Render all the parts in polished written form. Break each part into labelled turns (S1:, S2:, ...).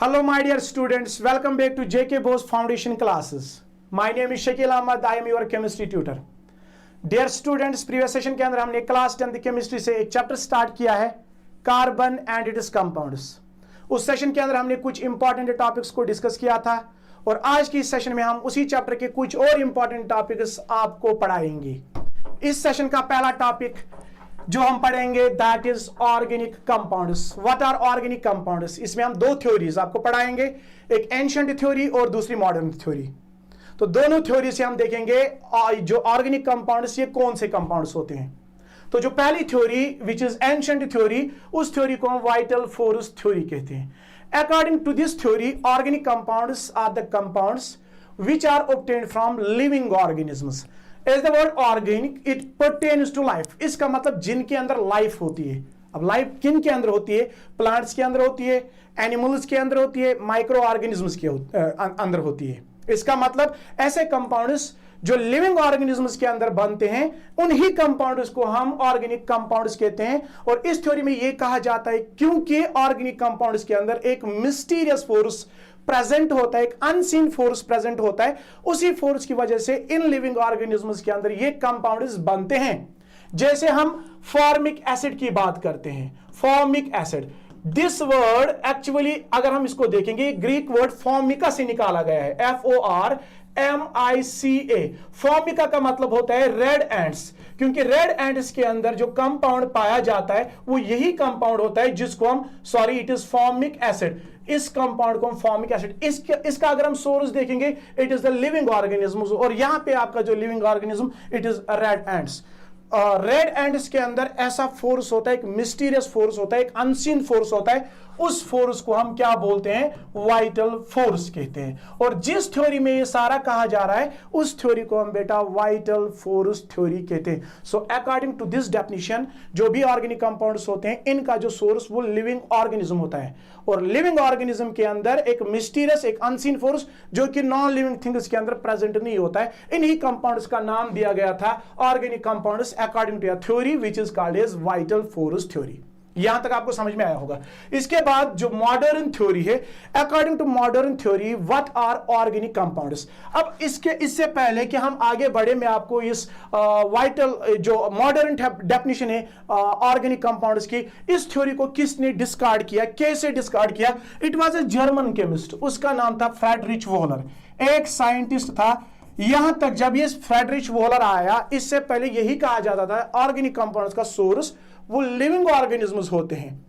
S1: Hello my dear students, welcome back to JK Bose Foundation classes. My name is Shakil Ahmad, I am your chemistry tutor. Dear students, previous session के अंदर हमने class 10 chemistry से एक chapter start किया है, carbon and it's compounds. उस session के अंदर हमने कुछ इंपॉर्टेंट टॉपिक्स को डिस्कस किया था और आज की इस सेशन में हम उसी चैप्टर के कुछ और इंपॉर्टेंट टॉपिक्स आपको पढ़ाएंगे। इस सेशन का पहला टॉपिक जो हम पढ़ेंगे that is organic compounds. What are organic compounds? इसमें हम दो थ्योरीज आपको पढ़ाएंगे, एक एंशिएंट थ्योरी और दूसरी मॉडर्न थ्योरी। तो दोनों थ्योरी से हम देखेंगे जो ऑर्गेनिक कंपाउंड्स ये कौन से कंपाउंड्स होते हैं। तो जो पहली theory which is ancient theory, उस थ्योरी को हम वाइटल फोर्स थ्योरी कहते हैं। According to this theory, organic compounds are the compounds which are obtained from living organisms. As the word organic, it pertains to life. इसका मतलब जिनके अंदर life होती है। अब लाइफ किन के अंदर होती है? प्लांट्स के अंदर होती है, एनिमल्स के अंदर होती है, माइक्रो ऑर्गेनिजम्स के अंदर होती है। इसका मतलब ऐसे कंपाउंड्स जो लिविंग ऑर्गेनिजम्स के अंदर बनते हैं, उन्हीं कंपाउंड्स को हम ऑर्गेनिक कंपाउंड्स कहते हैं। और इस थ्योरी में यह कहा जाता है क्योंकि ऑर्गेनिक कंपाउंड्स के अंदर एक मिस्टीरियस फोर्स प्रेजेंट होता है, एक अनसीन फोर्स प्रेजेंट होता है, उसी फोर्स की वजह से इन लिविंग ऑर्गेनिजम्स के अंदर ये कंपाउंड्स बनते हैं। जैसे हम फॉर्मिक एसिड की बात करते हैं, formic acid, this word actually अगर हम इसको देखेंगे, ग्रीक वर्ड फॉर्मिका से निकाला गया है, FORMICA। फॉर्मिका का मतलब होता है रेड एंट्स, क्योंकि रेड एंट्स के अंदर जो कंपाउंड पाया जाता है वो यही कंपाउंड होता है जिसको हम इट इज फॉर्मिक एसिड। इस कंपाउंड को हम फॉर्मिक एसिड, इसका अगर हम सोर्स देखेंगे it is the living organism, और यहां पे आपका जो living organism it is red ants. Red ends के अंदर ऐसा फोर्स होता है, एक मिस्टीरियस फोर्स होता है, एक अनसीन फोर्स होता है, उस फोर्स को हम क्या बोलते हैं? वाइटल फोर्स कहते हैं। और जिस थ्योरी में ये सारा कहा जा रहा है उस थ्योरी को हम बेटा वाइटल फोर्स थ्योरी कहते हैं। So according to this definition, जो भी ऑर्गेनिक कंपाउंड्स होते हैं इनका जो सोर्स वो लिविंग ऑर्गेनिज्म होता है, और लिविंग ऑर्गेनिज्म के अंदर एक मिस्टीरियस, एक अनसीन फोर्स जो कि नॉन लिविंग थिंग्स के अंदर प्रेजेंट नहीं होता है, इन्हीं कंपाउंड्स का नाम दिया गया था organic compounds according to a theory which is called as vital force theory. यहां तक आपको समझ में आया होगा। इसके बाद जो मॉडर्न थ्योरी है, according to modern theory what are organic compounds. अब इससे पहले कि हम आगे बढ़े, मैं आपको इस वाइटल जो मॉडर्न डेफिनेशन है ऑर्गेनिक कंपाउंड्स की, इस थ्योरी को किसने डिस्कार्ड किया, कैसे डिस्कार्ड किया? It was a German chemist, उसका नाम था फ्रेडरिच वोहलर। एक साइंटिस्ट था। यहां तक जब ये फ्रेडरिच वोहलर आया, इससे पहले यही कहा जाता था ऑर्गेनिक कंपाउंड्स का सोर्स वो लिविंग ऑर्गेनिजम्स होते हैं,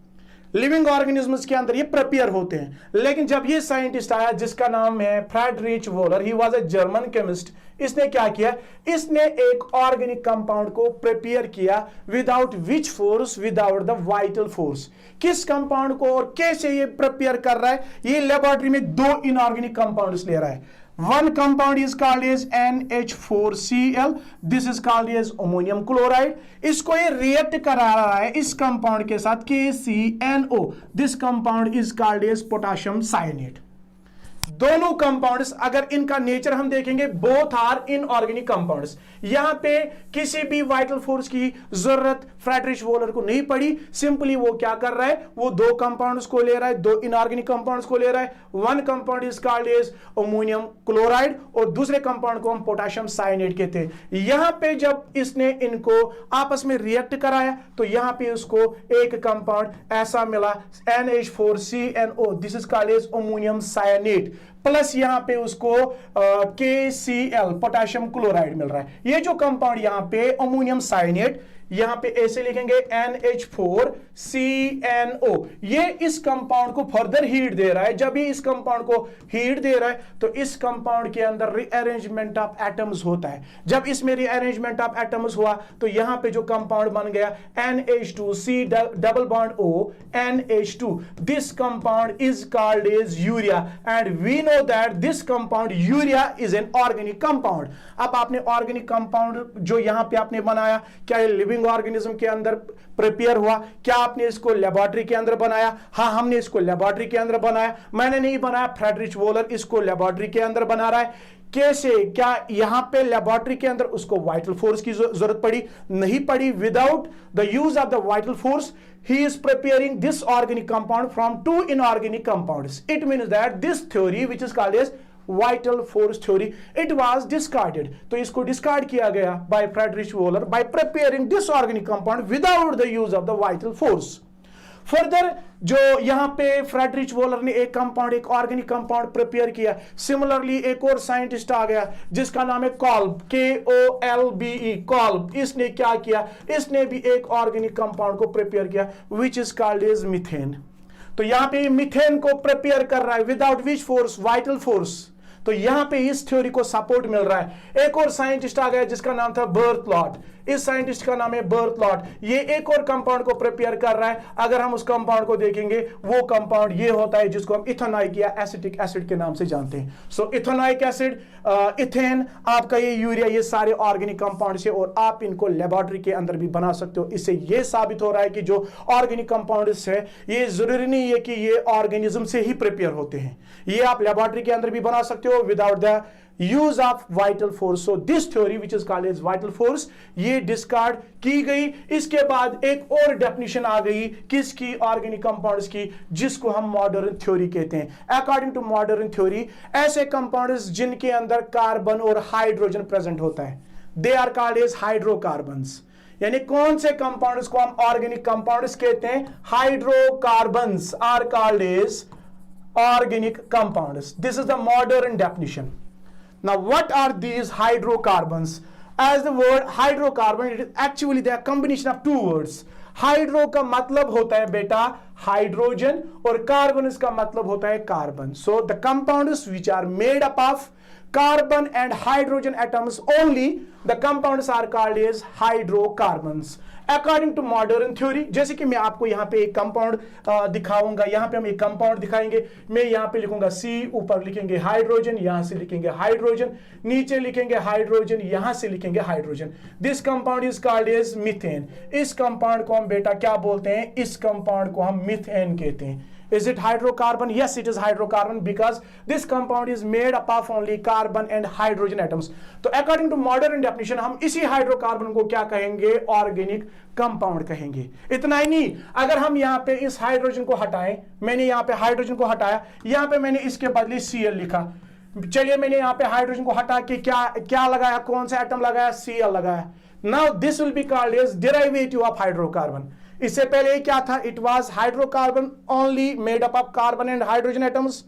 S1: लिविंग ऑर्गेनिजम्स के अंदर ये प्रिपेयर होते हैं। लेकिन जब ये साइंटिस्ट आया जिसका नाम है Friedrich Wohler, he was a German chemist, इसने क्या किया? इसने एक ऑर्गेनिक कंपाउंड को प्रिपेयर किया without which force, without the vital force. किस कंपाउंड को और कैसे ये प्रिपेयर कर रहा है? ये लेबोरेटरी में दो इनऑर्गेनिक कंपाउंड्स ले रहा है। One compound is called as NH4Cl. This is called as ammonium chloride. इसको ये रिएक्ट करा रहा है इस कंपाउंड के साथ KCNO. This compound is called as potassium cyanide. दोनों कंपाउंड्स अगर इनका नेचर हम देखेंगे, बोथ आर इनऑर्गेनिक कंपाउंड्स। यहां पे किसी भी वाइटल फोर्स की जरूरत फ्रेडरिच वोहलर को नहीं पड़ी। सिंपली वो क्या कर रहा है? वो दो कंपाउंड्स को ले रहा है, दो इनऑर्गेनिक कंपाउंड्स को ले रहा है। One compound is called as ammonium chloride और दूसरे कंपाउंड को हम पोटेशियम साइनाइड कहते हैं। यहां पे जब इसने इनको आपस में रिएक्ट कराया तो यहां पे उसको एक कंपाउंड ऐसा मिला NH4CNO, this is called as ammonium cyanide, plus यहां पे उसको KCl पोटेशियम क्लोराइड मिल रहा है। ये जो कंपाउंड यहां पे अमोनियम साइनाइड, यहां पे ऐसे लिखेंगे NH4CNO, ये इस कंपाउंड को फर्दर हीट दे रहा है। जब ये इस कंपाउंड को हीट दे रहा है तो इस कंपाउंड के अंदर रीअरेंजमेंट ऑफ एटम्स होता है। जब इसमें रीअरेंजमेंट ऑफ एटम्स हुआ तो यहां पे जो कंपाउंड बन गया NH2C double bond O NH2, this compound is called as urea and we know that this compound urea is an organic compound. अब आपने ऑर्गेनिक कंपाउंड जो यहां पे आपने बनाया, क्या ये लिविंग ऑर्गेनिज्म के अंदर प्रिपेयर हुआ? क्या आपने इसको लेबोरेटरी के अंदर बनाया? हाँ, हमने इसको लेबोरेटरी के अंदर बनाया। मैंने नहीं बनाया, फ्रेडरिच वोहलर इसको लेबोरेटरी के अंदर बना रहा है। कैसे, क्या यहां पे लेबोरेटरी के अंदर उसको वाइटल फोर्स की जरूरत पड़ी? नहीं पड़ी। Without the use of the vital force he is preparing this organic compound from two inorganic compounds. It means that this theory which is called as vital force theory, it was discarded. तो इसको discard किया गया by Friedrich Wöhler by preparing this organic compound without the use of the vital force. Further जो यहां पे Friedrich volar ने एक compound, एक ऑर्गेनिक कंपाउंड प्रिपेयर किया, सिमिलरली एक और साइंटिस्ट आ गया जिसका नाम है कॉल्ब, KOLBE, कॉल्ब। इसने क्या किया? इसने भी एक ऑर्गेनिक कंपाउंड को प्रिपेयर किया which is called as methane. तो यहां पे मीथेन को प्रिपेयर कर रहा है without which force? Vital force. तो यहां पे इस थ्योरी को सपोर्ट मिल रहा है। एक और साइंटिस्ट आ गया जिसका नाम था बर्थलॉट। इस साइंटिस्ट का नाम है बर्थलॉट। ये एक और कंपाउंड को प्रिपेयर कर रहा है। अगर हम उस कंपाउंड को देखेंगे, वो कंपाउंड ये होता है जिसको हम इथेनॉइक या एसिटिक एसिड के नाम से जानते हैं। सो इथेनॉइक एसिड, इथेन, आपका ये यूरिया, ये सारे ऑर्गेनिक कंपाउंड से, और आप इनको लेबोरेटरी के अंदर भी बना सकते हो। इससे ये साबित हो रहा है कि जो ऑर्गेनिक कंपाउंड्स है ये जरूरी नहीं है कि ये ऑर्गेनिज्म से ही प्रिपेयर होते हैं, ये आप लेबोरेटरी के अंदर भी बना सकते हो without the use of vital force. So this theory which is called as vital force, ये डिस्कार्ड की गई। इसके बाद एक और डेफिनेशन आ गई किसकी? ऑर्गेनिक कंपाउंड्स की, जिसको हम मॉडर्न थ्योरी कहते हैं। अकॉर्डिंग टू मॉडर्न थ्योरी, ऐसे कंपाउंड्स जिनके अंदर कार्बन और हाइड्रोजन प्रेजेंट होता है, they are called as hydrocarbons. यानी कौन से कंपाउंड्स को हम ऑर्गेनिक कंपाउंड्स कहते हैं? Hydrocarbons are called as organic compounds. This is the modern definition. Now what are these hydrocarbons? As the word hydrocarbon, it is actually the combination of two words. Hydro का मतलब होता है बेटा hydrogen, और carbon का मतलब होता है carbon. So the compounds which are made up of carbon and hydrogen atoms only, the compounds are called as hydrocarbons. According to modern theory, जैसे कि मैं आपको यहाँ पे एक कंपाउंड दिखाऊंगा, यहाँ पे हम एक कंपाउंड दिखाएंगे, मैं यहाँ पे लिखूंगा C, ऊपर लिखेंगे हाइड्रोजन, यहाँ से लिखेंगे हाइड्रोजन, नीचे लिखेंगे हाइड्रोजन, यहाँ से लिखेंगे hydrogen. This compound is called as methane. इस कंपाउंड को हम बेटा क्या बोलते हैं? इस कंपाउंड को हम मीथेन कहते हैं। Is it hydrocarbon? Yes, it is hydrocarbon because this compound is made up of only carbon and hydrogen atoms. तो according to modern definition हम इसी हाइड्रोकार्बन को क्या कहेंगे? ऑर्गेनिक कंपाउंड कहेंगे। इतना ही नहीं, अगर हम यहाँ पे इस हाइड्रोजन को हटाएं, मैंने यहाँ पे हाइड्रोजन को हटाया, यहाँ पे मैंने इसके बदले Cl लिखा। चलिए मैंने यहाँ पे हाइड्रोजन को हटा के क्या लगाया? कौन सा एटम लगाया? Cl लगाया। Now this will be called as derivative of hydrocarbon. इससे पहले क्या था? It was hydrocarbon only made up of carbon and hydrogen atoms.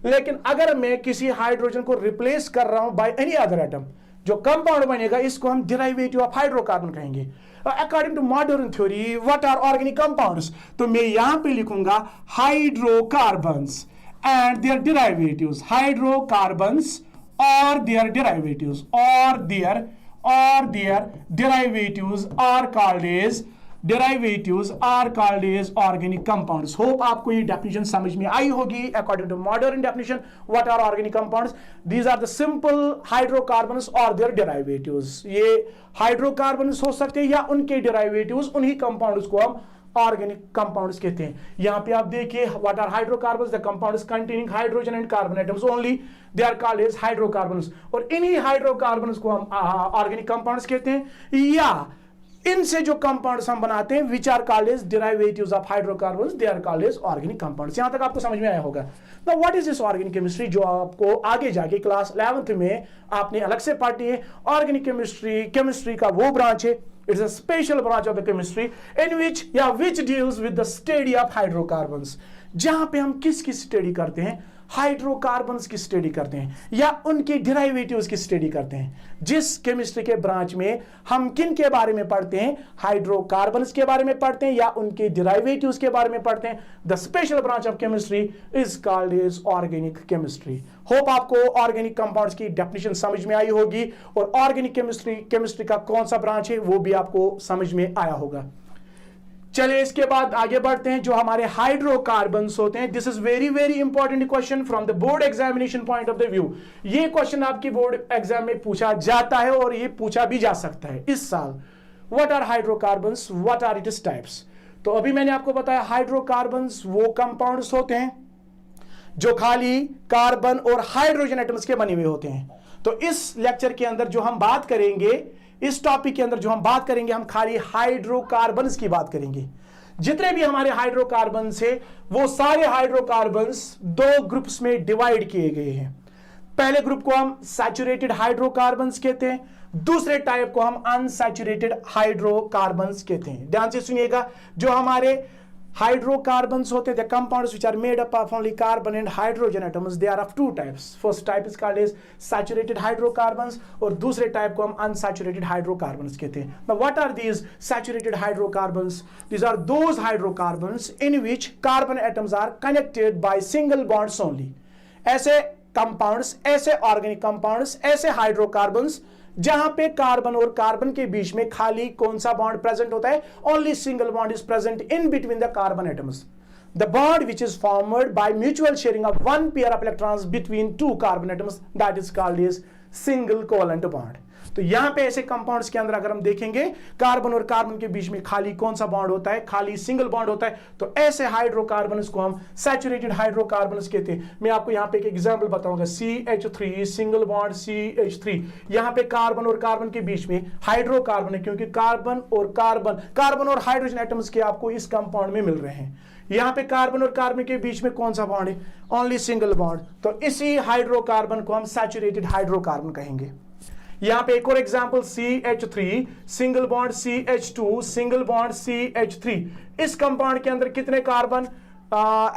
S1: लेकिन अगर मैं किसी हाइड्रोजन को रिप्लेस कर रहा हूं बाय एनी अदर एटम, जो कंपाउंड बनेगा इसको हम डेरिवेटिव ऑफ हाइड्रोकार्बन कहेंगे। According to modern theory, what are organic compounds? तो मैं यहां पे लिखूंगा hydrocarbons and their derivatives, hydrocarbons और देयर डेरिवेटिव्स, और their derivatives are called as derivatives are called as organic compounds. Hope आपको ये definition समझ में आई होगी। According to modern definition, what are organic compounds? These are the simple hydrocarbons or their derivatives. ये hydrocarbons हो सकते हैं या उनके derivatives, उन्हीं compounds को हम organic compounds कहते हैं। यहाँ पे आप देखिए, what are hydrocarbons? The compounds containing hydrogen and carbon atoms only, they are called as hydrocarbons. और इन्हीं hydrocarbons को हम organic compounds कहते हैं। या इनसे जो कंपाउंड्स हम बनाते हैं which are called as derivatives of hydrocarbons, they are called as organic compounds. यहां तक आपको समझ में आया होगा। Now what is this organic chemistry, जो आपको आगे जाके क्लास 11th में आपने अलग से पढ़नी है। ऑर्गेनिक केमिस्ट्री का वो ब्रांच है, it's a special branch of the chemistry in which deals with the study of hydrocarbons, जहां पे हम किसकी स्टडी करते हैं? हाइड्रोकार्बन्स की स्टडी करते हैं या उनके डेरिवेटिव्स की स्टडी करते हैं। जिस केमिस्ट्री के ब्रांच में हम किन के बारे में पढ़ते हैं? हाइड्रोकार्बन्स के बारे में पढ़ते हैं या उनके डेरिवेटिव्स के बारे में पढ़ते हैं। The special branch of chemistry is called as organic chemistry. Hope आपको ऑर्गेनिक कंपाउंड्स की डेफिनेशन समझ में आई होगी और ऑर्गेनिक केमिस्ट्री का कौन सा ब्रांच है वो भी आपको समझ में आया होगा। चलिए इसके बाद आगे बढ़ते हैं। जो हमारे हाइड्रोकार्बन्स होते हैं, this is very very important question from the board examination point of the view. ये क्वेश्चन आपकी बोर्ड एग्जाम में पूछा जाता है और ये पूछा भी जा सकता है इस साल। What are hydrocarbons, what are its types? तो अभी मैंने आपको बताया हाइड्रोकार्बन्स वो कंपाउंड्स होते हैं जो खाली कार्बन और हाइड्रोजन एटम्स के बने हुए होते हैं। तो इस लेक्चर के अंदर जो हम बात करेंगे, इस टॉपिक के अंदर जो हम बात करेंगे, हम खाली हाइड्रोकार्बन्स की बात करेंगे। जितने भी हमारे हाइड्रोकार्बन्स है वो सारे हाइड्रोकार्बन्स दो ग्रुप्स में डिवाइड किए गए हैं। पहले ग्रुप को हम सैचुरेटेड हाइड्रोकार्बन्स कहते हैं, दूसरे टाइप को हम अनसैचुरेटेड हाइड्रोकार्बन्स कहते हैं। ध्यान से सुनिएगा, जो हमारे हाइड्रोकार्बन्स होते हैं, compounds which are made up of only carbon and hydrogen atoms, they are of two types. First type is called as saturated hydrocarbons और दूसरे टाइप को हम अनसैचुरेटेड हाइड्रोकार्बन्स कहते हैं। Now what are these saturated hydrocarbons? These are those hydrocarbons in which carbon atoms are connected by single bonds only. ऐसे compounds, ऐसे organic compounds, ऐसे hydrocarbons जहां पे कार्बन और कार्बन के बीच में खाली कौन सा बॉन्ड प्रेजेंट होता है? Only single bond is present in between the carbon atoms. The bond which is formed by mutual sharing of one pair of electrons between two carbon atoms, that is called as single covalent bond. तो यहां पे ऐसे compounds के अंदर अगर हम देखेंगे carbon और कार्बन के बीच में खाली कौन सा बॉन्ड होता है? खाली सिंगल बॉन्ड होता है। तो ऐसे हाइड्रोकार्बन्स को हम सैचुरेटेड हाइड्रोकार्बन्स कहते हैं। मैं आपको यहां पे एक एग्जांपल बताऊंगा, CH3 सिंगल बॉन्ड CH3। यहां पे कार्बन और कार्बन के बीच में हाइड्रोकार्बन है, क्योंकि कार्बन और हाइड्रोजन एटम्स के आपको इस कंपाउंड में मिल रहे हैं। यहां पे कार्बन और कार्बन के बीच में कौन सा बॉन्ड है? Only single bond. तो इसी हाइड्रोकार्बन को हम सैचुरेटेड हाइड्रोकार्बन कहेंगे। यहां पे एक और example, CH3 single bond CH2 single bond CH3। इस कंपाउंड के अंदर कितने कार्बन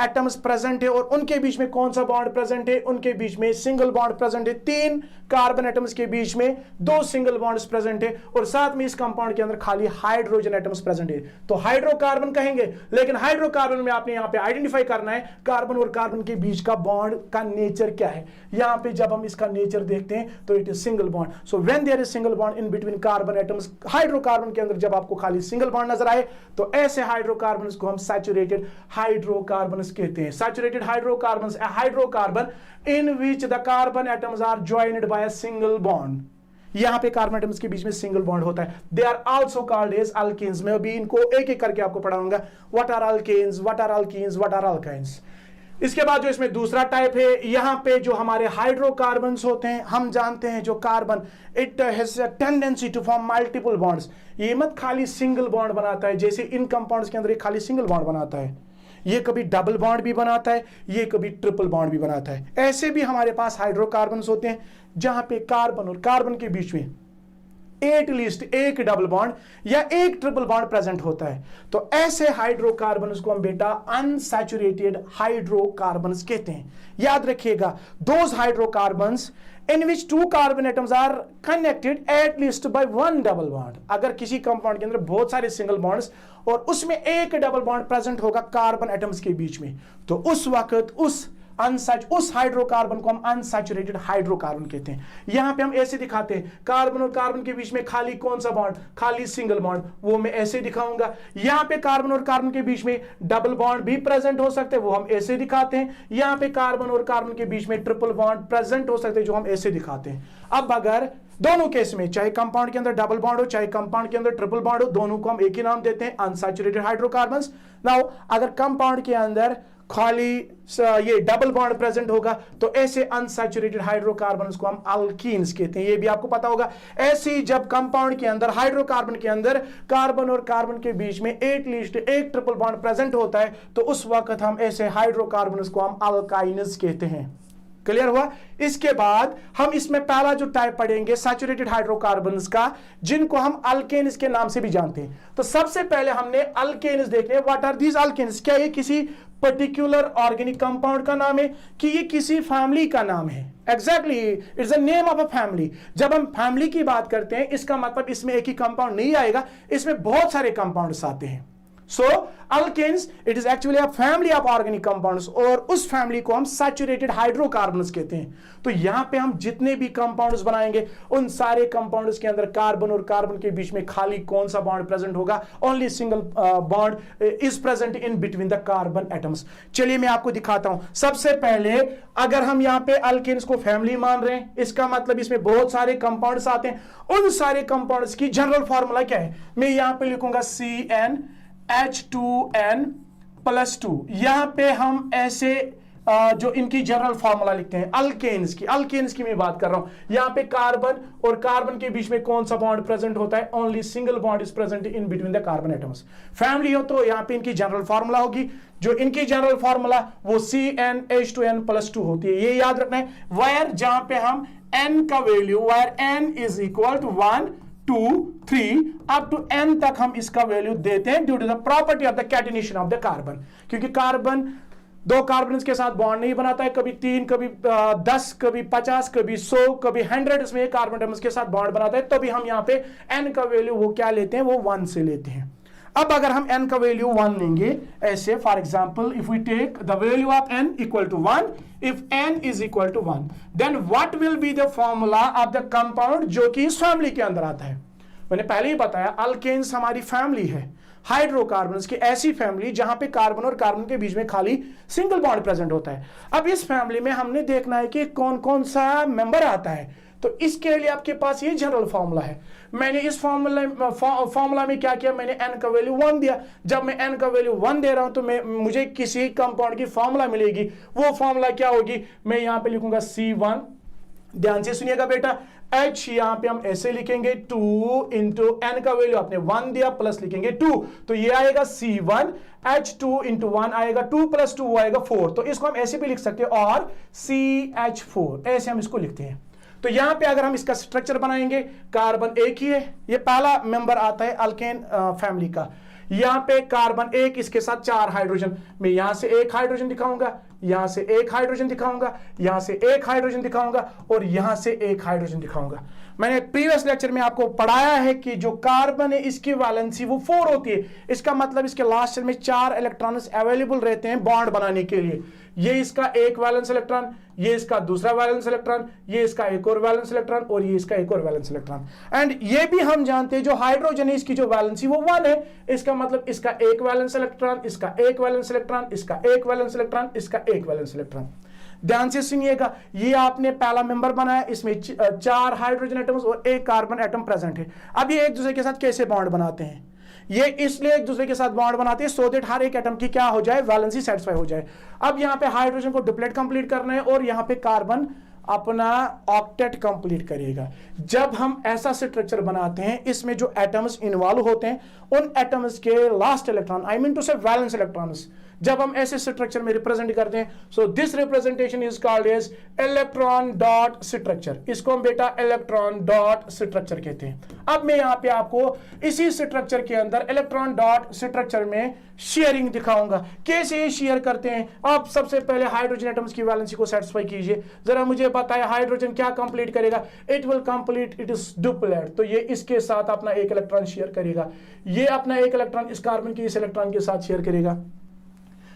S1: एटम्स प्रेजेंट है और उनके बीच में कौन सा बॉन्ड प्रेजेंट है? उनके बीच में सिंगल बॉन्ड प्रेजेंट है। 3 कार्बन एटम्स के बीच में 2 सिंगल बॉन्ड्स प्रेजेंट है और साथ में इस कंपाउंड के अंदर खाली हाइड्रोजन एटम्स प्रेजेंट है। तो हाइड्रोकार्बन कहेंगे, लेकिन हाइड्रोकार्बन में आपने यहां पे आइडेंटिफाई करना है कार्बन और कार्बन के बीच का बॉन्ड का नेचर क्या है। यहां पे जब हम इसका नेचर देखते हैं तो it is single bond. So when there is single bond in between carbon atoms, hydrocarbon के अंदर जब आपको खाली सिंगल बॉन्ड नजर आए तो ऐसे हाइड्रोकार्बन को हम सैचुरेटेड हाइड्रोकार्बन्स कहते हैं। Saturated hydrocarbons, a hydrocarbon in which the carbon atoms are joined by a single bond। यहां पे कार्बन एटम्स के बीच में सिंगल बॉन्ड होता है। They are also called as alkanes. मैं अभी इनको एक एक करके आपको पढ़ाऊंगा। What are alkanes, what are alkenes, what are alkynes. इसके बाद जो इसमें दूसरा टाइप है, यहां पे जो हमारे हाइड्रोकार्बन्स होते हैं, हम जानते हैं जो carbon it has a tendency to form multiple bonds. ये मत खाली सिंगल बॉन्ड बनाता है, जैसे इन कंपाउंड्स के अंदर एक खाली सिंगल बॉन्ड बनाता है, ये कभी डबल बॉन्ड भी बनाता है, ये कभी ट्रिपल बॉन्ड भी बनाता है। ऐसे भी हमारे पास हाइड्रोकार्बन्स होते हैं जहां पे कार्बन और कार्बन के बीच में एटलीस्ट एक डबल बॉन्ड या एक ट्रिपल बॉन्ड प्रेजेंट होता है। तो ऐसे हाइड्रोकार्बन्स को हम बेटा अनसैचुरेटेड हाइड्रोकार्बन्स कहते हैं। याद रखिएगा, those hydrocarbons in which two carbon atoms are connected at least by one double bond। अगर किसी कंपाउंड के अंदर बहुत सारे सिंगल बॉन्ड्स और उसमें एक डबल बॉन्ड प्रेजेंट होगा कार्बन एटम्स के बीच में, तो उस वक्त उस हाइड्रोकार्बन को हम अनसैचुरेटेड हाइड्रोकार्बन कहते हैं। यहां पे हम ऐसे दिखाते हैं, कार्बन और कार्बन के बीच में खाली कौन सा बॉन्ड? खाली सिंगल बॉन्ड। वो मैं ऐसे दिखाऊंगा। यहां पे कार्बन और कार्बन के बीच में डबल बॉन्ड भी प्रेजेंट हो सकते हैं, वो हम ऐसे दिखाते हैं। यहां पे कार्बन और कार्बन के बीच में ट्रिपल बॉन्ड प्रेजेंट हो सकते हैं, जो हम ऐसे दिखाते हैं। अब अगर दोनों केस में, चाहे कंपाउंड के अंदर डबल बॉन्ड हो चाहे कंपाउंड के अंदर ट्रिपल बॉन्ड हो, दोनों को हम एक ही नाम देते हैं, अनसैचुरेटेड हाइड्रोकार्बन्स। नाउ अगर कंपाउंड के अंदर खाली ये डबल बॉन्ड प्रेजेंट होगा तो ऐसे अनसैचुरेटेड हाइड्रोकार्बन्स को हम अल्कीन्स कहते हैं। ये भी आपको पता होगा। ऐसी जब कंपाउंड के अंदर, हाइड्रोकार्बन के अंदर कार्बन और कार्बन के बीच में एटलीस्ट एक ट्रिपल बॉन्ड प्रेजेंट होता है तो उस वक्त हम ऐसे हाइड्रोकार्बन्स को हम अल्काइन्स कहते हैं। क्लियर हुआ? इसके बाद हम इसमें पहला जो टाइप पढ़ेंगे सैचुरेटेड हाइड्रोकार्बन्स का, जिनको हम अल्केन्स के नाम से भी जानते हैं। तो सबसे पहले हमने अल्केन्स देखने। What are these alkanes? क्या ये किसी पर्टिकुलर ऑर्गेनिक कंपाउंड का नाम है कि ये किसी फैमिली का नाम है? Exactly, it's the name of a family. जब हम फैमिली की बात करते हैं इसका मतलब इसमें एक ही कंपाउंड नहीं आएगा, इसमें बहुत सारे कंपाउंड्स आते हैं। So alkanes, it is actually a family of organic compounds और उस फैमिली को हम सैचुरेटेड हाइड्रोकार्बन्स कहते हैं। तो यहां पे हम जितने भी कंपाउंड्स बनाएंगे उन सारे कंपाउंड्स के अंदर कार्बन और कार्बन के बीच में खाली कौन सा बॉन्ड प्रेजेंट होगा? Only single bond is present in between the carbon atoms. चलिए मैं आपको दिखाता हूं। सबसे पहले अगर हम यहां पे अल्केन्स को फैमिली मान रहे हैं, इसका मतलब इसमें बहुत सारे कंपाउंड्स आते हैं। उन सारे कंपाउंड्स की जनरल फॉर्मूला क्या है? मैं यहां पे लिखूंगा CnH2n+2। यहां पे हम ऐसे जो इनकी जनरल फार्मूला लिखते हैं अल्केन्स की मैं बात कर रहा हूं। यहां पे कार्बन और कार्बन के बीच में कौन सा बॉन्ड प्रेजेंट होता है? Only single bond is present in between the carbon atoms. Family हो तो यहां पे इनकी जनरल फार्मूला होगी, जो इनकी जनरल फार्मूला वो CnH2n+2 होती है। ये याद रखना है, वायर जहां पे हम n का value, where n is equal to 1 2 3 up to n तक हम इसका वैल्यू देते हैं due to the property of the catenation of the carbon. क्योंकि कार्बन दो कार्बन के साथ बॉन्ड नहीं बनाता है, कभी 3, कभी 10, कभी 50, कभी 100, कभी 100 इसमें कार्बन एटम्स के साथ बॉन्ड बनाता है। तभी हम यहाँ पे n का वैल्यू वो क्या लेते हैं? वो 1 से लेते हैं। अब अगर हम n का वैल्यू 1 लेंगे, ऐसे for example if we take the value of n equal to 1, if n is equal to 1, then what will be the formula of the compound जो कि इस फैमिली के अंदर आता है। मैंने पहले ही बताया अल्केन्स हमारी फैमिली है, हाइड्रोकार्बन्स की ऐसी फैमिली जहां पे कार्बन और कार्बन के बीच में खाली सिंगल बॉन्ड प्रेजेंट होता है। अब इस फैमिली में हमने देखना है कि कौन कौन सा मेंबर आता है, तो इसके लिए आपके पास ये जनरल फॉर्मूला है। मैंने इस फॉर्मूला में क्या किया? मैंने n का वैल्यू 1 दिया। जब मैं n का वैल्यू 1 दे रहा हूं तो मुझे किसी कंपाउंड की फॉर्मूला मिलेगी। वो फॉर्मूला क्या होगी? मैं यहां पे लिखूंगा C1, ध्यान से सुनिएगा बेटा, H यहां पे हम ऐसे लिखेंगे 2 इंटू n का वैल्यू आपने 1 दिया प्लस लिखेंगे 2, तो ये आएगा C1, H2 इंटू 1 आएगा 2 प्लस 2 आएगा 4। तो इसको हम ऐसे भी लिख सकते हैं, और CH4 ऐसे हम इसको लिखते हैं। तो यहां पे अगर हम इसका स्ट्रक्चर बनाएंगे, कार्बन एक ही है, ये पहला मेंबर आता है अल्केन फैमिली का। यहां पे कार्बन एक, इसके साथ 4 हाइड्रोजन, मैं यहां से एक हाइड्रोजन दिखाऊंगा, यहां से एक हाइड्रोजन दिखाऊंगा, यहां से एक हाइड्रोजन दिखाऊंगा, और यहां से एक हाइड्रोजन दिखाऊंगा। मैंने प्रीवियस लेक्चर में आपको पढ़ाया है कि जो कार्बन है इसकी वैलेंसी वो 4 होती है। इसका मतलब इसके लास्ट शेल में 4 इलेक्ट्रॉन्स अवेलेबल रहते हैं बॉन्ड बनाने के लिए। ये इसका एक वैलेंस इलेक्ट्रॉन, ये इसका दूसरा वैलेंस इलेक्ट्रॉन, ये इसका एक और वैलेंस इलेक्ट्रॉन, और ये इसका एक और वैलेंस इलेक्ट्रॉन। एंड ये भी हम जानते हैं जो हाइड्रोजन है इसकी जो वैलेंसी वो 1 है। इसका मतलब इसका एक वैलेंस इलेक्ट्रॉन, इसका एक वैलेंस इलेक्ट्रॉन, इसका एक वैलेंस इलेक्ट्रॉन, इसका एक वैलेंस इलेक्ट्रॉन। ध्यान से सुनिएगा, ये आपने पहला मेंबर बनाया, इसमें 4 हाइड्रोजन एटम्स और एक कार्बन एटम प्रेजेंट है। अब ये एक दूसरे के साथ कैसे बॉन्ड बनाते हैं? ये इसलिए एक दूसरे के साथ बॉन्ड बनाते हैं सो दैट हर एक एटम की क्या हो जाए? वैलेंसी सेटिस्फाई हो जाए। अब यहाँ पे हाइड्रोजन को डुप्लेट कंप्लीट करना है, और यहाँ पे कार्बन अपना ऑक्टेट कंप्लीट करेगा। जब हम ऐसा स्ट्रक्चर बनाते हैं, इसमें जो एटम्स इन्वॉल्व होते हैं उन एटम्स के last electron, I mean to say valence electrons, जब हम ऐसे स्ट्रक्चर में रिप्रेजेंट करते हैं, so this representation is called as electron dot structure. इसको हम बेटा इलेक्ट्रॉन डॉट स्ट्रक्चर कहते हैं। अब मैं यहाँ पे आपको इसी स्ट्रक्चर के अंदर इलेक्ट्रॉन डॉट स्ट्रक्चर में शेयरिंग दिखाऊंगा, कैसे शेयर करते हैं। आप सबसे पहले हाइड्रोजन एटम्स की वैलेंसी को सेटिस्फाई कीजिए। जरा मुझे बताया हाइड्रोजन क्या कंप्लीट करेगा? It will complete it is duplet, तो ये इसके साथ अपना एक इलेक्ट्रॉन शेयर करेगा, ये अपना एक इलेक्ट्रॉन इस कार्बन के इस इलेक्ट्रॉन के साथ शेयर करेगा।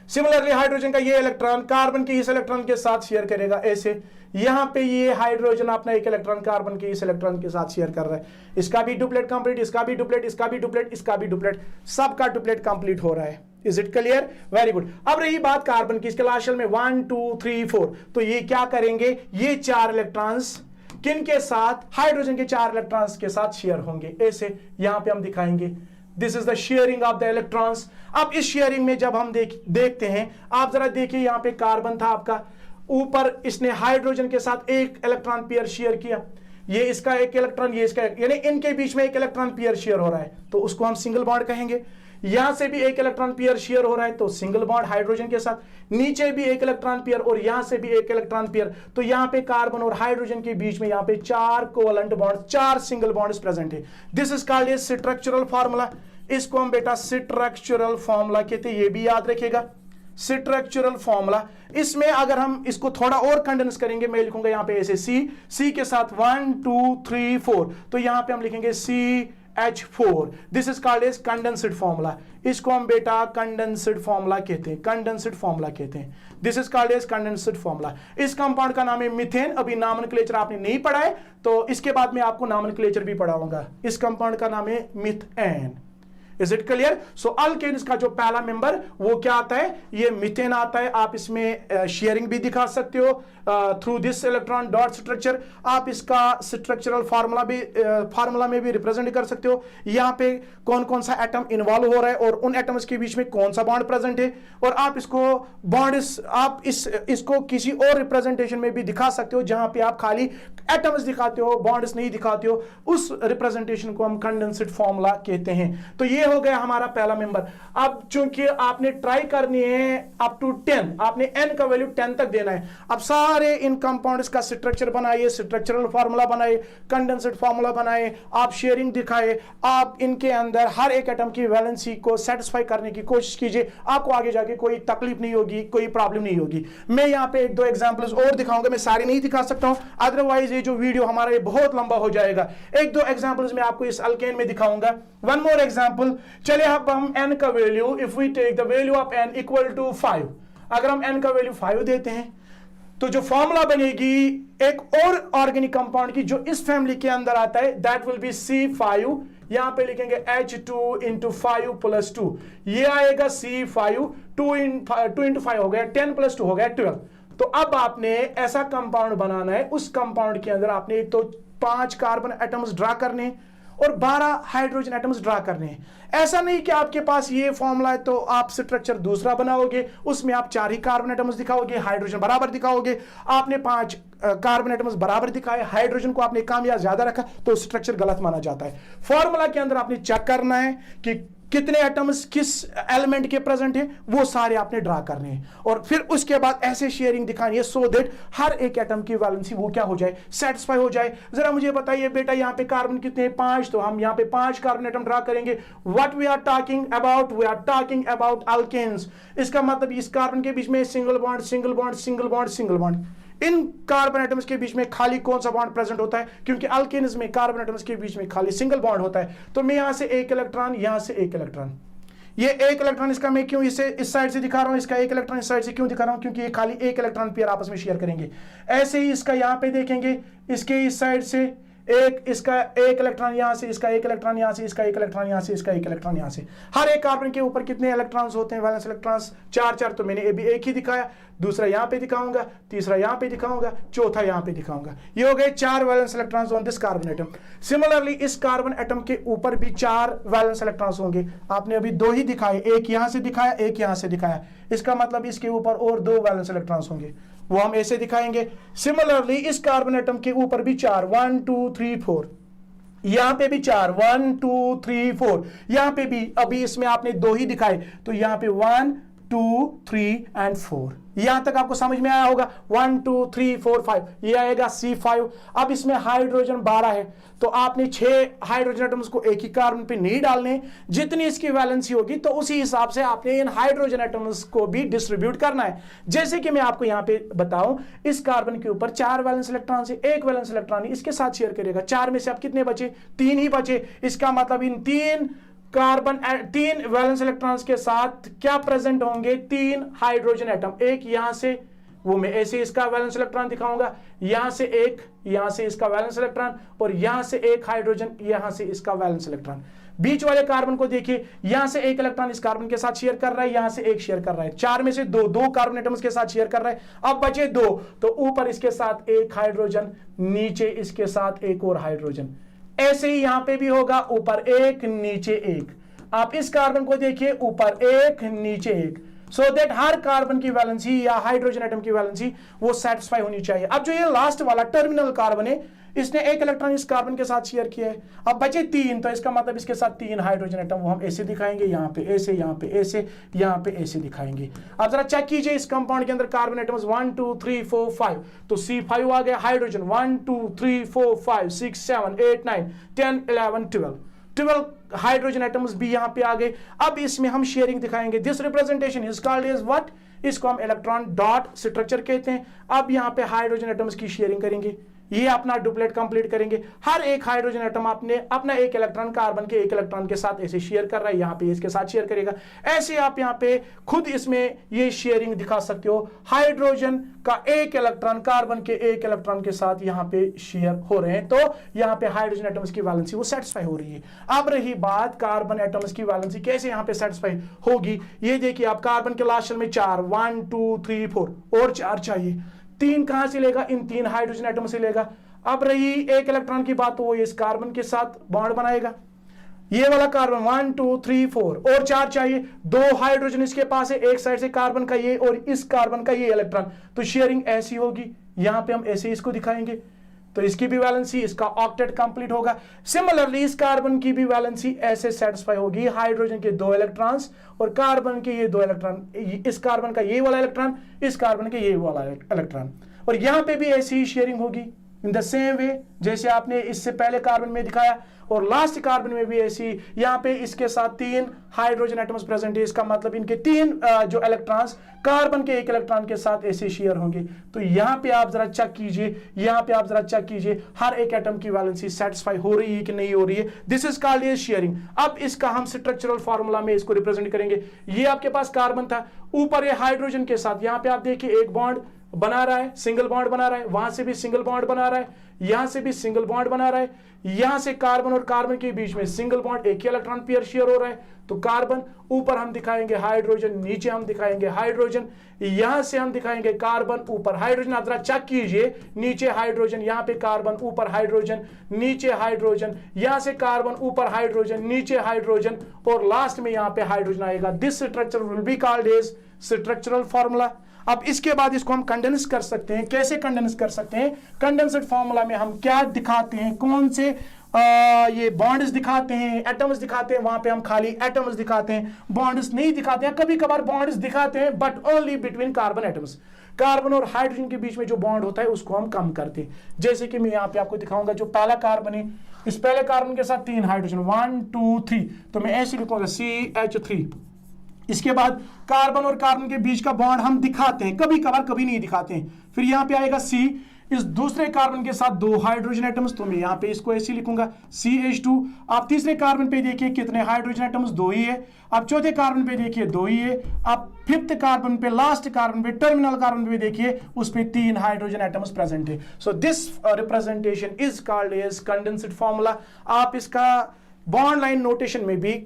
S1: सिमिलरली हाइड्रोजन का ये इलेक्ट्रॉन कार्बन के इस इलेक्ट्रॉन के साथ शेयर करेगा। ऐसे यहां पे ये हाइड्रोजन अपना एक इलेक्ट्रॉन कार्बन के इस इलेक्ट्रॉन के साथ शेयर कर रहा है। इसका भी डुप्लेट कंप्लीट, इसका भी डुप्लेट, इसका भी डुप्लेट, इसका भी डुप्लेट, सबका डुप्लेट कंप्लीट हो रहा है। Is it clear? Very good. अब रही बात कार्बन की, इसके लास्ट शेल में 1 2 3 4, तो ये क्या करेंगे? ये 4 इलेक्ट्रॉन्स किन के साथ? हाइड्रोजन के 4 इलेक्ट्रॉन्स के साथ शेयर होंगे। ऐसे यहां पे हम दिखाएंगे, this is the sharing of the electrons. अब इस शेयरिंग में जब हम देखते हैं, आप जरा देखिए, यहां पे कार्बन था आपका, ऊपर इसने हाइड्रोजन के साथ एक इलेक्ट्रॉन पेयर शेयर किया, ये इसका एक इलेक्ट्रॉन, ये इसका एक, यानी इनके बीच में एक इलेक्ट्रॉन पेयर शेयर हो रहा है, तो उसको हम सिंगल बॉन्ड कहेंगे। यहां से भी एक इलेक्ट्रॉन पेयर शेयर हो रहा है, तो सिंगल बॉन्ड हाइड्रोजन के साथ, नीचे भी एक इलेक्ट्रॉन पेयर और यहां से भी एक इलेक्ट्रॉन पेयर, तो यहां पे कार्बन और हाइड्रोजन के बीच में यहां पे 4 covalent bond, 4 single bonds present है। This is called a structural formula. इसको हम बेटा स्ट्रक्चरल फार्मूला कहते हैं, ये भी याद रखिएगा, स्ट्रक्चरल फार्मूला। इसमें अगर हम इसको थोड़ा और कंडेंस करेंगे, मैं लिखूंगा यहां पे ऐसे सी के साथ 1 2 3 4, तो यहां पे हम लिखेंगे CH4। This is called as condensed formula. इसको हम बेटा कंडेंस्ड फार्मूला कहते हैं, कंडेंस्ड फार्मूला कहते हैं। This is called as condensed formula. इस कंपाउंड का नाम है मीथेन। अभी नॉमेनक्लेचर आपने नहीं पढ़ा है, तो इसके बाद मैं आपको नॉमेनक्लेचर भी पढ़ाऊंगा। इस कंपाउंड का नाम है methane. Is it clear? So alkanes का जो पहला मेंबर वो क्या आता है, ये मीथेन आता है। आप इसमें शेयरिंग भी दिखा सकते हो through this electron dot structure. आप इसका स्ट्रक्चरल फार्मूला में भी रिप्रेजेंट कर सकते हो, यहाँ पे कौन कौन सा एटम इन्वॉल्व हो रहा है और उन एटम्स के बीच में कौन सा बॉन्ड प्रेजेंट है। और आप इसको आप इसको किसी और रिप्रेजेंटेशन में भी दिखा सकते हो जहां पे आप खाली एटम्स दिखाते हो, बॉन्ड्स नहीं दिखाते हो। उस रिप्रेजेंटेशन को हम कंडेंस्ड फार्मूला कहते हैं। तो ये हो गया हमारा पहला मेंबर। अब चूंकि आपने ट्राई करनी है अप टू 10, आपने n का वैल्यू 10 तक देना है। अब सारे इन कंपाउंड्स का स्ट्रक्चर बनाइए, स्ट्रक्चरल फार्मूला बनाए, कंडेंस्ड फार्मूला बनाए, आप शेयरिंग दिखाए, आप इनके अंदर हर एक एटम की वैलेंसी को सेटिस्फाई करने की कोशिश कीजिए। आपको आगे जाके कोई तकलीफ नहीं होगी, कोई प्रॉब्लम नहीं होगी। मैं यहाँ पे एक दो एग्जांपल्स और दिखाऊंगा, मैं सारी नहीं दिखा सकता हूं, अदरवाइज ये जो वीडियो हमारा ये बहुत लंबा हो जाएगा। एक दो एग्जांपल्स मैं आपको इस अल्केन में दिखाऊंगा। वन मोर एग्जांपल, चलिए अब हम n का value, if we take the value of n equal to 5, अगर हम n का वैल्यू 5 देते हैं तो जो फॉर्मूला बनेगी एक और ऑर्गेनिक कंपाउंड की जो इस फैमिली के अंदर आता है, दैट विल बी C5। यहां पे लिखेंगे H2 इंटू 5 प्लस 2, ये आएगा C5, 2 इंटू 5 हो गया 10 प्लस 2 हो गया 12। तो अब आपने ऐसा कंपाउंड बनाना है, उस कंपाउंड के अंदर आपने एक तो 5 कार्बन एटम्स ड्रा करने और 12 हाइड्रोजन एटम्स ड्रा करने हैं। ऐसा नहीं कि आपके पास ये फॉर्मूला है तो आप स्ट्रक्चर दूसरा बनाओगे, उसमें आप 4 ही कार्बन एटम्स दिखाओगे, हाइड्रोजन बराबर दिखाओगे। आपने 5 कार्बन एटम्स बराबर दिखाए, हाइड्रोजन को आपने कम या ज्यादा रखा तो स्ट्रक्चर गलत माना जाता है। फॉर्मूला के अंदर आपने चेक करना है कि कितने एटम्स किस एलिमेंट के प्रेजेंट है, वो सारे आपने ड्रा करने हैं और फिर उसके बाद ऐसे शेयरिंग दिखानी है सो दैट हर एक एटम की वैलेंसी वो क्या हो जाए, सेटिस्फाई हो जाए। जरा मुझे बताइए बेटा, यहाँ पे कार्बन कितने हैं? 5, तो हम यहाँ पे 5 कार्बन एटम ड्रा करेंगे। What we are talking about, we are talking about alkanes. इसका मतलब इस कार्बन के बीच में single bond, single bond, single bond, single bond. इन कार्बन एटम्स के बीच में खाली कौन सा बॉन्ड प्रेजेंट होता है? क्योंकि अल्केन्स में कार्बन एटम्स के बीच में खाली सिंगल बॉन्ड होता है। तो मैं यहां से एक इलेक्ट्रॉन, यहां से एक इलेक्ट्रॉन, ये एक इलेक्ट्रॉन इसका मैं क्यों इसे इस साइड से दिखा रहा हूं, इसका एक इलेक्ट्रॉन इस साइड से क्यों दिखा रहा हूं? क्योंकि ये खाली एक इलेक्ट्रॉन पेयर आपस में शेयर करेंगे। ऐसे ही इसका यहां पे देखेंगे, इसके इस साइड से एक, इसका एक इलेक्ट्रॉन यहां से, इसका एक इलेक्ट्रॉन यहां से, इसका एक इलेक्ट्रॉन यहां से, इसका एक इलेक्ट्रॉन यहां से। हर एक कार्बन के ऊपर कितने इलेक्ट्रॉन्स होते हैं, वैलेंस इलेक्ट्रॉन्स? 4 तो मैंने अभी एक ही दिखाया, दूसरा यहां पे दिखाऊंगा, तीसरा यहां पे दिखाऊंगा, चौथा यहां पे दिखाऊंगा। ये हो गए 4 valence electrons on this carbon atom. Similarly इस कार्बन एटम के ऊपर भी 4 वैलेंस इलेक्ट्रॉन्स होंगे। आपने अभी 2 ही दिखाए, एक यहां से दिखाया, एक यहां से दिखाया। इसका मतलब इसके ऊपर और 2 वैलेंस इलेक्ट्रॉन्स होंगे, वो हम ऐसे दिखाएंगे। सिमिलरली इस कार्बन एटम के ऊपर भी 4, 1 2 3 4, यहां पे भी 4, 1 2 3 4, यहां पे भी अभी इसमें आपने 2 ही दिखाए, तो यहां पे 1 2 3 एंड 4। यहां तक आपको समझ में आया होगा। 1 2 3 4 5, ये आएगा C5। अब इसमें हाइड्रोजन 12 है, तो आपने 6 हाइड्रोजन एटम्स को एक ही कार्बन पे नहीं डालने। जितनी इसकी वैलेंसी होगी तो उसी हिसाब से आपने इन हाइड्रोजन एटम्स को भी डिस्ट्रीब्यूट करना है। जैसे कि मैं आपको यहां पे बताऊं, इस कार्बन के ऊपर 4 वैलेंस इलेक्ट्रॉन से एक वैलेंस इलेक्ट्रॉन इसके साथ शेयर करेगा। 4 में से अब कितने बचे? 3 ही बचे। इसका मतलब इन 3 वैलेंस इलेक्ट्रॉन्स के साथ क्या प्रेजेंट होंगे? 3 हाइड्रोजन एटम। एक यहां से, वो मैं ऐसे इसका वैलेंस इलेक्ट्रॉन दिखाऊंगा, यहां से एक, यहां से इसका वैलेंस इलेक्ट्रॉन, और यहां से एक हाइड्रोजन, यहां से इसका वैलेंस इलेक्ट्रॉन। बीच वाले कार्बन को देखिए, यहां से एक इलेक्ट्रॉन इस कार्बन के साथ शेयर कर रहा है, यहां से एक शेयर कर रहा है। 4 में से 2 कार्बन एटम्स के साथ शेयर कर रहा है। अब बचे 2, तो ऊपर इसके साथ एक हाइड्रोजन, नीचे इसके साथ एक और हाइड्रोजन। ऐसे ही यहां पे भी होगा, ऊपर एक, नीचे एक। आप इस कार्बन को देखिए, ऊपर एक, नीचे एक, सो दैट हर कार्बन की वैलेंसी या हाइड्रोजन एटम की वैलेंसी वो सेटिस्फाई होनी चाहिए। अब जो ये लास्ट वाला टर्मिनल कार्बन है, इसने एक इलेक्ट्रॉन इस कार्बन के साथ शेयर किया है। अब बचे 3, तो इसका मतलब इसके साथ 3 हाइड्रोजन एटम, वो हम ऐसे दिखाएंगे, यहाँ पे ऐसे, यहाँ पे ऐसे, यहाँ पे ऐसे दिखाएंगे। अब जरा चेक कीजिए इस कंपाउंड के अंदर कार्बन एटम्स 1 2 3 4 5, तो C5 आ गया। हाइड्रोजन 1 2 3 4 5 6 7 8 9 10 11 12 हाइड्रोजन एटम्स भी यहां पे आ गए। अब इसमें हम शेयरिंग दिखाएंगे। This representation is called as what? इसको हम इलेक्ट्रॉन डॉट स्ट्रक्चर कहते हैं। अब यहां पे हाइड्रोजन एटम्स की शेयरिंग करेंगे। ये अपना डुप्लेट कंप्लीट करेंगे। हर एक हाइड्रोजन एटम आपने अपना एक इलेक्ट्रॉन कार्बन के एक इलेक्ट्रॉन के साथ ऐसे शेयर कर रहा है, यहाँ पे इसके साथ शेयर करेगा। ऐसे आप यहाँ पे खुद इसमें ये शेयरिंग दिखा सकते हो, हाइड्रोजन का एक इलेक्ट्रॉन कार्बन के एक इलेक्ट्रॉन के साथ यहाँ पे शेयर हो रहे हैं, तो यहाँ पे हाइड्रोजन एटम्स की वैलेंसी वो सेटिस्फाई हो रही है। अब रही बात कार्बन एटम्स की वैलेंसी कैसे यहाँ पे सेटिस्फाई होगी, ये देखिए आप कार्बन के लास्ट शेल में 4 1 2 3 4 और 4 चाहिए, 3 कहां से लेगा, इन 3 हाइड्रोजन एटम से लेगा। अब रही एक इलेक्ट्रॉन की बात, तो वो इस कार्बन के साथ बॉन्ड बनाएगा, ये वाला कार्बन 1 2 3 4 और 4 चाहिए, 2 हाइड्रोजन इसके पास है, एक साइड से कार्बन का ये और इस कार्बन का ये इलेक्ट्रॉन, तो शेयरिंग ऐसी होगी। यहां पे हम ऐसे इसको दिखाएंगे, तो इसकी भी वैलेंसी, इसका ऑक्टेट कंप्लीट होगा। सिमिलरली इस कार्बन की भी वैलेंसी ऐसे सेटिस्फाई होगी, हाइड्रोजन के 2 इलेक्ट्रॉन्स और कार्बन के ये 2 इलेक्ट्रॉन, इस कार्बन का ये वाला इलेक्ट्रॉन, इस कार्बन के ये वाला इलेक्ट्रॉन, और यहां पे भी ऐसी ही शेयरिंग होगी इन द सेम वे जैसे आपने इससे पहले कार्बन में दिखाया, और लास्ट कार्बन में भी ऐसी। यहाँ पे इसके साथ 3 हाइड्रोजन एटम्स प्रेजेंट है, इसका मतलब इनके 3 जो इलेक्ट्रॉन्स कार्बन के एक इलेक्ट्रॉन के साथ ऐसे शेयर होंगे। तो यहाँ पे आप जरा चेक कीजिए, यहाँ पे आप जरा चेक कीजिए हर एक एटम की वैलेंसी सेटिस्फाई हो रही है कि नहीं हो रही है। This is called as sharing. अब इसका हम स्ट्रक्चरल फार्मूला में इसको रिप्रेजेंट करेंगे। ये आपके पास कार्बन था, ऊपर ये हाइड्रोजन के साथ, यहाँ पे आप देखिए एक बॉन्ड बना रहा है, सिंगल बॉन्ड बना रहा है, वहां से भी सिंगल बॉन्ड बना रहा है, यहां से भी सिंगल बॉन्ड बना रहा है, यहां से कार्बन और कार्बन के बीच में सिंगल बॉन्ड, एक ही इलेक्ट्रॉन पेयर शेयर हो रहा है। तो कार्बन ऊपर हम दिखाएंगे हाइड्रोजन, नीचे हम दिखाएंगे हाइड्रोजन, यहां से हम दिखाएंगे कार्बन, ऊपर हाइड्रोजन। आप जरा चेक कीजिए, नीचे हाइड्रोजन, यहां पे कार्बन, ऊपर हाइड्रोजन, नीचे हाइड्रोजन, यहां से कार्बन, ऊपर हाइड्रोजन, नीचे हाइड्रोजन, और लास्ट में यहां पे हाइड्रोजन आएगा। This structure will be called as structural formula. अब इसके बाद इसको हम कंडेंस कर सकते हैं। कैसे कंडेंस कर सकते हैं? कंडेंस्ड फार्मूला में हम क्या दिखाते हैं, कौन से ये बॉन्ड्स दिखाते हैं, एटम्स दिखाते हैं, वहां पे हम खाली एटम्स दिखाते हैं, बॉन्ड्स नहीं दिखाते हैं। कभी कभार बॉन्ड्स दिखाते हैं but only between carbon atoms. Carbon और हाइड्रोजन के बीच में जो बॉन्ड होता है उसको हम कम करते हैं। जैसे कि मैं यहाँ पे आपको दिखाऊंगा, जो पहला कार्बन है, इस पहले कार्बन के साथ 3 हाइड्रोजन 1 2 3, तो मैं ऐसे लिखूंगा CH3। इसके बाद कार्बन और कार्बन के बीच का बॉन्ड हम दिखाते हैं, कभी कभार, कभी नहीं दिखाते हैं। फिर यहाँ पे आएगा C, इस दूसरे कार्बन के साथ 2 हाइड्रोजन एटम्स, तो मैं यहाँ पे इसको ऐसे लिखूंगा CH2। आप तीसरे कार्बन पे देखिए कितने हाइड्रोजन एटम्स, 2 ही है। आप चौथे कार्बन पे देखिए 2 ही है। आप 5th कार्बन पे, लास्ट कार्बन पे, टर्मिनल कार्बन पे देखिए, उस पे 3 हाइड्रोजन एटम्स प्रेजेंट है। So this representation is called as condensed formula. आप इसका बॉन्ड लाइन नोटेशन में भी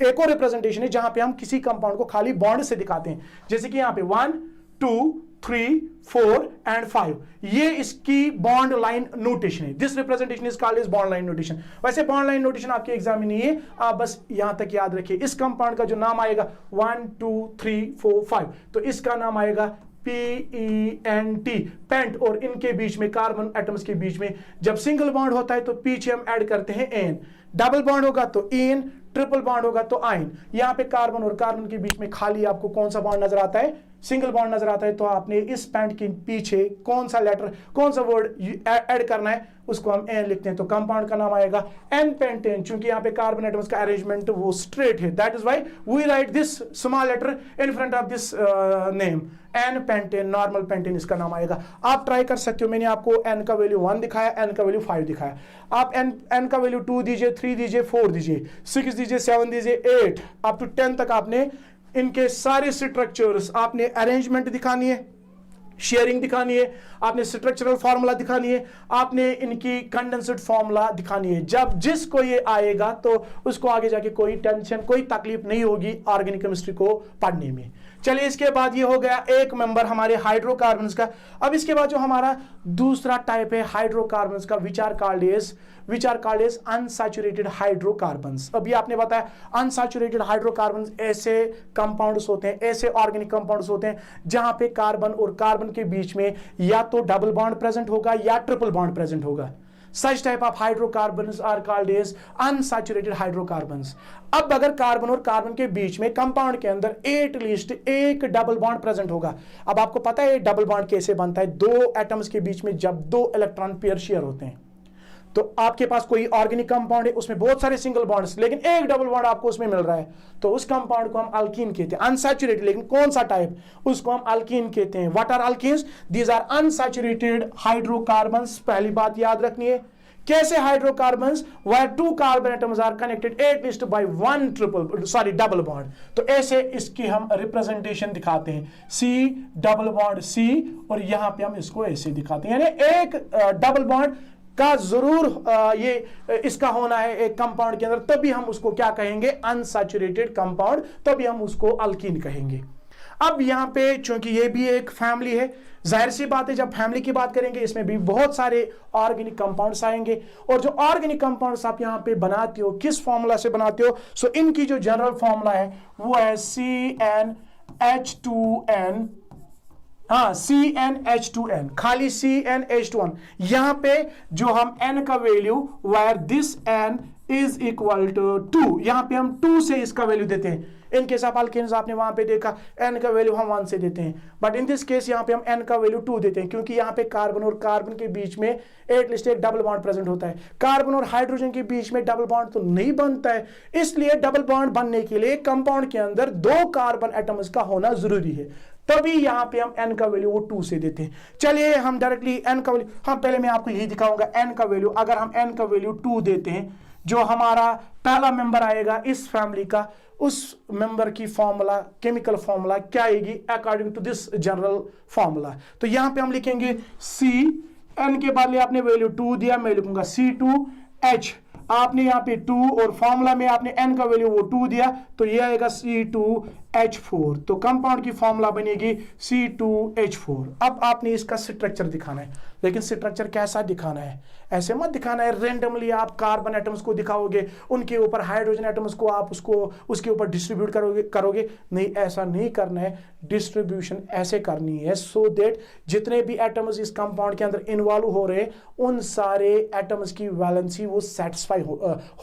S1: एक और रिप्रेजेंटेशन है जहां पे हम किसी कंपाउंड को खाली बॉन्ड से दिखाते हैं, जैसे कि यहां पे 1 2 3 4 एंड 5, ये इसकी बॉन्ड लाइन नोटेशन है। This representation is called as bond line notation. वैसे बॉन्ड लाइन नोटेशन आपके एग्जाम में नहीं है, आप बस यहां तक याद रखिए। इस कंपाउंड का जो नाम आएगा 1 2 3 4 5, तो इसका नाम आएगा PENT, पेंट। और इनके बीच में, कार्बन एटम्स के बीच में जब सिंगल बॉन्ड होता है तो पीछे हम ऐड करते हैं एन, डबल बॉन्ड होगा तो इन, ट्रिपल बॉन्ड होगा तो आइन। यहां पे कार्बन और कार्बन के बीच में खाली आपको कौन सा बॉन्ड नजर आता है? सिंगल बॉन्ड नजर आता है। तो आपने इस पेंट के पीछे कौन सा लेटर, कौन सा वर्ड ऐड करना है, उसको हम एन लिखते हैं। तो कंपाउंड का नाम आएगा एन पेंटेन। चूंकि यहाँ पे कार्बन एटम्स का अरेंजमेंट वो स्ट्रेट है, that is why we write this small letter in front of this name, n pentane, normal pentane इसका नाम आएगा। आप ट्राई कर सकते हो, मैंने आपको एन का वैल्यू 1 दिखाया, एन का वैल्यू 5 दिखाया। आप एन का वैल्यू 2 दीजिए, 3 दीजिए, 4 दीजिए, 6 दीजिए, 7 दीजिए, 8 अप टू 10 तक आपने इनके सारे स्ट्रक्चर्स, आपने अरेंजमेंट दिखानी है, शेयरिंग दिखानी है, आपने स्ट्रक्चरल फार्मूला दिखानी है, आपने इनकी कंडेंस्ड फार्मूला दिखानी है। जब जिसको ये आएगा तो उसको आगे जाके कोई टेंशन, कोई तकलीफ नहीं होगी ऑर्गेनिक केमिस्ट्री को पढ़ने में। चलिए, इसके बाद ये हो गया एक मेंबर हमारे हाइड्रोकार्बन्स का। अब इसके बाद जो हमारा दूसरा टाइप है हाइड्रोकार्बन्स का, which are called as unsaturated hydrocarbons. अभी आपने बताया अनसैचुरेटेड हाइड्रोकार्बन्स ऐसे कंपाउंड्स होते हैं, ऐसे ऑर्गेनिक कंपाउंड्स होते हैं जहां पे कार्बन और कार्बन के बीच में या तो डबल बॉन्ड प्रेजेंट होगा या ट्रिपल बॉन्ड प्रेजेंट होगा। Such type of hydrocarbons are called as unsaturated hydrocarbons. अब अगर कार्बन और कार्बन के बीच में कंपाउंड के अंदर एटलीस्ट एक डबल बॉन्ड प्रेजेंट होगा। अब आपको पता है डबल बॉन्ड कैसे बनता है? 2 एटम्स के बीच में जब 2 इलेक्ट्रॉन पेयर शेयर होते हैं तो आपके पास कोई ऑर्गेनिक कंपाउंड है, उसमें बहुत सारे सिंगल बॉन्ड्स, लेकिन एक डबल बॉन्ड आपको उसमें मिल रहा है, तो उस कंपाउंड को हम अल्कीन कहते हैं, अनसैचुरेटेड, लेकिन कौन सा टाइप, उसको हम अल्कीन कहते हैं। What are alkenes? These are unsaturated hydrocarbons. पहली बात याद रखनी है, कैसे hydrocarbons, where two carbon atoms are connected at least by one double bond। तो ऐसे इसकी हम रिप्रेजेंटेशन दिखाते हैं, C डबल बॉन्ड C, और यहां पे हम इसको ऐसे दिखाते हैं, यानी एक डबल बॉन्ड का जरूर ये इसका होना है एक कंपाउंड के अंदर, तभी हम उसको क्या कहेंगे, अनसैचुरेटेड कंपाउंड, तभी हम उसको अल्कीन कहेंगे। अब यहां पे चूंकि ये भी एक फैमिली है, जाहिर सी बात है जब फैमिली की बात करेंगे इसमें भी बहुत सारे ऑर्गेनिक कंपाउंड्स आएंगे, और जो ऑर्गेनिक कंपाउंड्स आप यहां पे बनाते हो किस फॉर्मूला से बनाते हो, सो इनकी जो जनरल फॉर्मूला है वो है CnH2n, हाँ CnH2n, खाली CnH2n। यहां पे जो हम n का value, where this n is equal to 2, यहां पे हम 2 से इसका वैल्यू देते हैं। इन केस ऑफ अल्केन्स आपने वहां पे देखा n का वैल्यू हम 1 से देते हैं, बट इन दिस केस यहां पे हम n का वैल्यू 2 देते हैं, क्योंकि यहां पे कार्बन और कार्बन के बीच में एटलीस्ट एक डबल बॉन्ड प्रेजेंट होता है। कार्बन और हाइड्रोजन के बीच में डबल बॉन्ड तो नहीं बनता है, इसलिए डबल बॉन्ड बनने के लिए कंपाउंड के अंदर 2 कार्बन एटम्स का होना जरूरी है, तभी यहां पे हम n का वैल्यू वो 2 से देते हैं। चलिए हम डायरेक्टली n का वैल्यू, हाँ पहले मैं आपको यही दिखाऊंगा n का वैल्यू। अगर हम n का वैल्यू 2 देते हैं, जो हमारा पहला मेंबर आएगा इस फैमिली का, उस मेंबर की फॉर्मूला, केमिकल फॉर्मूला क्या आएगी according to this general formula. तो यहां पे हम लिखेंगे C, n के बदले आपने वैल्यू 2 दिया, मैं लिखूंगा C2H, आपने यहाँ पे 2 और फॉर्मूला में आपने n का वैल्यू वो 2 दिया, तो ये आएगा C2H4, तो कंपाउंड की फॉर्मूला बनेगी C2H4। अब आपने इसका स्ट्रक्चर दिखाना है, लेकिन स्ट्रक्चर कैसा दिखाना है, ऐसे मत दिखाना है रेंडमली आप कार्बन एटम्स को दिखाओगे, उनके ऊपर हाइड्रोजन एटम्स को आप उसके ऊपर डिस्ट्रीब्यूट करोगे नहीं, ऐसा नहीं करना है। डिस्ट्रीब्यूशन ऐसे करनी है सो दैट जितने भी एटम्स इस कंपाउंड के अंदर इन्वॉल्व हो रहे हैं, उन सारे एटम्स की वैलेंसी वो सेटिस्फाई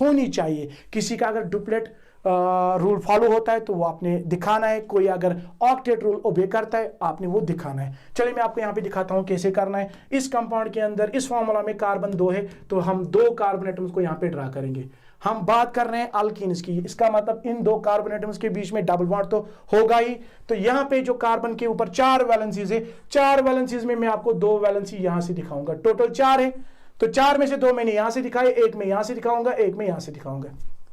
S1: होनी चाहिए। किसी का अगर डुप्लेट रूल फॉलो होता है तो वो आपने दिखाना है, कोई अगर ऑक्टेट रूल ओबे करता है आपने वो दिखाना है। चलिए मैं आपको यहाँ पे दिखाता हूँ कैसे करना है। इस कंपाउंड के अंदर इस फॉर्मूला में कार्बन 2 है, तो हम 2 कार्बन एटम्स को यहाँ पे ड्रा करेंगे। हम बात कर रहे हैं अल्कीन्स की, इसका मतलब इन 2 कार्बन एटम्स के बीच में डबल बॉन्ड तो होगा ही। तो यहाँ पे जो कार्बन के ऊपर 4 वैलेंसीज है, 4 वैलेंसीज में मैं आपको 2 वैलेंसी यहाँ से दिखाऊंगा, टोटल 4 है, तो 4 में से 2 मैंने यहाँ से दिखाए, 1 में यहाँ से दिखाऊंगा, 1 में यहाँ से दिखाऊंगा,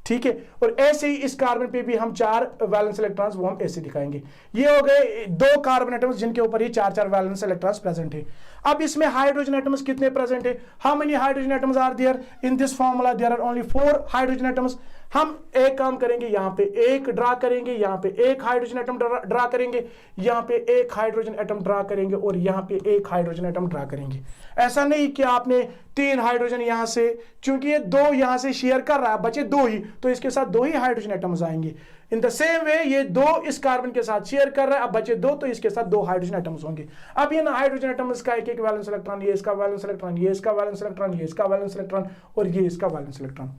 S1: ठीक है। और ऐसे ही इस कार्बन पे भी हम 4 वैलेंस इलेक्ट्रॉन्स वो हम ऐसे दिखाएंगे। ये हो गए 2 कार्बन एटम्स जिनके ऊपर ये 4 वैलेंस इलेक्ट्रॉन्स प्रेजेंट है। अब इसमें हाइड्रोजन एटम्स कितने प्रेजेंट है, how many hydrogen atoms are there in this formula, there are only 4 hydrogen atoms. हम एक काम करेंगे, यहाँ पे 1 ड्रा करेंगे, यहाँ पे 1 हाइड्रोजन एटम ड्रा करेंगे, यहाँ पे 1 हाइड्रोजन एटम ड्रा करेंगे, और यहाँ पे 1 हाइड्रोजन एटम ड्रा करेंगे। ऐसा नहीं कि आपने 3 हाइड्रोजन यहाँ से, क्योंकि ये 2 यहाँ से शेयर कर रहा है, बचे 2 ही, तो इसके साथ 2 ही हाइड्रोजन एटम्स आएंगे। इन द सेम वे ये 2 इस कार्बन के साथ शेयर कर रहा है, अब बचे 2, तो इसके साथ 2 हाइड्रोजन एटम्स होंगे। अब इन हाइड्रोजन एटम्स का एक वैलेंस इलेक्ट्रॉन, ये इसका वैलेंस इलेक्ट्रॉन, ये इसका वैलेंस इलेक्ट्रॉन, ये इसका वैलेंस इलेक्ट्रॉन, और ये इसका वैलेंस इलेक्ट्रॉन।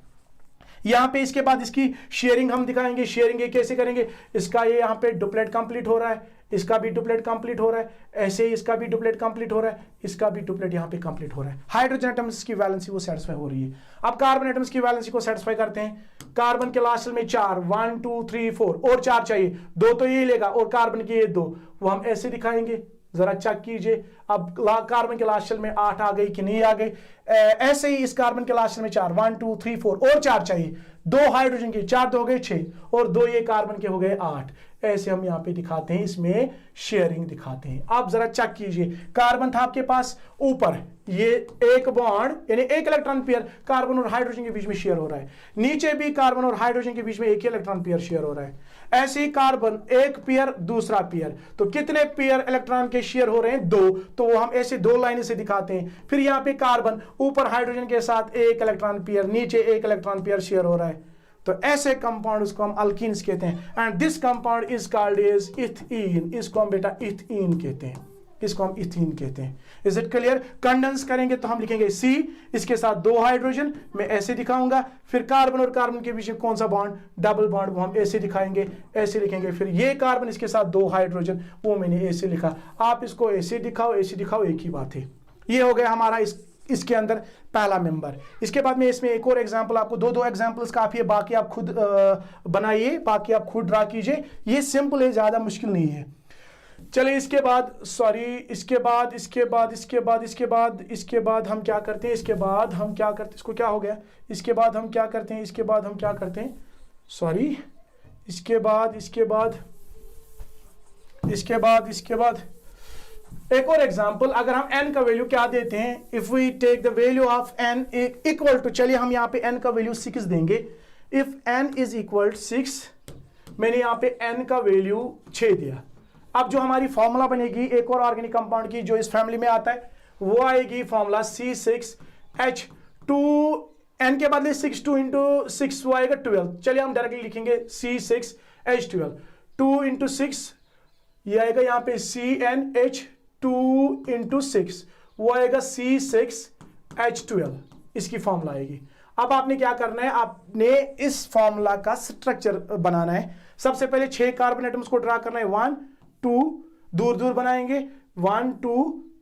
S1: यहाँ पे इसके बाद इसकी शेयरिंग हम दिखाएंगे। शेयरिंग ये कैसे करेंगे, इसका ये यहाँ पे डुप्लेट कंप्लीट हो रहा है, इसका भी डुप्लेट कंप्लीट हो रहा है, ऐसे ही इसका भी डुप्लेट कंप्लीट हो रहा है, इसका भी डुप्लेट यहाँ पे कंप्लीट हो रहा है। हाइड्रोजन एटम्स की वैलेंसी वो सेटिस्फाई हो रही है। अब कार्बन एटम्स की वैलेंसी को सेटिस्फाई करते हैं। कार्बन के लास्ट में 4, 1 2 3 4 और 4 चाहिए, 2 तो ये लेगा, और कार्बन के ये 2, वो हम ऐसे दिखाएंगे, जरा चेक कीजिए। अब कार्बन के लास्ट शेल में 8 आ गई कि नहीं आ गई। ऐसे ही इस कार्बन के लास्ट शेल में 4, 1 2 3 4 और 4 चाहिए, 2 हाइड्रोजन के, 4 2 हो गए 6, और 2 ये कार्बन के हो गए 8। ऐसे हम यहाँ पे दिखाते हैं, इसमें शेयरिंग दिखाते हैं। आप जरा चेक कीजिए, कार्बन था आपके पास ऊपर, ये एक बॉन्ड यानी एक इलेक्ट्रॉन पेयर कार्बन और हाइड्रोजन के बीच में शेयर हो रहा है, नीचे भी कार्बन और हाइड्रोजन के बीच में एक ही इलेक्ट्रॉन पेयर शेयर हो रहा है। ऐसे ही कार्बन एक पेयर, दूसरा पेयर, तो कितने पेयर इलेक्ट्रॉन के शेयर हो रहे हैं, 2, तो वो हम ऐसे 2 लाइन से दिखाते हैं। फिर यहाँ पे कार्बन ऊपर हाइड्रोजन के साथ एक इलेक्ट्रॉन पेयर, नीचे एक इलेक्ट्रॉन पेयर शेयर हो रहा है, तो ऐसे कंपाउंड को हम अल्कीन्स कहते हैं। And this compound is called as ethene, इसको हम बेटा इथीन कहते हैं, इसको हम इथीन कहते हैं। Is it clear? कंडेंस करेंगे तो हम लिखेंगे C, इसके साथ 2 हाइड्रोजन, मैं ऐसे दिखाऊंगा। फिर कार्बन और कार्बन के बीच में कौन सा बॉन्ड, डबल बॉन्ड, वो हम ऐसे दिखाएंगे, ऐसे लिखेंगे। फिर ये कार्बन, इसके साथ 2 हाइड्रोजन, वो मैंने ऐसे लिखा। आप इसको ऐसे दिखाओ, ऐसे दिखाओ, एक ही बात है। ये हो गया हमारा इसके अंदर पहला मेंबर। इसके बाद में इसमें एक और एग्जांपल, आपको दो एग्जांपल्स काफी है, बाकी आप खुद बनाइए, बाकी आप खुद ड्रा कीजिए, ये सिंपल है, ज्यादा मुश्किल नहीं है। चलिए इसके बाद हम क्या करते हैं, इसको क्या हो गया, इसके बाद हम क्या करते हैं, इसके बाद एक और एग्जांपल, अगर हम n का वैल्यू क्या देते हैं, if we take the value of n equal to, चलिए हम यहाँ पे n का वैल्यू 6 देंगे। इफ n इज इक्वल 6, मैंने यहाँ पे n का वैल्यू 6 दिया। अब जो हमारी फॉर्मूला बनेगी एक और ऑर्गेनिक कंपाउंड की जो इस फैमिली में आता है, वो आएगी फॉर्मूला C6H2, n के बदले 6, 2 इंटू 6 वो आएगा 12। चलिए हम डायरेक्टली लिखेंगे C6H12, 2 इंटू 6 ये आएगा यहाँ पे CnH2 इंटू 6, वो आएगा C6H12, इसकी फॉर्मूला आएगी। अब आपने क्या करना है, आपने इस फॉर्मूला का स्ट्रक्चर बनाना है। सबसे पहले 6 कार्बन एटम्स को ड्रा करना है, 1 2 दूर दूर बनाएंगे, 1 2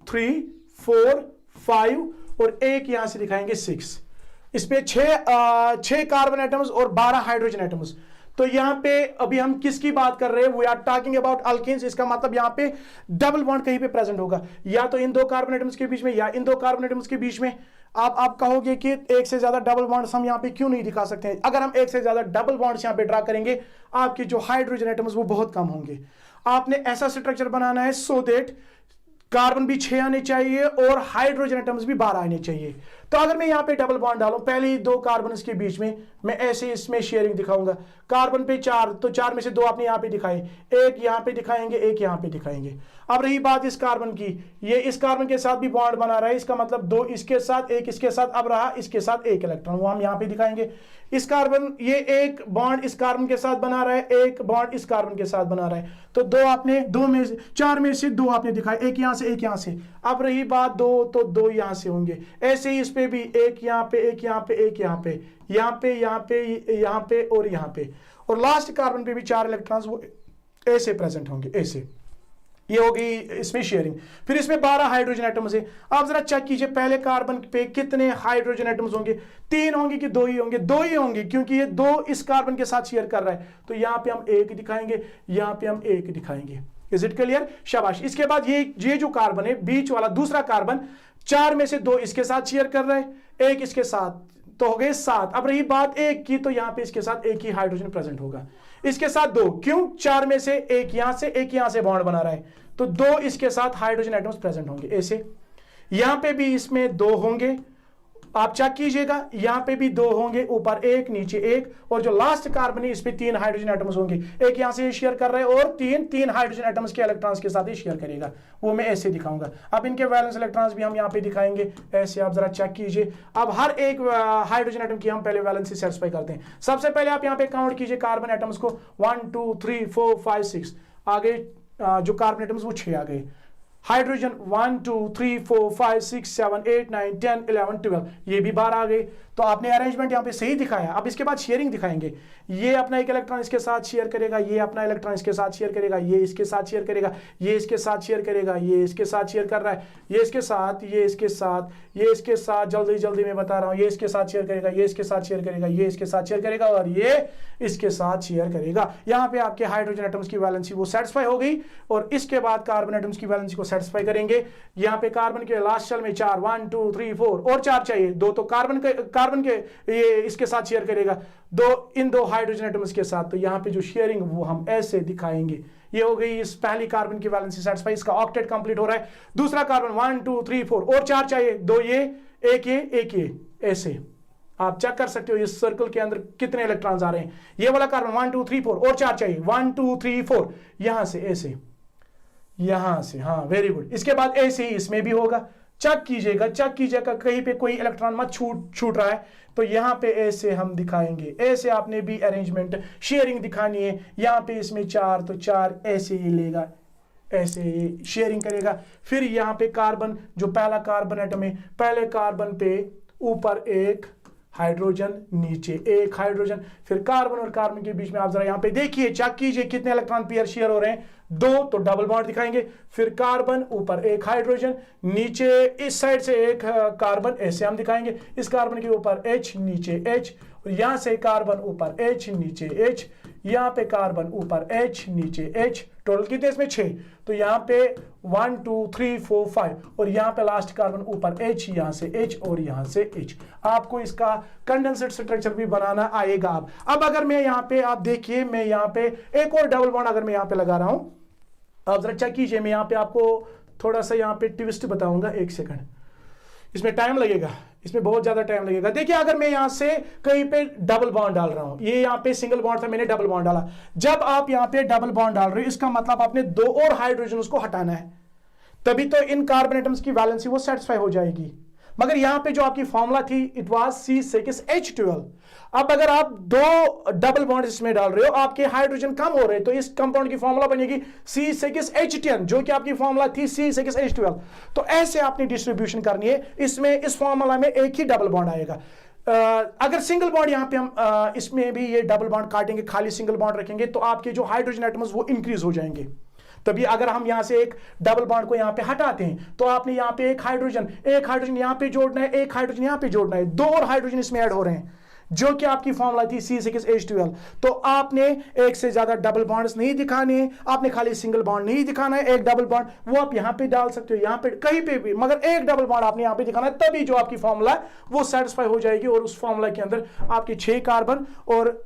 S1: 3 4 5 और एक यहां से दिखाएंगे 6। इस पे 6 कार्बन एटम्स और 12 हाइड्रोजन एटम्स। तो यहां पे अभी हम किसकी बात कर रहे हैं, we are talking about alkanes. इसका मतलब यहां पे डबल बॉन्ड कहीं पे प्रेजेंट होगा, या तो इन 2 कार्बन एटम्स के बीच में या इन 2 कार्बन एटम्स के बीच में। आप कहोगे कि एक से ज्यादा डबल बॉन्ड्स हम यहां पे क्यों नहीं दिखा सकते हैं? अगर हम एक से ज्यादा डबल बॉन्ड्स यहां पे ड्रा करेंगे, आपके जो हाइड्रोजन एटम्स वो बहुत कम होंगे। आपने ऐसा स्ट्रक्चर बनाना है सो दैट कार्बन भी 6 आने चाहिए और हाइड्रोजन एटम्स भी 12 आने चाहिए। तो अगर मैं यहाँ पे डबल बॉन्ड डालूं, पहले ही 2 कार्बन के बीच में, मैं ऐसे इसमें शेयरिंग दिखाऊंगा। कार्बन पे 4, तो 4 में से 2 आपने यहाँ पे दिखाए, एक यहाँ पे दिखाएंगे, एक यहाँ पे दिखाएंगे। अब रही बात इस कार्बन की, ये इस कार्बन के साथ भी बॉन्ड बना रहा है, इसका मतलब 2 इसके साथ, एक इसके साथ, अब रहा इसके साथ 1 इलेक्ट्रॉन, वो हम यहाँ पे दिखाएंगे। इस कार्बन, ये एक बॉन्ड इस कार्बन के साथ बना रहा है, एक बॉन्ड इस कार्बन के साथ बना रहा है, तो 2 आपने 2 में से 4 में से 2 आपने दिखाए, एक यहाँ से एक यहाँ से। अब रही बात 2, तो 2 यहाँ से होंगे। ऐसे ही इस पे भी एक यहाँ पे, एक यहाँ पे, एक यहाँ पे, यहाँ पे, यहाँ पे, यहाँ पे और यहाँ पे, और लास्ट कार्बन पे भी 4 इलेक्ट्रॉन्स वो ऐसे प्रेजेंट होंगे, ऐसे। ये होगी इसमें शेयरिंग। फिर इसमें 12 हाइड्रोजन एटम्स है। आप जरा चेक कीजिए पहले कार्बन पे कितने हाइड्रोजन एटम्स होंगे, 3 होंगे कि 2 ही होंगे? 2 ही होंगे, क्योंकि ये 2 इस कार्बन के साथ शेयर कर रहा है। तो यहाँ पे हम 1 दिखाएंगे, यहाँ पे हम 1 दिखाएंगे। Is it clear? शाबाश। इसके बाद ये जो कार्बन है बीच वाला दूसरा कार्बन, 4 में से 2 इसके साथ शेयर कर रहा है, 1 इसके साथ, तो हो गए 7। अब रही बात 1 की, तो यहाँ पे इसके साथ 1 ही हाइड्रोजन प्रेजेंट होगा, इसके साथ 2, क्यों? 4 में से 1 यहां से, 1 यहां से बॉन्ड बना रहा है, तो 2 इसके साथ हाइड्रोजन एटम्स प्रेजेंट होंगे ऐसे। यहां पे भी इसमें 2 होंगे, आप चेक कीजिएगा, यहां पे भी 2 होंगे, ऊपर 1 नीचे 1, और जो लास्ट कार्बन है इस पे 3 हाइड्रोजन एटम्स होंगे, एक यहां से शेयर कर रहे हैं और 3 हाइड्रोजन एटम्स के इलेक्ट्रॉन्स के साथ ही शेयर करेगा, वो मैं ऐसे दिखाऊंगा। अब इनके वैलेंस इलेक्ट्रॉन्स भी हम यहां पे दिखाएंगे ऐसे, आप जरा चेक कीजिए। अब हर एक हाइड्रोजन एटम की हम पहले वैलेंसी सेटिस्फाई करते हैं। सबसे पहले आप यहां पे काउंट कीजिए कार्बन एटम्स को, 1 2 3 4 5 6, आगे जो कार्बन एटम्स वो 6 आ गए। हाइड्रोजन 1 2 3 4 5 6 7 8 9 10 11 12, ये भी 12 आ गए। तो आपने अरेंजमेंट यहाँ पे सही दिखाया। अब इसके बाद शेयरिंग दिखाएंगे, ये अपना एक इलेक्ट्रॉन इसके साथ शेयर करेगा, ये अपना इलेक्ट्रॉन इसके साथ शेयर करेगा, ये इसके साथ शेयर करेगा, ये इसके साथ शेयर करेगा, ये इसके साथ शेयर कर रहा है, ये इसके साथ, ये इसके साथ, ये इसके साथ, जल्दी जल्दी मैं बता रहा हूँ, ये इसके साथ शेयर करेगा, ये इसके साथ शेयर करेगा, ये इसके साथ शेयर करेगा और ये इसके साथ शेयर करेगा। यहाँ पे आपके हाइड्रोजन एटम्स की वैलेंसी वो सेटिस्फाई हो गई, और इसके बाद कार्बन एटम्स की वैलेंसी को सेटिस्फाई करेंगे। यहाँ पे कार्बन के लास्ट शेल में 4 1 2 3 4 और 4 चाहिए, 2 तो कार्बन के ये इसके साथ शेयर करेगा, 2 इन 2 हाइड्रोजन एटम्स के साथ। तो यहाँ पे जो शेयरिंग वो हम ऐसे दिखाएंगे। ये हो गई इस पहली कार्बन की वैलेंसी सेटिस्फाई, इसका ऑक्टेट कंप्लीट हो रहा है। दूसरा कार्बन 1 2 3 4 और 4 चाहिए, 2 ये, एक ये, एक ये, ऐसे आप चेक कर सकते हो इस सर्कल के अंदर कितने इलेक्ट्रॉन्स आ रहे हैं। ये वाला कार्बन 1 2 3 4 और 4 चाहिए, 1 2 3 4, यहां से ऐसे, यहां से, हाँ वेरी गुड। इसके बाद ऐसे ही इसमें भी होगा। चेक कीजिएगा कहीं पे कोई इलेक्ट्रॉन मत छूट रहा है, तो यहाँ पे ऐसे हम दिखाएंगे। ऐसे आपने भी अरेंजमेंट शेयरिंग दिखानी है। यहाँ पे इसमें 4, तो 4 ऐसे ही लेगा, ऐसे शेयरिंग करेगा। फिर यहाँ पे कार्बन, जो पहला कार्बन एटम है, पहले कार्बन पे ऊपर 1 हाइड्रोजन, नीचे एक हाइड्रोजन, फिर कार्बन और कार्बन के बीच में आप जरा यहां पे देखिए, चेक कीजिए कितने इलेक्ट्रॉन पेयर शेयर हो रहे हैं, 2, तो डबल बॉन्ड दिखाएंगे। फिर कार्बन, ऊपर एक हाइड्रोजन, नीचे इस साइड से एक कार्बन, ऐसे हम दिखाएंगे। इस कार्बन के ऊपर H, नीचे H, और यहां से कार्बन ऊपर H, नीचे H, यहां पे कार्बन ऊपर H, नीचे H, टोटल कितने इसमें 6, तो यहां पे 1 2 3 4 5, और यहां पे लास्ट कार्बन ऊपर H, यहां से H और यहां से H। आपको इसका कंडेंसेट स्ट्रक्चर भी बनाना आएगा। अब अगर मैं यहां पे, आप देखिए, मैं यहां पे एक और डबल बॉन्ड अगर मैं यहां पे लगा रहा हूं, आप जरा चेक कीजिए, मैं यहां पे आपको थोड़ा सा यहां पे ट्विस्ट बताऊंगा, एक सेकंड, इसमें टाइम लगेगा, इसमें बहुत ज्यादा टाइम लगेगा। देखिए अगर मैं यहां से कहीं पे डबल बॉन्ड डाल रहा हूं, ये यहां पे सिंगल बॉन्ड था, मैंने डबल बॉन्ड डाला, जब आप यहां पे डबल बॉन्ड डाल रहे हो इसका मतलब आपने 2 और हाइड्रोजन उसको हटाना है, तभी तो इन कार्बन एटम्स की वैलेंसी वो सेटिस्फाई हो जाएगी। मगर यहां पे जो आपकी फॉर्मूला थी इट वाज C6H12। अब अगर आप 2 डबल बॉन्ड इसमें डाल रहे हो, आपके हाइड्रोजन कम हो रहे हैं, तो इस कंपाउंड की फॉर्मूला बनेगी C6H10, जो कि आपकी फॉर्मूला थी C6H12। तो ऐसे आपने डिस्ट्रीब्यूशन करनी है, इसमें इस फॉर्मूला में एक ही डबल बॉन्ड आएगा। अगर सिंगल बॉन्ड यहां पे हम इसमें भी ये डबल बॉन्ड काटेंगे, खाली सिंगल बॉन्ड रखेंगे, तो आपके जो हाइड्रोजन एटम्स वो इंक्रीज हो जाएंगे। तभी अगर हम यहां से एक डबल बॉन्ड को यहां पे हटाते हैं, तो आपने यहां पे एक हाइड्रोजन यहां पे जोड़ना है, एक हाइड्रोजन यहां पे जोड़ना है, 2 और हाइड्रोजन इसमें ऐड हो रहे हैं, जो कि आपकी फॉर्मूला थी C6H12। तो आपने एक से ज्यादा डबल बॉन्ड्स नहीं दिखाने, आपने खाली सिंगल बॉन्ड नहीं दिखाना है। एक डबल बॉन्ड वो आप यहां पे डाल सकते हो, यहां पे कहीं पे भी, मगर एक डबल बॉन्ड आपने यहां पे दिखाना है, तभी जो आपकी फॉर्मूला वो सेटिस्फाई हो जाएगी और उस फॉर्मूला के अंदर आपके 6 कार्बन और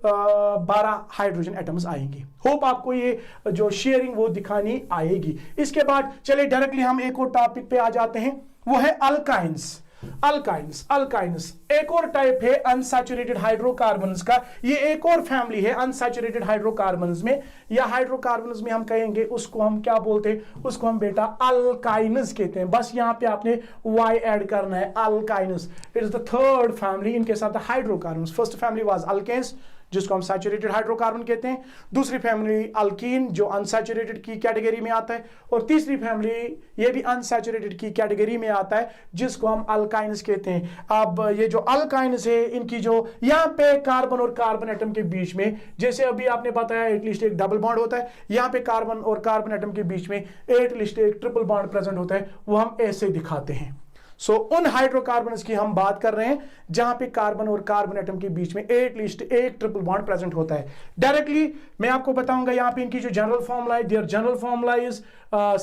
S1: 12 हाइड्रोजन एटम्स आएंगे। होप आपको ये जो शेयरिंग वो दिखानी आएगी। इसके बाद चलिए डायरेक्टली हम एक और टॉपिक पे आ जाते हैं, वो है अल्काइंस। अल्काइंस एक और टाइप है अनसैचुरेटेड हाइड्रोकार्बन्स का, ये एक और फैमिली है अनसैचुरेटेड हाइड्रोकार्बन्स में, या हाइड्रोकार्बन्स में हम कहेंगे उसको हम क्या बोलते हैं, उसको हम बेटा अल्काइनस कहते हैं। बस यहां पे आपने Y ऐड करना है, alkynes. It is the third family इनके साथ hydrocarbons. First family was alkanes, जिसको हम सैचुरेटेड हाइड्रोकार्बन कहते हैं। दूसरी फैमिली अल्कीन, जो अनसैचुरेटेड की कैटेगरी में आता है। और तीसरी फैमिली ये भी अनसैचुरेटेड की कैटेगरी में आता है, जिसको हम अल्काइंस कहते हैं। अब ये जो अल्काइंस है, इनकी जो यहाँ पे कार्बन और कार्बन एटम के बीच में, जैसे अभी आपने बताया एटलीस्ट एक डबल बॉन्ड होता है, यहाँ पे कार्बन और कार्बन एटम के बीच में एटलीस्ट एक ट्रिपल बॉन्ड प्रेजेंट होता है, वो हम ऐसे दिखाते हैं। उन हाइड्रोकार्बन्स की हम बात कर रहे हैं जहां पे कार्बन और कार्बन एटम के बीच में एटलीस्ट एक ट्रिपल बॉन्ड प्रेजेंट होता है। डायरेक्टली मैं आपको बताऊंगा यहां पे इनकी जो जनरल फॉर्मूला है, their general formula is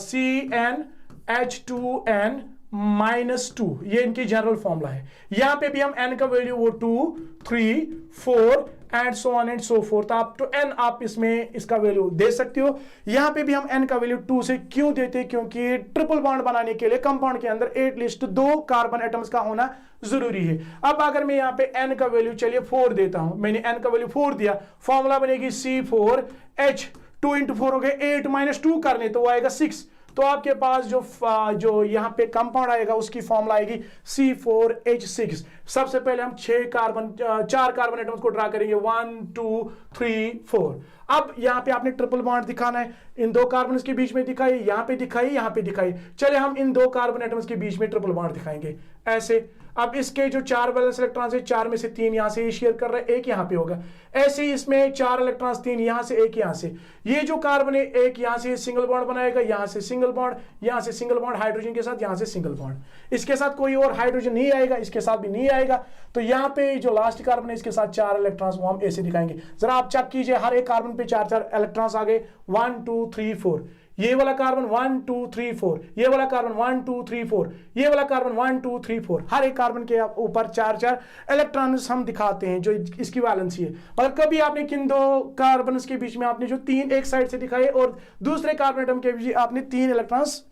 S1: CnH2n-2, ये इनकी जनरल फॉर्मूला है। यहां पे भी हम n का वैल्यू वो 2 3 4 and so on and so fourth, आप तो n आप इसमें इसका वैल्यू दे सकते हो। यहां पे भी हम n का वैल्यू 2 से क्यों देते हैं, क्योंकि ट्रिपल बॉन्ड बनाने के लिए कंपाउंड के अंदर एटलीस्ट 2 कार्बन एटम्स का होना जरूरी है। अब अगर मैं यहां पे n का वैल्यू चलिए 4 देता हूं, मैंने n का वैल्यू 4 दिया, फॉर्मूला बनेगी C4H, 2 × 4 हो गए 8 - 2 करने तो वो आएगा 6। तो आपके पास जो यहां पे कंपाउंड आएगा उसकी फॉर्मूला आएगी C4H6। सबसे पहले हम 4 कार्बन एटम्स को ड्रा करेंगे, 1 2 3 4। अब यहां पे आपने ट्रिपल बॉन्ड दिखाना है, इन 2 कार्बन के बीच में दिखाई, यहां पे दिखाई, यहां पे दिखाई। चले हम इन 2 कार्बन एटम्स के बीच में ट्रिपल बॉन्ड दिखाएंगे ऐसे। अब इसके जो 4 वैलेंस इलेक्ट्रॉन है, 4 में से 3 यहां से शेयर कर रहे हैं, 1 यहां पे होगा। ऐसे ही इसमें 4 इलेक्ट्रॉन्स, 3 यहां से, 1 यहां से। ये जो कार्बन है, 1 यहां से सिंगल बॉन्ड बनाएगा, यहां से सिंगल बॉन्ड, यहां से सिंगल बॉन्ड हाइड्रोजन के साथ, यहां से सिंगल बॉन्ड। इसके साथ कोई और हाइड्रोजन नहीं आएगा, इसके साथ भी नहीं आएगा। तो यहां पे जो लास्ट कार्बन है इसके साथ 4 इलेक्ट्रॉन्स वो हम ऐसे दिखाएंगे। जरा आप चेक कीजिए, हर एक कार्बन पे 4 इलेक्ट्रॉन्स आ गए, 1 2 3 4। ये वाला कार्बन 1 2 3 4, ये वाला कार्बन 1 2 3 4, ये वाला कार्बन 1 2 3 4। हर एक कार्बन के ऊपर 4 इलेक्ट्रॉन्स हम दिखाते हैं जो इसकी वैलेंसी है। मगर कभी आपने किन 2 कार्बन के बीच में आपने जो 3 एक साइड से दिखाए और दूसरे कार्बन एटम के बीच आपने 3 इलेक्ट्रॉन्स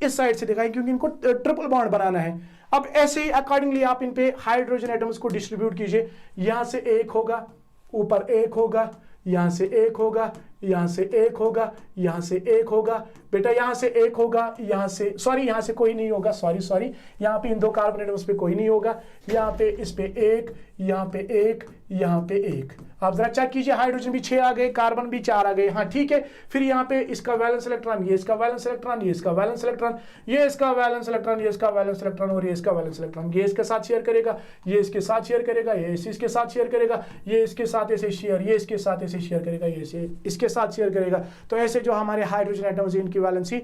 S1: इस साइड से दिखाए, क्योंकि इनको ट्रिपल बॉन्ड बनाना है। अब ऐसे ही अकॉर्डिंगली आप इन पे हाइड्रोजन एटम्स को डिस्ट्रीब्यूट कीजिए। यहां से 1 होगा, ऊपर 1 होगा, यहां से 1 होगा, यहां से 1 होगा, यहां से 1 होगा, बेटा यहां से 1 होगा, यहां से यहां से कोई नहीं होगा, सॉरी यहां पे इन 2 कार्बन एटम्स पे कोई नहीं होगा। यहां पे इस पे 1, यहाँ पे 1, यहाँ पे 1। आप जरा चेक कीजिए, हाइड्रोजन भी 6 आ गए, कार्बन भी 4 आ गए। हाँ ठीक है, फिर यहाँ पे इसका वैलेंस इलेक्ट्रॉन, ये इसका वैलेंस इलेक्ट्रॉन, ये इसका वैलेंस इलेक्ट्रॉन, ये इसका वैलेंस इलेक्ट्रॉन, ये इसका वैलेंस इलेक्ट्रॉन और ये इसका वैलेंस इलेक्ट्रॉन। ये इसके साथ शेयर करेगा, ये इसके साथ शेयर करेगा, ये इसके साथ शेयर करेगा, ये इसके साथ ऐसे शेयर, ये इसके साथ ऐसे शेयर करेगा, ये इसके साथ शेयर करेगा। तो ऐसे जो हमारे हाइड्रोजन एटम्स इनकी वैलेंसी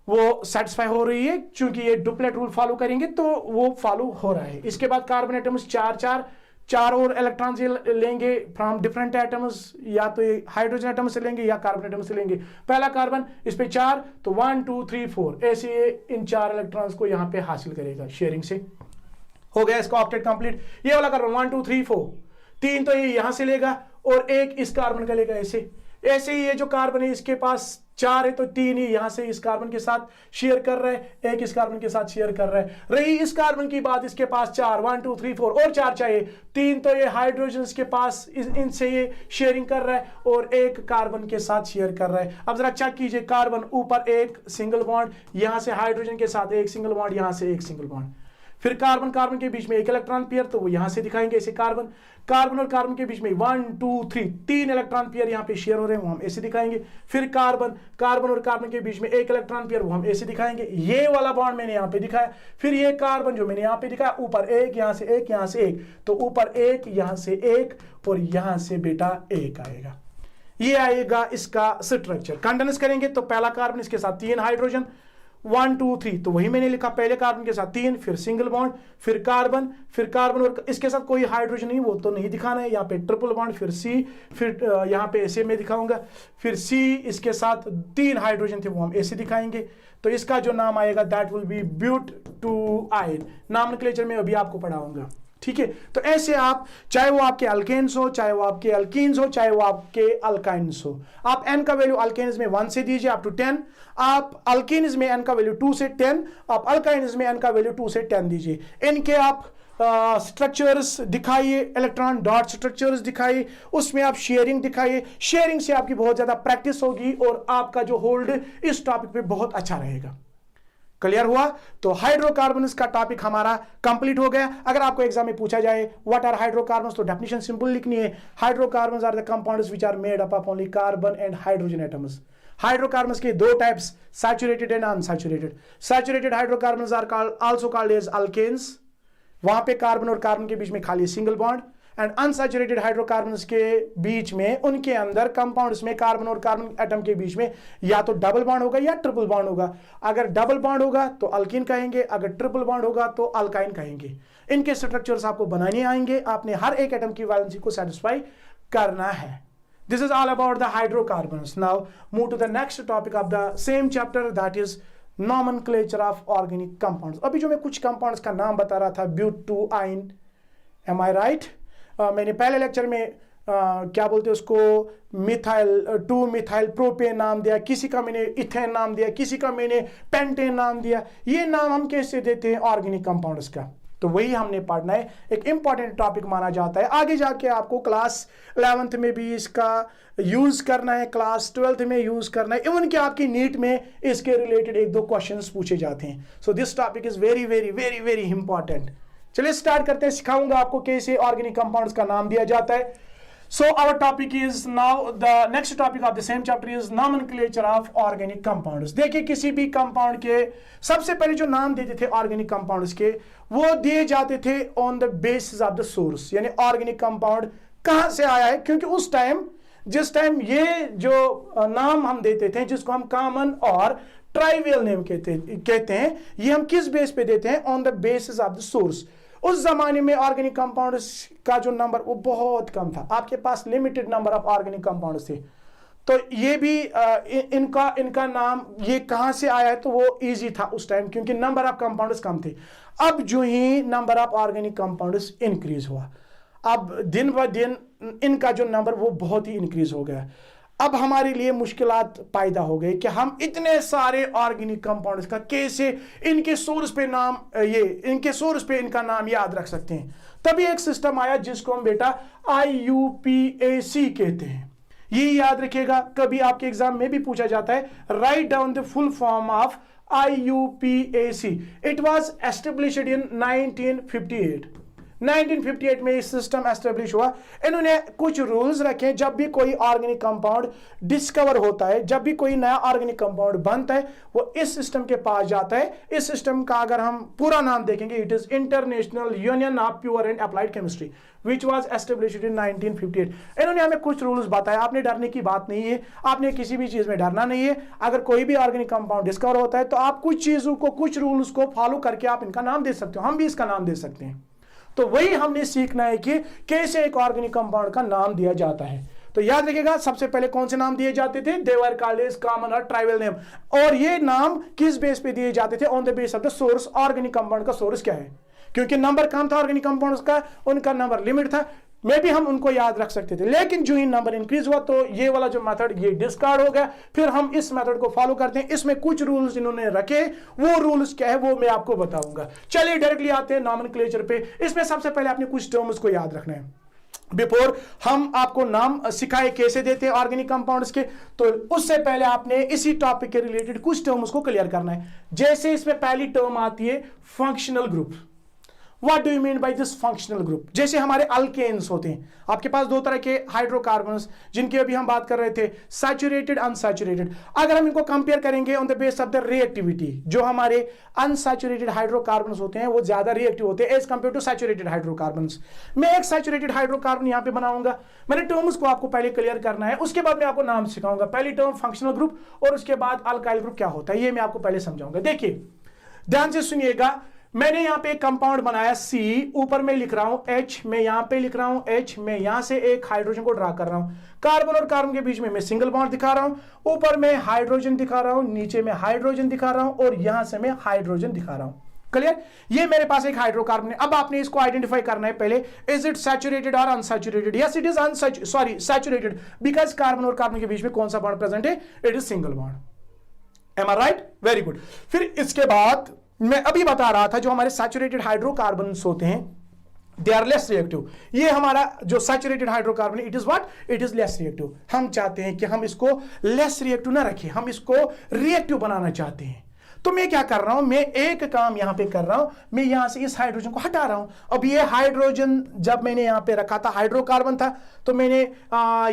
S1: वो सेटिस्फाई हो रही है, क्योंकि ये डुप्लेट रूल फॉलो करेंगे तो वो फॉलो हो रहा है। इसके बाद कार्बन एटम्स 4 और इलेक्ट्रॉन लेंगे फ्रॉम डिफरेंट एटम्स, या तो ये हाइड्रोजन एटम से लेंगे या कार्बन एटम से लेंगे। पहला कार्बन, इस पे 4, तो 1 2 3 4 ऐसे इन 4 इलेक्ट्रॉन्स को यहाँ पे हासिल करेगा शेयरिंग से। हो गया इसका ऑक्टेट कंप्लीट। ये वाला कार्बन 1 2 3 4, 3 तो ये यहां से लेगा और 1 इस कार्बन का लेगा। ऐसे ही ये जो कार्बन है इसके पास 4 है, तो 3 ही यहां से इस कार्बन के साथ शेयर कर रहा है, 1 इस कार्बन के साथ शेयर कर रहा है। रही इस कार्बन की बात, इसके पास 4, 1 2 3 4 और 4 चाहिए, 3 तो ये हाइड्रोजन के पास इनसे ये शेयरिंग कर रहा है और 1 कार्बन के साथ शेयर कर रहा है। अब जरा चेक कीजिए, कार्बन ऊपर 1 सिंगल बॉन्ड, यहां से हाइड्रोजन के साथ 1 सिंगल बॉन्ड, यहां से 1 सिंगल बॉन्ड। फिर कार्बन कार्बन के बीच में 1 इलेक्ट्रॉन पेयर, तो वो यहां से दिखाएंगे ऐसे। कार्बन और कार्बन के बीच में 1 2 3 इलेक्ट्रॉन पेयर यहां पे शेयर हो रहे हैं, वो हम ऐसे दिखाएंगे। फिर कार्बन और कार्बन के बीच में 1 इलेक्ट्रॉन पेयर, वो हम ऐसे दिखाएंगे। ये वाला बॉन्ड मैंने यहां पे दिखाया। फिर ये कार्बन जो मैंने यहां पे दिखाया, ऊपर 1, यहां से 1, यहां से 1, तो ऊपर 1, यहां से 1 और यहां से बेटा 1 आएगा। ये आएगा इसका स्ट्रक्चर। कंडेंस करेंगे तो पहला कार्बन, इसके साथ 3 हाइड्रोजन, 1 2 3, तो वही मैंने लिखा, पहले कार्बन के साथ 3, फिर सिंगल बॉन्ड, फिर कार्बन और इसके साथ कोई हाइड्रोजन नहीं, वो तो नहीं दिखाना है। यहाँ पे ट्रिपल बॉन्ड, फिर C, फिर यहाँ पे ऐसे में दिखाऊंगा, फिर C, इसके साथ 3 हाइड्रोजन थे, वो हम ऐसे दिखाएंगे। तो इसका जो नाम आएगा दैट विल बी ब्यूट-टू-आइन। नॉमेनक्लेचर में अभी आपको पढ़ाऊंगा, ठीक है। तो ऐसे आप, चाहे वो आपके अल्केन्स हो, चाहे वो आपके अल्कीन्स हो, चाहे वो आपके अल्काइन्स हो, आप n का वैल्यू अल्केन्स में 1 से दीजिए अप टू 10, आप अल्कीन्स में n का वैल्यू 2 से 10, आप अल्काइन्स में n का वैल्यू 2 से 10 दीजिए। इनके आप स्ट्रक्चर्स दिखाइए, इलेक्ट्रॉन डॉट स्ट्रक्चर्स दिखाइए, उसमें आप शेयरिंग दिखाइए। शेयरिंग से आपकी बहुत ज्यादा प्रैक्टिस होगी और आपका जो होल्ड इस टॉपिक पे बहुत अच्छा रहेगा। क्लियर हुआ? तो हाइड्रोकार्बन्स का टॉपिक हमारा कंप्लीट हो गया। अगर आपको एग्जाम में पूछा जाए व्हाट आर हाइड्रोकार्बन्स, तो डेफिनेशन सिंपल लिखनी है, hydrocarbons are the compounds which are made up of only carbon and hydrogen atoms. Hydrocarbons के 2 types, saturated and unsaturated. Saturated hydrocarbons are also called as alkanes, वहां पे carbon और carbon के बीच में खाली single bond. And unsaturated hydrocarbons के बीच में, उनके अंदर कंपाउंड्स में कार्बन और कार्बन एटम के बीच में या तो डबल बॉन्ड होगा या ट्रिपल बॉन्ड होगा। अगर डबल बॉन्ड होगा तो अल्कीन कहेंगे, अगर ट्रिपल बॉन्ड होगा तो अल्काइन कहेंगे। इनके स्ट्रक्चर्स आपको बनाने आएंगे, आपने हर एक एटम की वैलेंसी को सेटिस्फाई करना है। This is all about the hydrocarbons. Now move to the next topic of the same chapter, that is nomenclature of organic compounds. अभी जो मैं कुछ compounds का नाम बता रहा था, ब्यूट-टू-आइन, am I right? मैंने पहले लेक्चर में क्या बोलते हैं उसको, मिथाइल 2 मिथाइल प्रोपेन नाम दिया, किसी का मैंने इथेन नाम दिया, किसी का मैंने पेंटेन नाम दिया। ये नाम हम कैसे देते हैं ऑर्गेनिक कंपाउंड्स का, तो वही हमने पढ़ना है। एक इंपॉर्टेंट टॉपिक माना जाता है, आगे जाके आपको क्लास 11th में भी इसका यूज करना है, क्लास 12th में यूज करना है, इवन कि आपकी नीट में इसके रिलेटेड 1-2 क्वेश्चंस पूछे जाते हैं। So this topic is very very very very important. चलिए स्टार्ट करते हैं, सिखाऊंगा आपको कैसे ऑर्गेनिक कंपाउंड्स का नाम दिया जाता है। So our topic is now, the next topic of the same chapter is nomenclature of organic compounds. देखिए किसी भी कंपाउंड के सबसे पहले जो नाम देते थे ऑर्गेनिक कंपाउंड्स के, वो दिए जाते थे on the basis of the source, यानी ऑर्गेनिक कंपाउंड कहां से आया है। क्योंकि उस टाइम, जिस टाइम ये जो नाम हम देते थे, जिसको हम कॉमन और ट्राइवियल नेम कहते हैं, ये हम किस बेस पे देते हैं, on the basis of the source. उस जमाने में ऑर्गेनिक कंपाउंड्स का जो नंबर वो बहुत कम था, आपके पास limited number of organic compounds थे। तो ये भी इनका नाम ये कहां से आया है, तो वो इजी था उस टाइम, क्योंकि नंबर ऑफ कंपाउंड्स कम थे। अब जो ही number of organic compounds increase हुआ, अब दिन ब दिन इनका जो नंबर वो बहुत ही इंक्रीज हो गया। अब हमारे लिए मुश्किलात पैदा हो गई कि हम इतने सारे ऑर्गेनिक कंपाउंड्स का कैसे इनके सोर्स पे नाम, इनके सोर्स पे इनका नाम याद रख सकते हैं। तभी एक सिस्टम आया जिसको हम बेटा IUPAC कहते हैं। ये याद रखिएगा, कभी आपके एग्जाम में भी पूछा जाता है, write down the full form of IUPAC. It was established in 1958. 1958 में इस सिस्टम एस्टेब्लिश हुआ। इन्होंने कुछ रूल्स रखे, जब भी कोई ऑर्गेनिक कंपाउंड डिस्कवर होता है, जब भी कोई नया ऑर्गेनिक कंपाउंड बनता है, वो इस सिस्टम के पास जाता है। इस सिस्टम का अगर हम पूरा नाम देखेंगे, it is international union of pure and applied chemistry which was established in 1958। इन्होंने हमें कुछ रूल्स बताया। आपने डरने की बात नहीं है, आपने किसी भी चीज में डरना नहीं है। अगर कोई भी ऑर्गेनिक कंपाउंड डिस्कवर होता है तो आप कुछ चीजों को, कुछ रूल्स को फॉलो करके आप इनका नाम दे सकते हो। हम भी इसका नाम दे सकते हैं। तो वही हमने सीखना है कि कैसे एक ऑर्गेनिक कंपाउंड का नाम दिया जाता है। तो याद रखिएगा, सबसे पहले कौन से नाम दिए जाते थे? दे वर कॉल्ड एज कॉमन और ट्राइबल नेम। और ये नाम किस बेस पे दिए जाते थे? On the base of the source. Organic compound का सोर्स क्या है? क्योंकि नंबर कम था ऑर्गेनिक कंपाउंड्स का, उनका नंबर लिमिट था, मे भी हम उनको याद रख सकते थे। लेकिन जो ही नंबर इंक्रीज हुआ तो ये वाला जो मेथड ये डिस्कार्ड हो गया। फिर हम इस मेथड को फॉलो करते हैं। इसमें कुछ रूल्स इन्होंने रखे, वो रूल्स क्या है वो मैं आपको बताऊंगा। चलिए डायरेक्टली आते हैं नॉमेनक्लेचर पे। इसमें सबसे पहले आपने कुछ टर्म्स को याद रखना है बिफोर हम आपको नाम सिखाए कैसे देते हैं ऑर्गेनिक कंपाउंड्स के। तो उससे पहले आपने इसी टॉपिक के रिलेटेड कुछ टर्म्स को क्लियर करना है। जैसे इसमें पहली टर्म आती है functional group. What do you mean by this functional group? जैसे हमारे अल्केन्स होते हैं, आपके पास दो तरह के हाइड्रोकार्बन्स जिनकी अभी हम बात कर रहे थे, सैचुरेटेड, अनसैचुरेटेड। अगर हम इनको कंपेयर करेंगे on the base of the reactivity, जो हमारे अनसैचुरेटेड हाइड्रोकार्बन्स होते हैं वो ज्यादा रिएक्टिव होते हैं as compare to saturated hydrocarbons. मैं एक सैचुरेटेड हाइड्रोकार्बन यहां पे बनाऊंगा। मैंने टर्म्स को आपको पहले क्लियर करना है, उसके बाद मैं आपको नाम सिखाऊंगा। पहली टर्म फंक्शनल ग्रुप और उसके बाद अल्काइल ग्रुप क्या होता है ये मैं आपको पहले समझाऊंगा। देखिए ध्यान से सुनिएगा, मैंने यहां पे एक कंपाउंड बनाया C, ऊपर में लिख रहा हूं H, मैं यहां पे लिख रहा हूं H, मैं यहां से एक हाइड्रोजन को ड्रा कर रहा हूं। कार्बन और कार्बन के बीच में मैं सिंगल बॉन्ड दिखा रहा हूं, ऊपर में हाइड्रोजन दिखा रहा हूं, नीचे में हाइड्रोजन दिखा रहा हूं और यहां से मैं हाइड्रोजन दिखा रहा हूं। क्लियर? ये मेरे पास एक हाइड्रोकार्बन है। अब आपने इसको आइडेंटिफाई करना है पहले, इज इट सैचुरेटेड और unsaturated? Yes it is saturated, because carbon और कार्बन के बीच में कौन सा बॉन्ड प्रेजेंट है? It is single bond. Am I right? Very good. फिर इसके बाद मैं अभी बता रहा था जो हमारे सैचुरेटेड हाइड्रोकार्बन्स होते हैं दे आर लेस रिएक्टिव। ये हमारा जो saturated hydrocarbon it is what? It is less reactive. हम चाहते हैं कि हम इसको लेस रिएक्टिव ना रखें, हम इसको रिएक्टिव बनाना चाहते हैं। तो मैं क्या कर रहा हूं, मैं एक काम यहां पे कर रहा हूं, मैं यहां से इस हाइड्रोजन को हटा रहा हूं। अब ये हाइड्रोजन जब मैंने यहां पे रखा था, हाइड्रोकार्बन था, तो मैंने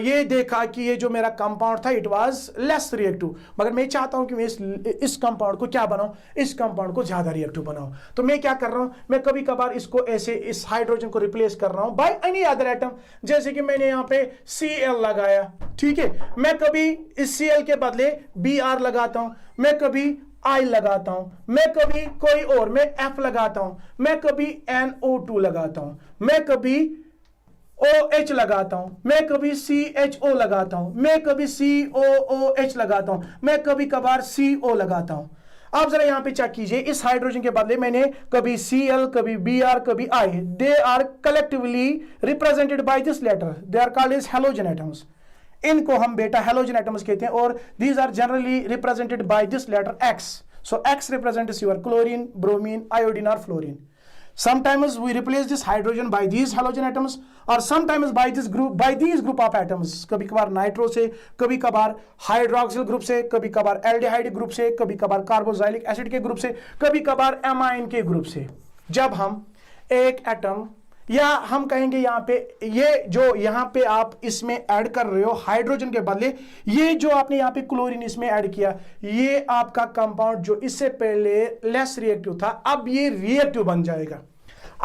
S1: ये देखा कि ये जो मेरा कंपाउंड था इट वाज लेस रिएक्टिव। मगर मैं चाहता हूं कि मैं इस कंपाउंड को क्या बनाऊं? इस कंपाउंड को ज्यादा रिएक्टिव बनाऊं। तो मैं क्या कर रहा हूं, मैं कभी कभार इसको ऐसे इस हाइड्रोजन को रिप्लेस कर रहा हूं बाय एनी अदर एटम। जैसे कि मैंने यहां पे Cl लगाया, ठीक है, मैं कभी इस Cl के बदले Br लगाता हूं, मैं कभी I लगाता हूं, मैं कभी कोई और, मैं F लगाता हूं, मैं कभी NO2 लगाता हूं, मैं कभी OH लगाता हूं, मैं कभी CHO लगाता हूं, मैं कभी COOH लगाता हूं, मैं कभी कभार CO लगाता हूं। आप जरा यहां पे चेक कीजिए, इस हाइड्रोजन के बदले मैंने कभी Cl, कभी Br, कभी I, they are collectively represented by this letter, they are called as halogen atoms. इनको हम बेटा हैलोजन एटम्स कहते हैं और these are generally represented by this letter X. So X represents your chlorine, bromine, iodine or fluorine. Sometimes we replace this hydrogen by these halogen atoms or sometimes by these group of atoms. कभी कभार nitro से, कभी कभार hydroxyl group से, कभी कभार aldehyde group से, कभी कभार कार्बोक्सिलिक एसिड के ग्रुप से, कभी कभार एमाइन के ग्रुप से। जब हम एक एटम या हम कहेंगे यहां पे ये जो यहां पे आप इसमें ऐड कर रहे हो हाइड्रोजन के बदले, ये जो आपने यहां पे क्लोरीन इसमें ऐड किया, ये आपका कंपाउंड जो इससे पहले लेस रिएक्टिव था अब ये रिएक्टिव बन जाएगा।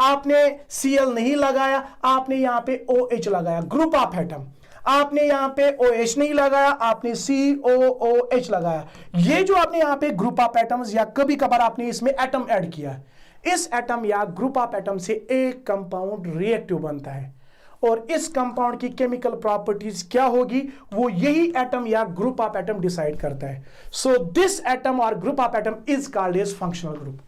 S1: आपने Cl नहीं लगाया, आपने यहां पे OH लगाया, ग्रुप ऑफ एटम। आपने यहां पे OH नहीं लगाया, आपने COOH लगाया। ये जो आपने यहां पे ग्रुप ऑफ एटम्स या कभी कभार आपने इसमें एटम ऐड किया, इस एटम या ग्रुप ऑफ एटम से एक कंपाउंड रिएक्टिव बनता है और इस कंपाउंड की केमिकल प्रॉपर्टीज क्या होगी वो यही एटम या ग्रुप ऑफ एटम डिसाइड करता है। सो दिस एटम और group of atom is called as functional group.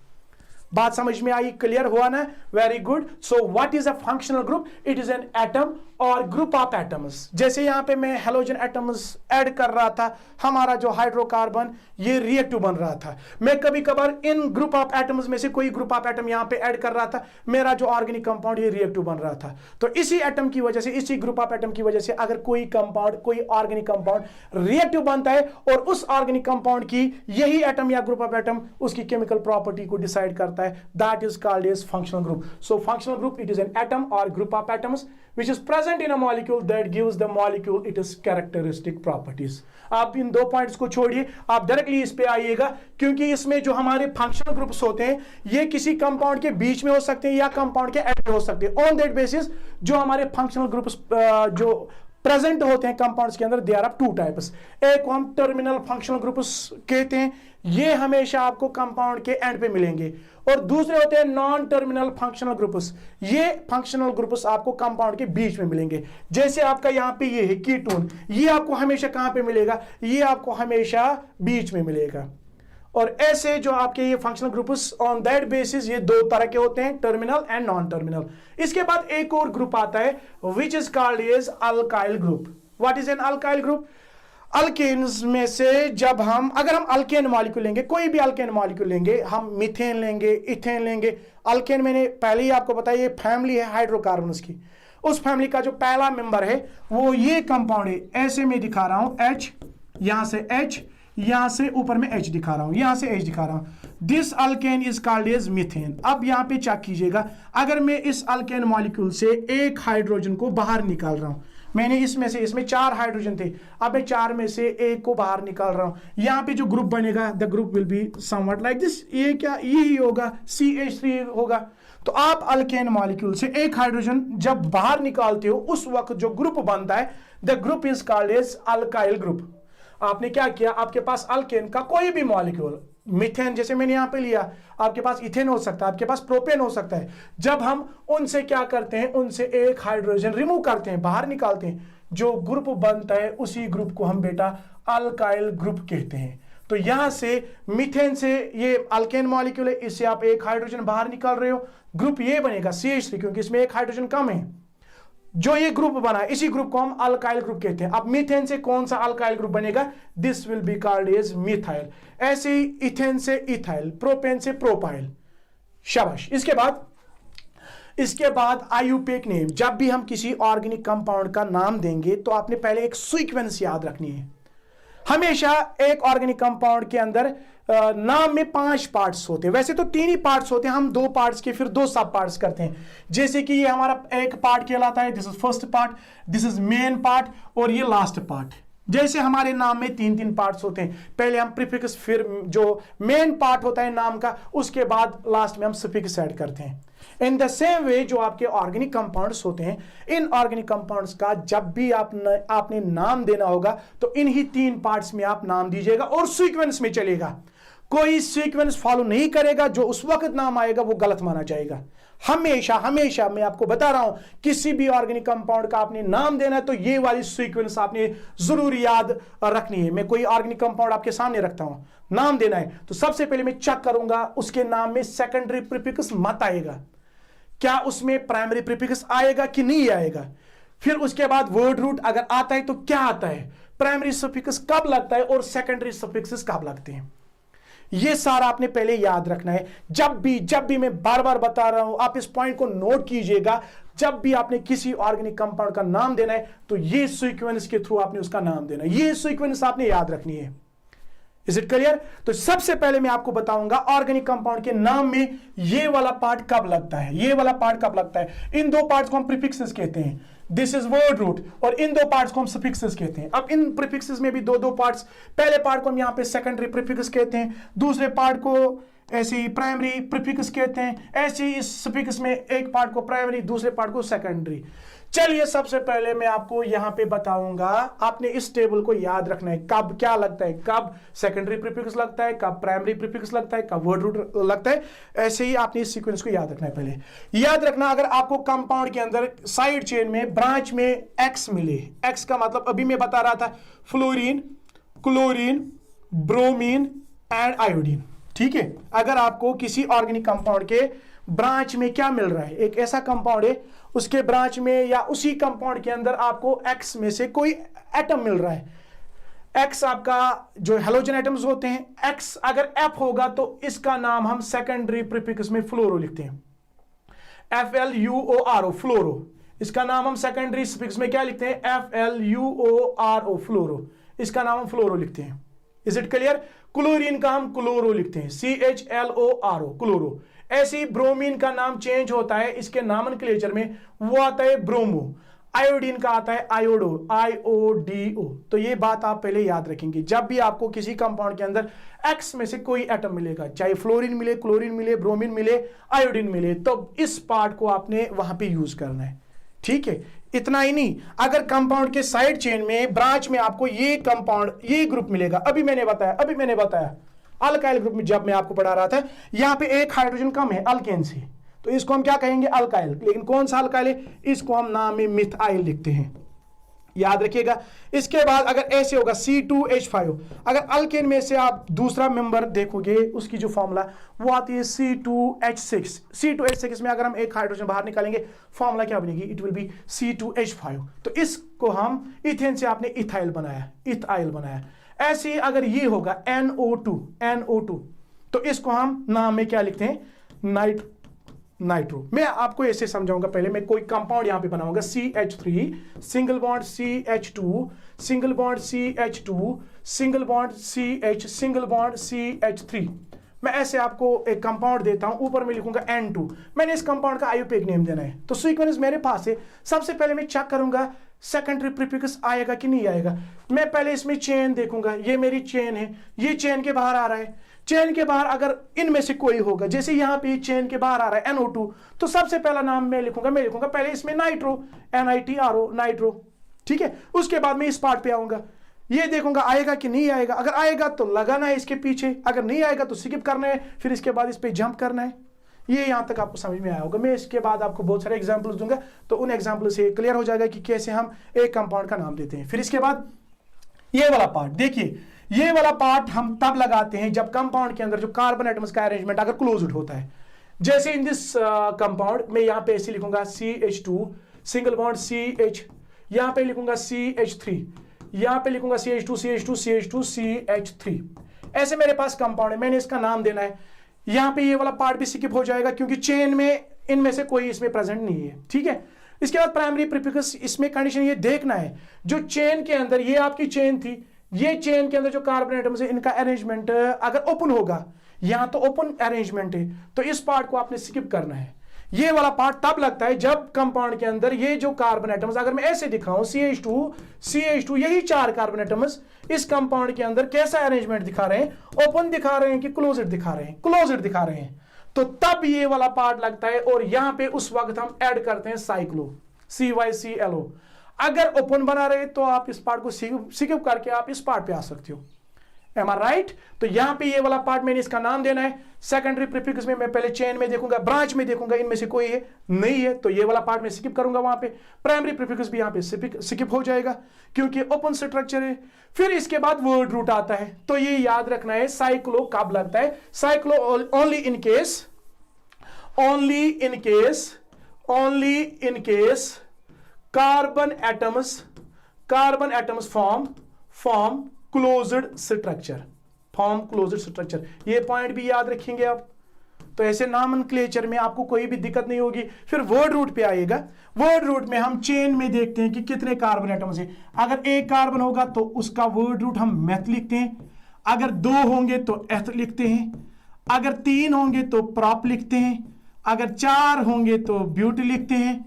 S1: बात समझ में आई? क्लियर हुआ ना? Very good. So what is a functional group? It is an atom और ग्रुप ऑफ एटम्स, जैसे यहाँ पे मैं हेलोजन एटम्स ऐड कर रहा था, हमारा जो हाइड्रोकार्बन ये रिएक्टिव बन रहा था। मैं कभी कभार इन ग्रुप ऑफ एटम्स में से कोई ग्रुप ऑफ एटम यहाँ पे ऐड कर रहा था, मेरा जो ऑर्गेनिक कंपाउंड ये रिएक्टिव बन रहा था। तो इसी एटम की वजह से, इसी ग्रुप ऑफ एटम की वजह से अगर कोई कंपाउंड, कोई ऑर्गेनिक कंपाउंड रिएक्टिव बनता है और उस ऑर्गेनिक कंपाउंड की यही एटम या ग्रुप ऑफ एटम उसकी केमिकल प्रॉपर्टी को डिसाइड करता है, that is called as functional group. So functional group it is an atom और group of atoms which is present in a molecule that gives the molecule its characteristic properties। आप इन दो points को छोड़िए, आप directly इस पे आइएगा, क्योंकि इसमें जो हमारे फंक्शनल ग्रुप्स होते हैं ये किसी कंपाउंड के बीच में हो सकते हैं या कंपाउंड के एंड में हो सकते हैं। ऑन दैट बेसिस जो हमारे फंक्शनल ग्रुप्स जो प्रेजेंट होते हैं कंपाउंड्स के अंदर, they are of two types. एक को हम टर्मिनल फंक्शनल ग्रुप्स कहते हैं, ये हमेशा आपको कंपाउंड के एंड पे मिलेंगे, और दूसरे होते हैं नॉन टर्मिनल फंक्शनल ग्रुप्स, ये फंक्शनल ग्रुप्स आपको कंपाउंड के बीच में मिलेंगे। जैसे आपका यहाँ पे ये है कीटोन, ये आपको हमेशा कहां पे मिलेगा, ये आपको हमेशा बीच में मिलेगा। और ऐसे जो आपके ये functional groups on that basis ये दो तरह के होते हैं, टर्मिनल एंड नॉन टर्मिनल। इसके बाद एक और ग्रुप आता है which is called as alkyl group. What is an alkyl group? Alkanes में से जब हम, अगर हम अल्केन मॉलिक्यूल लेंगे, कोई भी अल्केन मॉलिक्यूल लेंगे, हम मीथेन लेंगे, इथेन लेंगे। अल्केन मैंने पहले ही आपको बताया ये फैमिली है हाइड्रोकार्बन्स की, उस फैमिली का जो पहला मेंबर है वो ये कंपाउंड है, ऐसे में दिखा रहा हूं H, यहां से H, यहां से ऊपर में H दिखा रहा हूं, यहां से H दिखा रहा हूं। This alkane is called as methane. अब यहां पे चेक कीजिएगा, अगर मैं इस अल्केन मॉलिक्यूल से एक हाइड्रोजन को बाहर निकाल रहा हूं, मैंने इसमें से, इसमें 4 हाइड्रोजन थे, अब मैं 4 में से एक को बाहर निकाल रहा हूं, यहां पे जो ग्रुप बनेगा the group will be somewhat like this. ये क्या, यही होगा, CH3 होगा। तो आप अल्केन मॉलिक्यूल से एक हाइड्रोजन जब बाहर निकालते हो उस वक्त जो ग्रुप बनता है the group is called as alkyl group. आपने क्या किया, आपके पास अल्केन का कोई भी मॉलिक्यूल, मीथेन जैसे मैंने यहां पे लिया, आपके पास इथेन हो सकता है, आपके पास प्रोपेन हो सकता है, जब हम उनसे क्या करते हैं, उनसे एक हाइड्रोजन रिमूव करते हैं, बाहर निकालते हैं, जो ग्रुप बनता है उसी ग्रुप को हम बेटा अल्काइल ग्रुप कहते हैं। तो यहां से मीथेन से, ये अल्केन मॉलिक्यूल है, इससे आप एक हाइड्रोजन बाहर निकाल रहे हो, ग्रुप ये बनेगा CH3, क्योंकि इसमें एक हाइड्रोजन कम है। जो ये ग्रुप बना है इसी ग्रुप को हम अल्काइल ग्रुप कहते हैं। अब मीथेन से कौन सा अल्काइल ग्रुप बनेगा, this will be called as methyl. ऐसे ही इथेन से इथाइल, प्रोपेन से प्रोपाइल। शाबाश। इसके बाद आईयूपीएक नेम, जब भी हम किसी ऑर्गेनिक कंपाउंड का नाम देंगे तो आपने पहले एक सीक्वेंस याद रखनी है। हमेशा एक ऑर्गेनिक कंपाउंड के अंदर नाम में 5 पार्ट्स होते हैं, वैसे तो 3 ही पार्ट्स होते हैं, हम 2 पार्ट्स के फिर 2 सब पार्ट्स करते हैं। जैसे कि ये हमारा एक पार्ट कहलाता है, this is first part, this is main part, और ये लास्ट पार्ट। जैसे हमारे नाम में 3-3 पार्ट्स होते हैं, पहले हम प्रीफिक्स, फिर जो मेन पार्ट होता है नाम का, उसके बाद लास्ट में हम सफिक्स ऐड करते हैं। इन द सेम वे जो आपके ऑर्गेनिक कंपाउंड्स होते हैं, इन ऑर्गेनिक कंपाउंड्स का जब भी आपने नाम देना होगा तो इन्हीं 3 पार्ट्स में आप नाम दीजिएगा और सीक्वेंस में चलेगा। कोई सीक्वेंस फॉलो नहीं करेगा, जो उस वक्त नाम आएगा वो गलत माना जाएगा। हमेशा मैं आपको बता रहा हूं, किसी भी ऑर्गेनिक कंपाउंड का आपने नाम देना है तो ये वाली सीक्वेंस आपने जरूर याद रखनी है। मैं कोई ऑर्गेनिक कंपाउंड आपके सामने रखता हूं, नाम देना है तो सबसे पहले मैं चेक करूंगा उसके नाम में सेकेंडरी प्रीफिक्स मत आएगा, क्या उसमें प्राइमरी प्रीफिक्स आएगा कि नहीं आएगा। फिर उसके बाद वर्ड रूट अगर आता है तो क्या आता है, प्राइमरी सफिक्स कब लगता है और सेकेंडरी सफिक्सेस कब लगते हैं, ये सारा आपने पहले याद रखना है। जब भी मैं बार बार बता रहा हूं, आप इस पॉइंट को नोट कीजिएगा, जब भी आपने किसी ऑर्गेनिक कंपाउंड का नाम देना है तो ये सीक्वेंस के थ्रू आपने उसका नाम देना है, ये सीक्वेंस आपने याद रखनी है। Is it clear? तो सबसे पहले मैं आपको बताऊंगा ऑर्गेनिक कंपाउंड के नाम में ये वाला पार्ट कब लगता है, ये वाला पार्ट कब लगता है। इन 2 पार्ट्स को हम प्रीफिक्सेस कहते हैं, दिस इज वर्ड रूट, और इन 2 पार्ट्स को हम सफिक्सेस कहते हैं। अब इन प्रीफिक्सेस में भी 2 पार्ट्स, पहले पार्ट को हम यहां पे सेकेंडरी प्रीफिक्स कहते हैं, दूसरे पार्ट को ऐसे ही प्राइमरी प्रीफिक्स कहते हैं। ऐसे ही इस सफिक्स में एक पार्ट को प्राइमरी, दूसरे पार्ट को सेकेंडरी। चलिए सबसे पहले मैं आपको यहां पे बताऊंगा, आपने इस टेबल को याद रखना है, कब क्या लगता है, कब सेकेंडरी प्रीफिक्स लगता है, कब प्राइमरी प्रीफिक्स लगता है, कब वर्ड रूट लगता है। ऐसे ही आपने इस सीक्वेंस को याद रखना है। पहले याद रखना, अगर आपको कंपाउंड के अंदर साइड चेन में ब्रांच में एक्स मिले, एक्स का मतलब अभी मैं बता रहा था fluorine, chlorine, bromine and iodine, ठीक है। अगर आपको किसी ऑर्गेनिक कंपाउंड के ब्रांच में क्या मिल रहा है, एक ऐसा कंपाउंड है उसके ब्रांच में या उसी कंपाउंड के अंदर आपको X में से कोई एटम मिल रहा है, X आपका जो हेलोजन एटम्स होते हैं, X अगर F होगा तो इसका नाम हम सेकेंडरी प्रीफिक्स में फ्लोरो लिखते हैं, FLUORO फ्लोरो। इसका नाम हम सेकेंडरी सफिक्स में क्या लिखते हैं, FLUORO फ्लोरो। इसका नाम हम फ्लोरो लिखते हैं। Is it clear? क्लोरीन का हम क्लोरो लिखते हैं, CHLORO क्लोरो। ऐसे ही ब्रोमीन का नाम चेंज होता है, इसके नॉमेनक्लेचर में वो आता है ब्रोमो। आयोडीन का आता है आयोडो, IODO। तो ये बात आप पहले याद रखेंगे, जब भी आपको किसी कंपाउंड के अंदर X में से कोई एटम मिलेगा, चाहे फ्लोरीन मिले, क्लोरीन मिले, ब्रोमीन मिले, आयोडीन मिले, तो इस पार्ट को आपने वहां पे यूज करना है। ठीक है, इतना ही नहीं, अगर कंपाउंड के साइड चेन में ब्रांच में आपको ये कंपाउंड, ये ग्रुप मिलेगा, अभी मैंने बताया अल्काइल ग्रुप में जब मैं आपको पढ़ा रहा था, यहां पे एक हाइड्रोजन कम है अल्केन से, तो इसको हम क्या कहेंगे, अल्काइल। लेकिन कौन सा अल्काइल है, इसको हम नाम में मिथाइल लिखते हैं, याद रखिएगा। इसके बाद अगर ऐसे होगा C2H5, अगर अल्केन में से आप दूसरा मेंबर देखोगे, उसकी जो फॉर्मूला वो आती है C2H6। C2H6 में अगर हम एक हाइड्रोजन बाहर निकालेंगे, फॉर्मूला क्या बनेगी, इट विल बी C2H5। तो इसको हम इथेन से आपने इथाइल बनाया। ऐसे ही अगर ये होगा NO2, तो इसको हम नाम में क्या लिखते हैं, नाइट्रो। मैं आपको ऐसे समझाऊंगा, पहले मैं कोई कंपाउंड यहां पे बनाऊंगा, CH3 single bond CH2 single bond CH2 single bond CH single bond CH3। मैं ऐसे आपको एक कंपाउंड देता हूं, ऊपर में लिखूंगा N2। मैंने इस कंपाउंड का IUPAC नेम देना है, तो सीक्वेंस मेरे पास है। सबसे पहले मैं चेक करूंगा सेकेंडरी प्रीफिक्स आएगा कि नहीं आएगा। मैं पहले इसमें चेन देखूंगा, ये मेरी चेन है, ये चेन के बाहर आ रहा है। चेन के बाहर अगर इनमें से कोई होगा, जैसे यहां पे चेन के बाहर आ रहा है NO2, तो सबसे पहला नाम मैं लिखूंगा पहले इसमें नाइट्रो, NITRO नाइट्रो। ठीक है, उसके बाद मैं इस पार्ट पे आऊंगा, ये देखूंगा आएगा कि नहीं आएगा। अगर आएगा तो लगाना है इसके पीछे, अगर नहीं आएगा तो स्किप करना है, फिर इसके बाद इस पे जंप करना है। ये यहां तक आपको समझ में आया होगा। मैं इसके बाद आपको बहुत सारे एग्जांपल्स दूंगा, तो उन एग्जांपल से क्लियर हो जाएगा कि कैसे हम एक कंपाउंड का नाम देते हैं। फिर इसके बाद ये वाला पार्ट देखिए, ये वाला पार्ट हम तब लगाते हैं जब कंपाउंड के अंदर जो कार्बन एटम्स का अरेंजमेंट अगर क्लोज्ड होता है। जैसे इन दिस कंपाउंड मैं यहां पे ऐसे लिखूंगा CH2 सिंगल बॉन्ड CH, यहां पे लिखूंगा CH3, यहां पे लिखूंगा CH2 ऐसे मेरे पास कंपाउंड है, मैंने इसका नाम देना है। यहां पे ये वाला पार्ट भी स्किप हो जाएगा क्योंकि चेन में इनमें से कोई इसमें प्रेजेंट नहीं है। ठीक है, इसके बाद प्राइमरी प्रीफिक्स, इसमें कंडीशन ये देखना है, जो चेन के अंदर, ये आपकी चेन थी, ये चेन के अंदर जो कार्बन एटम्स है, इनका अरेंजमेंट अगर ओपन होगा, यहां तो ओपन अरेंजमेंट है, तो इस पार्ट को आपने स्किप करना है। ये वाला पार्ट तब लगता है जब कंपाउंड के अंदर ये जो कार्बन एटम्स, अगर मैं ऐसे दिखाऊं CH2 यही 4 कार्बन एटम्स इस कंपाउंड के अंदर कैसा अरेंजमेंट दिखा रहे हैं, ओपन दिखा रहे हैं कि क्लोज्ड दिखा रहे हैं, तो तब ये वाला पार्ट लगता है। और यहां पे उस वक्त हम ऐड करते हैं साइक्लो, CYCLO। अगर ओपन बना रहे तो आप इस पार्ट को स्किप करके आप इस पार्ट पे आ सकते हो। Am I right? तो यहां पे ये वाला पार्ट मैंने इसका नाम देना है। सेकेंडरी प्रीफिक्स में मैं पहले चेन में देखूंगा, ब्रांच में देखूंगा, इनमें से कोई है नहीं है, तो ये वाला पार्ट मैं स्किप करूंगा वहां पे। प्राइमरी प्रीफिक्स भी यहां पे स्किप हो जाएगा क्योंकि ओपन स्ट्रक्चर है। फिर इसके बाद वर्ड रूट आता है, तो ये याद रखना है साइक्लो कब लगता है। Cyclo only in case carbon atoms form closed structure. ये पॉइंट भी याद रखेंगे आप, तो ऐसे नॉमेनक्लेचर में आपको कोई भी दिक्कत नहीं होगी। फिर वर्ड रूट पे आएगा, वर्ड रूट में हम चेन में देखते हैं कि कितने कार्बन एटम्स हैं। अगर एक कार्बन होगा तो उसका वर्ड रूट हम मेथ लिखते हैं, अगर 2 होंगे तो एथ लिखते हैं, अगर 3 होंगे तो प्रॉप लिखते हैं, अगर 4 होंगे तो ब्यूट लिखते हैं,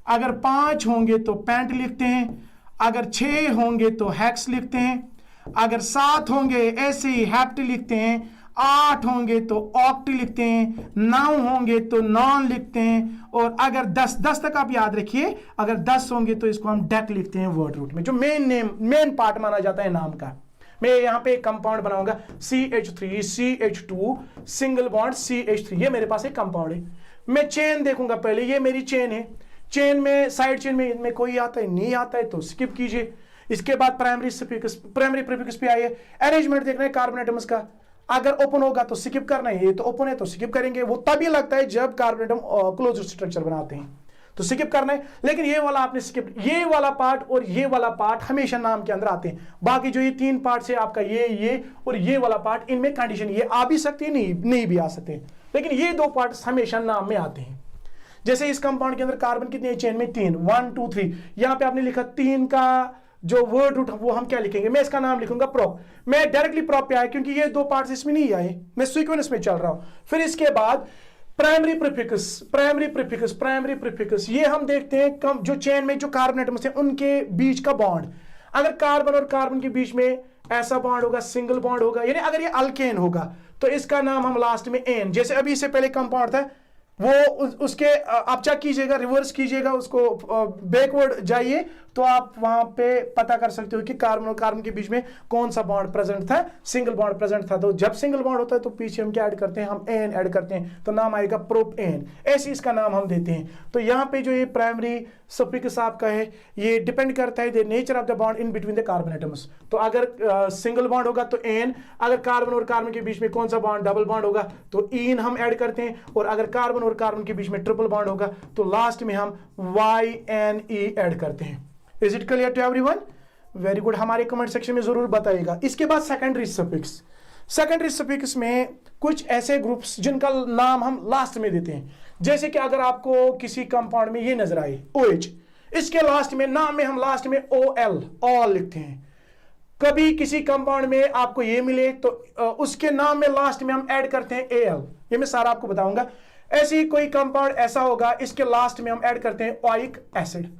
S1: अगर 5 होंगे तो पेंट लिखते हैं, अगर 6 होंगे तो हेक्स लिखते हैं, अगर 7 होंगे ऐसे ही हेप्ट लिखते हैं, 8 होंगे तो ऑक्ट लिखते हैं, 9 होंगे तो नॉन लिखते हैं, और अगर 10 तक आप याद रखिए, अगर 10 होंगे तो इसको हम डेक लिखते हैं वर्ड रूट में, जो मेन पार्ट माना जाता है नाम का। मैं यहां पे एक कंपाउंड बनाऊंगा CH3 CH2 single bond CH3, ये मेरे पास एक कंपाउंड है। मैं चेन देखूंगा पहले, ये मेरी चेन है, चेन में साइड चेन में इनमें कोई आता है नहीं आता है तो स्किप कीजिए। इसके बाद प्राइमरी प्रीफिक्स पे आइए, अरेंजमेंट देखना है कार्बन एटम्स का, अगर ओपन होगा तो स्किप करना है, ये तो ओपन है तो स्किप करेंगे। वो तभी लगता है जब कार्बन एटम क्लोज्ड स्ट्रक्चर बनाते हैं। तो स्किप करना है, लेकिन ये वाला आपने स्किप, ये वाला पार्ट और ये वाला पार्ट हमेशा नाम के अंदर आते हैं। बाकी जो ये 3 पार्ट से आपका ये और ये वाला पार्ट, इनमें कंडीशन ये आ भी सकती है, नहीं भी आ सकते, लेकिन ये 2 पार्ट हमेशा नाम में आते हैं। जैसे इस कंपाउंड के अंदर कार्बन कितने हैं चेन में 3, 1 2 3, यहां पे आपने लिखा 3 का जो वर्ड रूट वो हम क्या लिखेंगे, मैं इसका नाम लिखूंगा प्रोप। मैं डायरेक्टली प्रोप पे आया क्योंकि ये 2 पार्ट्स इसमें नहीं आए, मैं सीक्वेंस में चल रहा हूं। फिर इसके बाद प्राइमरी प्रीफिक्स, ये हम देखते हैं जो चेन में जो कार्बन एटम्स हैं उनके बीच का बॉन्ड। अगर कार्बन और कार्बन के बीच में ऐसा बॉन्ड होगा, सिंगल बॉन्ड होगा, यानी अगर ये अल्केन होगा तो इसका नाम हम लास्ट में एन, जैसे अभी इससे पहले कंपाउंड था वो उसके आप चेक कीजिएगा, रिवर्स कीजिएगा, उसको बैकवर्ड जाइए तो आप वहां पे पता कर सकते हो कि कार्बन और कार्बन के बीच में कौन सा बॉन्ड प्रेजेंट था, सिंगल बॉन्ड प्रेजेंट था। तो जब सिंगल बॉन्ड होता है तो पीछे हम क्या ऐड करते हैं, हम एन ऐड करते हैं, तो नाम आएगा प्रोप एन, ऐसे इसका नाम हम देते हैं। तो यहाँ पे जो ये प्राइमरी सफिक्स आपका है ये डिपेंड करता है the nature of the bond in between the carbon atoms. तो अगर सिंगल बॉन्ड होगा तो एन, अगर कार्बन और कार्बन के बीच में कौन सा बॉन्ड, डबल बॉन्ड होगा तो इन हम ऐड करते हैं, और अगर कार्बन और कार्बन के बीच में ट्रिपल बॉन्ड होगा तो लास्ट में हम YNE ऐड करते हैं। Is it clear to everyone? Very good, हमारे कमेंट सेक्शन में जरूर बताइएगा। इसके बाद सेकेंडरी सफिक्स में कुछ ऐसे ग्रुप्स जिनका नाम हम लास्ट में देते हैं, जैसे कि अगर आपको किसी कंपाउंड में ये नजर आए OH, इसके लास्ट में नाम में हम लास्ट में OL ऑल लिखते हैं। कभी किसी कंपाउंड में आपको ये मिले तो उसके नाम में लास्ट में हम ऐड करते हैं AL, ये मैं सारा आपको बताऊंगा। ऐसे ही कोई कंपाउंड ऐसा होगा इसके लास्ट में हम ऐड करते हैं ओइक एसिड।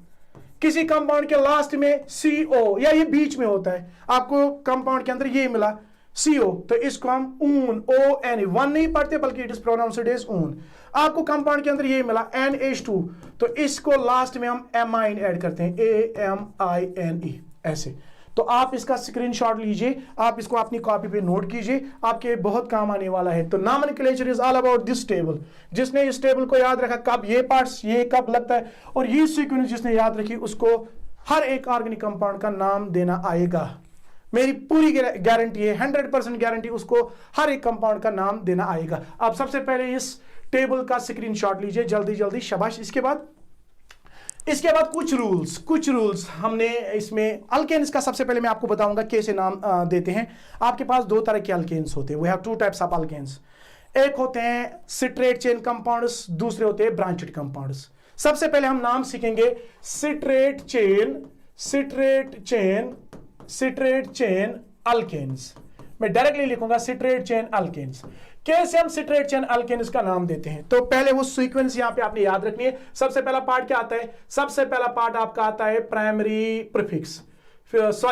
S1: किसी कंपाउंड के लास्ट में CO, या ये बीच में होता है, आपको कंपाउंड के अंदर ये मिला CO, तो इसको हम ऊन, ON, 1 नहीं पढ़ते बल्कि इट इज प्रोनाउंस्ड एज ऊन। आपको कंपाउंड के अंदर ये मिला NH2, तो इसको लास्ट में हम एमाइन ऐड करते हैं AMINE, ऐसे। तो आप इसका स्क्रीनशॉट लीजिए, आप इसको अपनी कॉपी पे नोट कीजिए, आपके बहुत काम आने वाला है। तो nomenclature is all about this table. जिसने इस टेबल को याद रखा, कब ये पार्ट्स ये कब लगता है, और ये सीक्वेंस जिसने याद रखी उसको हर एक ऑर्गेनिक कंपाउंड का नाम देना आएगा। मेरी पूरी गारंटी है, 100% गारंटी, उसको हर एक कंपाउंड का नाम देना आएगा। आप सबसे पहले इस टेबल का स्क्रीनशॉट लीजिए जल्दी जल्दी, शाबाश। इसके बाद कुछ रूल्स हमने इसमें, अल्केन्स का सबसे पहले मैं आपको बताऊंगा कैसे नाम देते हैं। आपके पास 2 तरह के अल्केन्स होते हैं, we have 2 types of alkanes. एक होते हैं स्ट्रेट चेन कंपाउंड्स, दूसरे होते हैं ब्रांचेड कंपाउंड्स। सबसे पहले हम नाम सीखेंगे स्ट्रेट चेन अल्केन्स। मैं डायरेक्टली लिखूंगा स्ट्रेट चेन अल्केन्स। कैसे हम स्ट्रेट चेन अल्केन्स का नाम देते हैं, तो पहले वो सीक्वेंस यहां पे आपने याद रखनी है। सबसे पहला पार्ट क्या आता है, सबसे पहला पार्ट आपका आता है प्राइमरी प्रीफिक्स,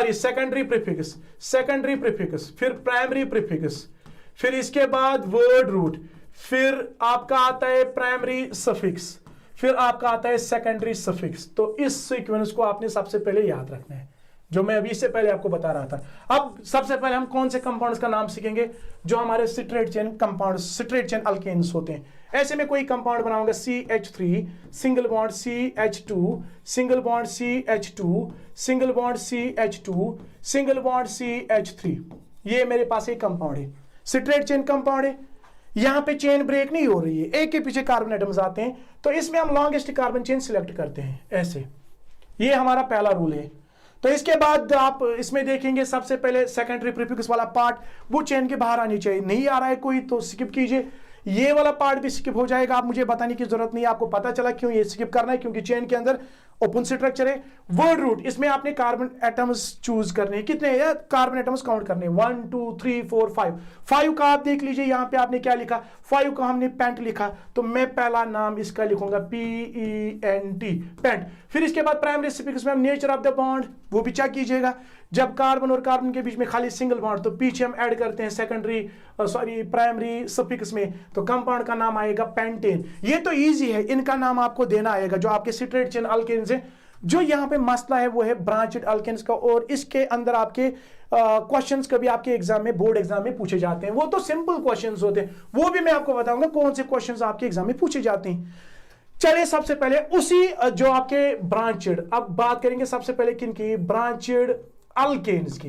S1: सेकेंडरी प्रीफिक्स, फिर प्राइमरी प्रीफिक्स, फिर इसके बाद वर्ड रूट, फिर आपका आता है प्राइमरी सफिक्स, फिर आपका आता है सेकेंडरी सफिक्स। तो इस सीक्वेंस को आपने सबसे पहले याद रखना है, जो मैं अभी इससे पहले आपको बता रहा था। अब सबसे पहले हम कौन से कंपाउंड्स का नाम सीखेंगे, जो हमारे स्ट्रेट चेन अल्केन्स होते हैं। ऐसे में कोई कंपाउंड बनाऊंगा CH3, single bond CH2, single bond CH2, single bond CH2, single bond CH3। ये मेरे पास एक कंपाउंड है, स्ट्रेट चेन कंपाउंड है। यहां पे चेन ब्रेक नहीं हो रही है, एक के पीछे कार्बन एटम्स आते हैं, तो इसमें हम लॉन्गेस्ट कार्बन चेन सिलेक्ट करते हैं ऐसे। ये हमारा पहला रूल है। तो इसके बाद आप इसमें देखेंगे सबसे पहले सेकेंडरी प्रीफिक्स वाला पार्ट वो चेन के बाहर आनी चाहिए। नहीं आ रहा है कोई तो स्किप कीजिए, ये वाला पार्ट भी स्किप हो जाएगा, आप मुझे बताने की जरूरत नहीं है, आपको पता चला क्यों ये स्किप करना है, क्योंकि चेन के अंदर ओपन स्ट्रक्चर है। वर्ड रूट, इसमें आपने कार्बन एटम्स चूज करने हैं, कितने हैं कार्बन एटम्स काउंट करने हैं, 1 2 3 4 5। 5 का आप देख लीजिए, यहां पे आपने क्या लिखा, 5 का हमने पेंट लिखा, तो मैं पहला नाम इसका लिखूंगा PENT, पेंट। फिर इसके बाद प्राइमरी सफिक्स में हम नेचर ऑफ द बॉन्ड वो भी चेक कीजिएगा। जब कार्बन और कार्बन के बीच में खाली सिंगल बॉन्ड, तो पीछे हम ऐड करते हैं प्राइमरी सफिक्स में, तो कंपाउंड का नाम आएगा पेंटेन। ये तो इजी है, इनका नाम आपको देना आएगा जो आपके स्ट्रेट चेन अल्केन्स है। जो यहाँ पे मसला है वो है ब्रांचेड अल्केन्स का, और इसके अंदर आपके क्वेश्चंस कभी आपके एग्जाम में, बोर्ड एग्जाम में पूछे जाते हैं। वो तो सिंपल क्वेश्चंस होते हैं, वो भी मैं आपको बताऊंगा कौन से क्वेश्चंस आपके एग्जाम में पूछे जाते हैं। चलिए सबसे पहले उसी जो आपके ब्रांचेड, अब बात करेंगे सबसे पहले किनकी, ब्रांचेड अल्केन्स की।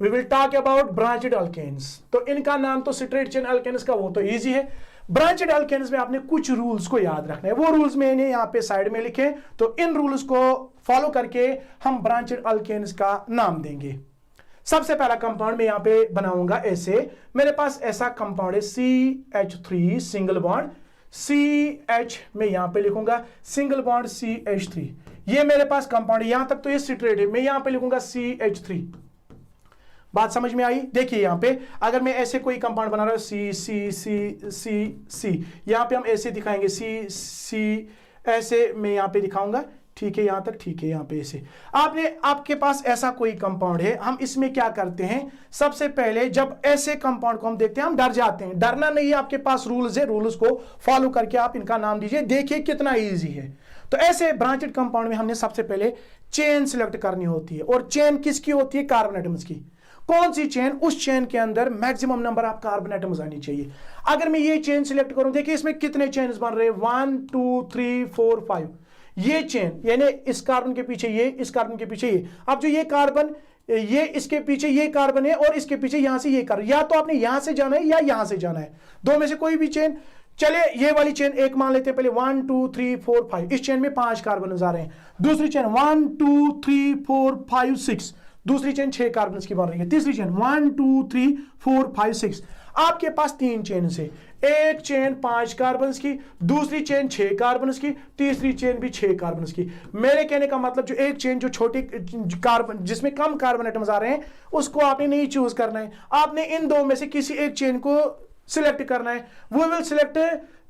S1: We will talk about branched alkanes. तो इनका नाम तो स्ट्रेट चेन अल्केन्स का वो तो इजी है, ब्रांचेड अल्केन्स में आपने कुछ रूल्स को याद रखना है, वो रूल्स मैंने यहाँ पे साइड में लिखे, तो इन रूल्स को फॉलो करके हम ब्रांचेड अल्केन्स का नाम देंगे। सबसे पहला कंपाउंड मैं यहाँ पे बनाऊंगा ऐसे, मेरे पास ऐसा कंपाउंड है CH3 सिंगल बॉन्ड, CH में यहां पे लिखूंगा सिंगल बॉन्ड CH3, ये मेरे पास कंपाउंड है, यहां तक तो ये सिट्रेट है, मैं यहां पे लिखूंगा CH3। बात समझ में आई? देखिए यहां पे अगर मैं ऐसे कोई कंपाउंड बना रहा हूं C यहां पे हम ऐसे दिखाएंगे C ऐसे मैं यहां पे दिखाऊंगा, ठीक है, यहां तक ठीक है, यहां पे ऐसे आपके पास ऐसा कोई कंपाउंड है, हम इसमें क्या करते हैं, सबसे पहले जब ऐसे कंपाउंड को हम देखते हैं हम डर जाते हैं, डरना नहीं है, आपके पास रूल्स है, रूल्स को फॉलो करके आप इनका नाम दीजिए, देखिए कितना इजी है। तो ऐसे ब्रांचेड कंपाउंड में हमने सबसे पहले चेन सिलेक्ट करनी होती है, और चेन किसकी होती है, कार्बन एटम्स की। कौन सी चेन, उस चेन के अंदर maximum number of carbon atoms आनी चाहिए। अगर मैं ये चेन सिलेक्ट करूं, देखिए इसमें कितने चेन्स बन रहे हैं, 1 2 3 4 5, ये चेन यानी इस कार्बन के पीछे ये, इस कार्बन के पीछे ये, अब जो ये कार्बन, ये इसके पीछे ये कार्बन है और इसके पीछे यहां से ये कार्बन, या तो आपने यहां से जाना है या यहां से जाना है, दो में से कोई भी चेन। चले ये वाली चेन एक मान लेते हैं पहले, 1 2 3 4 5, इस चेन में 5 कार्बन आ रहे हैं। दूसरी चेन 1 2 3 4 5 6, दूसरी चेन 6 कार्बन की बन रही है। तीसरी चेन 1 2 3 4 5 6, आपके पास 3 चेन से, एक चेन 5 कार्बन की, दूसरी चेन 6 कार्बन की, तीसरी चेन भी 6 कार्बन की। मेरे कहने का मतलब जो एक चेन जो छोटी कार्बन जिसमें कम कार्बन एटम्स आ रहे हैं उसको आपने नहीं चूज करना है, आपने इन दो में से किसी एक चेन को सिलेक्ट करना है। We will select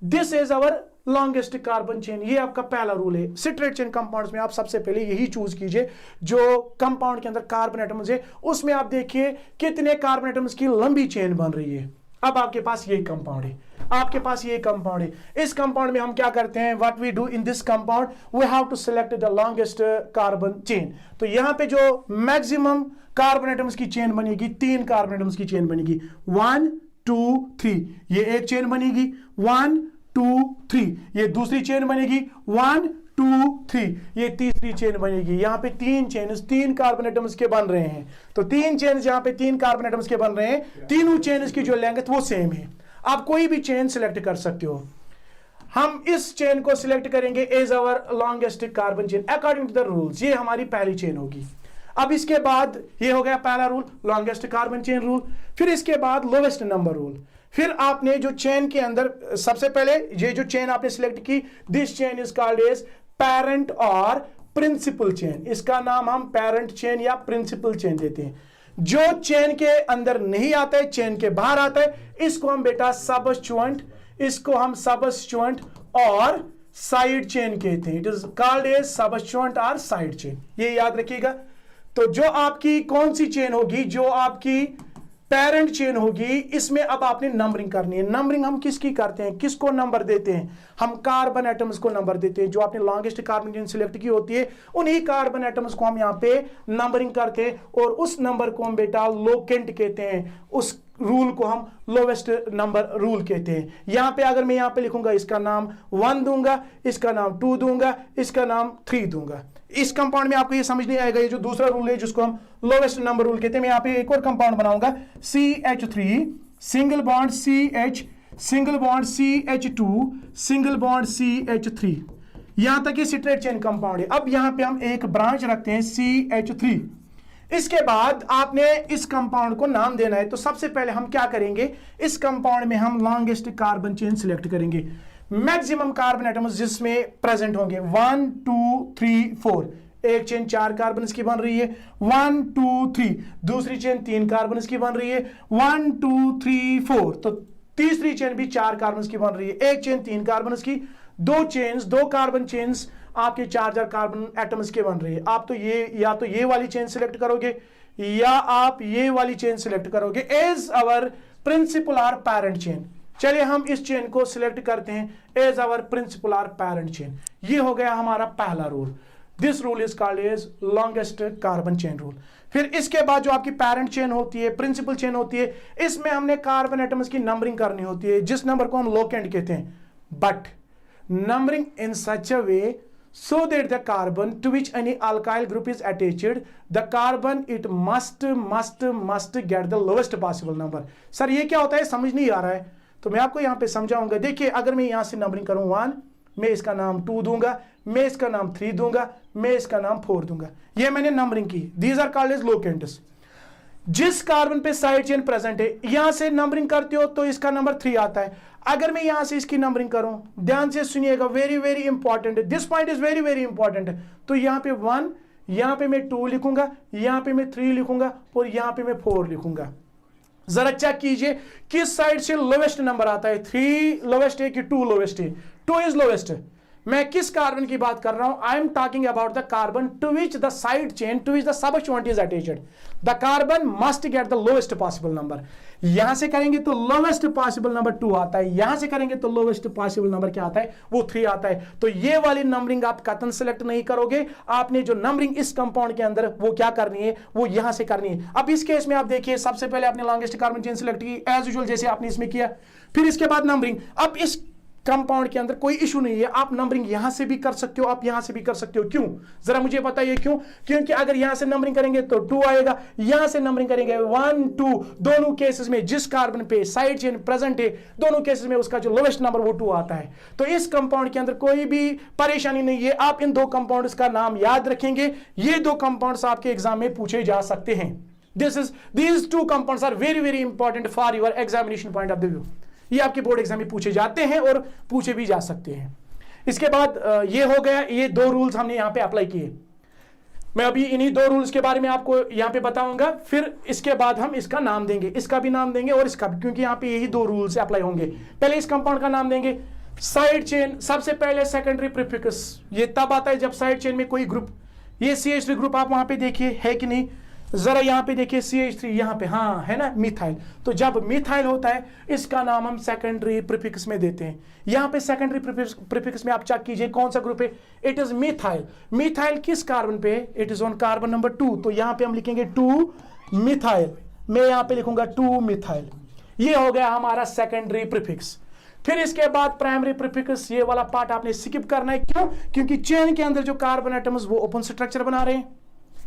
S1: this is our longest carbon chain, ये आपका पहला रूल है। सिट्रेट चेन कंपाउंड्स में आप सबसे पहले यही चूज कीजिए, जो कंपाउंड के अंदर कार्बन एटम्स है उसमें आप देखिए कितने कार्बन एटम्स की लंबी चेन बन रही है। अब आपके पास ये कंपाउंड है, आपके पास ये कंपाउंड है, इस कंपाउंड में हम क्या करते हैं, what we do in this compound, we have to select the longest carbon chain. तो यहां पे जो मैक्सिमम कार्बन एटम्स की चेन बनेगी, 3 कार्बन एटम्स की चेन बनेगी, 1 2 3, ये एक चेन बनेगी, 1 2 3, ये दूसरी चेन बनेगी, 1 2 3, ये तीसरी चेन बनेगी। यहाँ पे 3 चेन 3 कार्बन एटम्स के बन रहे हैं, तो 3 चेन यहाँ पे 3 कार्बन एटम्स के बन रहे हैं, तीनों चेन की जो लेंथ वो सेम है। आप कोई भी चेन सिलेक्ट कर सकते हो, हम इस चेन को सिलेक्ट करेंगे as our longest carbon chain according to the rules, ये हमारी पहली चेन होगी। अब इसके बाद ये हो गया पहला rule, longest carbon chain rule, फिर इसके बाद लोवेस्ट नंबर रूल। फिर आपने जो चेन के अंदर सबसे पहले ये जो चेन आपने सिलेक्ट की, this chain is called as parent और प्रिंसिपल चेन, इसका नाम हम पेरेंट चेन या प्रिंसिपल चेन देते हैं। जो चेन के अंदर नहीं आता है, चेन के बाहर आता है, इसको हम बेटा सबस्टिट्यूएंट, इसको हम सबस्टिट्यूएंट और साइड चेन कहते हैं। इट इज कॉल्ड एज सबस्टिट्यूएंट और साइड चेन, ये याद रखिएगा। तो जो आपकी कौन सी चेन होगी, जो आपकी पेरेंट चेन होगी, इसमें अब आपने नंबरिंग करनी है। नंबरिंग हम किसकी करते हैं, किसको नंबर देते हैं, हम कार्बन एटम्स को नंबर देते हैं। जो आपने लॉन्गेस्ट कार्बन चेन सिलेक्ट की होती है, उन्हीं कार्बन एटम्स को हम यहाँ पे नंबरिंग करते हैं, और उस नंबर को हम बेटा लोकेंट कहते हैं, उस रूल को हम लोवेस्ट नंबर रूल कहते हैं। यहां पे अगर मैं यहां पे लिखूंगा, इसका नाम 1 दूंगा, इसका नाम 2 दूंगा, इसका नाम 3 दूंगा। इस कंपाउंड में आपको ये समझ नहीं आएगा, ये जो दूसरा रूल है जिसको हम लोवेस्ट नंबर रूल कहते हैं। मैं यहां पे एक और कंपाउंड बनाऊंगा, CH3 single bond CH single bond CH2 single bond CH3, यहां तक ये सिट्रेट चेन कंपाउंड है। अब यहां पे हम एक ब्रांच रखते हैं CH3। इसके बाद आपने इस कंपाउंड को नाम देना है, तो सबसे पहले हम क्या करेंगे, इस कंपाउंड में हम लॉन्गेस्ट कार्बन चेन सिलेक्ट करेंगे। मैक्सिमम कार्बन एटम्स जिसमें प्रेजेंट होंगे 1 2 3 4, एक चेन 4 कार्बन की बन रही है, 1 2 3, दूसरी चेन 3 कार्बन की बन रही है, 1 2 3 4, तो तीसरी चेन भी 4 कार्बन की बन रही है, एक चेन 3 कार्बन की, दो कार्बन चेन्स आपके 4 कार्बन एटम्स के बन रही है। आप तो ये या तो ये वाली चेन सिलेक्ट करोगे या आप ये वाली चेन सिलेक्ट करोगे एज आवर प्रिंसिपल और पेरेंट चेन। चलिए हम इस चेन को सिलेक्ट करते हैं एज आवर प्रिंसिपल और पेरेंट चेन। ये हो गया हमारा पहला rule, this rule is called as longest carbon chain rule. फिर इसके बाद जो आपकी पेरेंट चेन होती है, प्रिंसिपल चेन होती है, इसमें हमने कार्बन एटम्स की नंबरिंग करनी होती है, जिस नंबर को हम लोकेंट कहते हैं, but numbering in such a way so that the carbon to which any alkyl group is attached, the carbon it must get the lowest possible number। Sir ये क्या होता है, समझ नहीं आ रहा है। तो मैं आपको यहां पे समझाऊंगा। देखिए अगर मैं यहां से नंबरिंग करूं 1, मैं इसका नाम 2 दूंगा, मैं इसका नाम 3 दूंगा, मैं इसका नाम 4 दूंगा। ये मैंने नंबरिंग की। These are called as locants. जिस कार्बन पे साइड चेन प्रेजेंट है, यहां से नंबरिंग करते हो तो इसका नंबर 3 आता है। अगर मैं यहां से इसकी नंबरिंग करूं, ध्यान से सुनिएगा, वेरी वेरी इंपॉर्टेंट है, this point is very very important है। तो यहां पे 1, यहां पे मैं 2 लिखूंगा, यहां पे मैं 3 लिखूंगा और यहां पे मैं 4 लिखूंगा। जरा चेक कीजिए किस साइड से लोवेस्ट नंबर आता है, 3 लोवेस्ट है कि 2 लोवेस्ट है? 2 इज लोवेस्ट। मैं किस कार्बन की बात कर रहा हूं? I am talking about the carbon to which the side chain to which the substituent is attached. The carbon must get the lowest possible number. यहां से करेंगे तो लोवेस्ट पॉसिबल नंबर 2 आता है, यहां से करेंगे तो लोवेस्ट पॉसिबल नंबर क्या आता है? वो 3 आता है। तो ये वाली नंबरिंग आप कतन सेलेक्ट नहीं करोगे, आपने जो नंबरिंग इस कंपाउंड के अंदर वो क्या करनी है, वो यहां से करनी है। अब इस केस में आप देखिए, सबसे पहले आपने लॉन्गेस्ट कार्बन चेन सेलेक्ट की एज यूजुअल, जैसे आपने इसमें किया, फिर इसके बाद नंबरिंग। अब इस कंपाउंड के अंदर कोई इशू नहीं है, आप नंबरिंग यहां से भी कर सकते हो, आप यहां से भी कर सकते हो। क्यों? जरा मुझे बताइए क्यों? क्योंकि अगर यहां से नंबरिंग करेंगे तो 2 आएगा, यहां से नंबरिंग करेंगे 1 2, दोनों केसेस में जिस कार्बन पे साइड चेन प्रेजेंट है, दोनों केसेस में उसका जो लोवेस्ट नंबर वो 2 आता है। तो इस कंपाउंड के अंदर कोई भी परेशानी नहीं है। आप इन 2 कंपाउंड्स का नाम याद रखेंगे, ये 2 कंपाउंड्स आपके एग्जाम में पूछे जा सकते हैं। these 2 compounds are very very important for your examination point of the view। ये आपके बोर्ड एग्जाम में पूछे जाते हैं और पूछे भी जा सकते हैं। इसके बाद ये हो गया, ये 2 रूल्स हमने यहां पे अप्लाई किए। मैं अभी इन्हीं 2 रूल्स के बारे में आपको यहां पे बताऊंगा, फिर इसके बाद हम इसका नाम देंगे, इसका भी नाम देंगे और इसका भी, क्योंकि यहां पे यही 2 रूल्स अप्लाई होंगे। पहले इस कंपाउंड का नाम देंगे साइड चेन। सबसे पहले सेकेंडरी प्रीफिक्स ये तब आता है जब साइड चेन में कोई ग्रुप, ये CH3 ग्रुप आप वहां पे देखिए है कि नहीं, जरा यहां पे देखिए CH3 यहां पे, हाँ है ना, मिथाइल। तो जब मिथाइल होता है इसका नाम हम सेकेंडरी प्रीफिक्स में देते हैं। यहां पे सेकेंडरी प्रीफिक्स में आप चेक कीजिए कौन सा ग्रुप है, इट इज मिथाइल। मिथाइल किस कार्बन पे? It is on carbon number 2। तो यहां पे हम लिखेंगे 2 मिथाइल, मैं यहां पे लिखूंगा 2 मिथाइल। ये हो गया हमारा सेकेंडरी प्रीफिक्स। फिर इसके बाद प्राइमरी प्रीफिक्स, ये वाला पार्ट आपने स्किप करना है। क्यों? क्योंकि चेन के अंदर जो कार्बन एटम्स वो ओपन स्ट्रक्चर बना रहे हैं,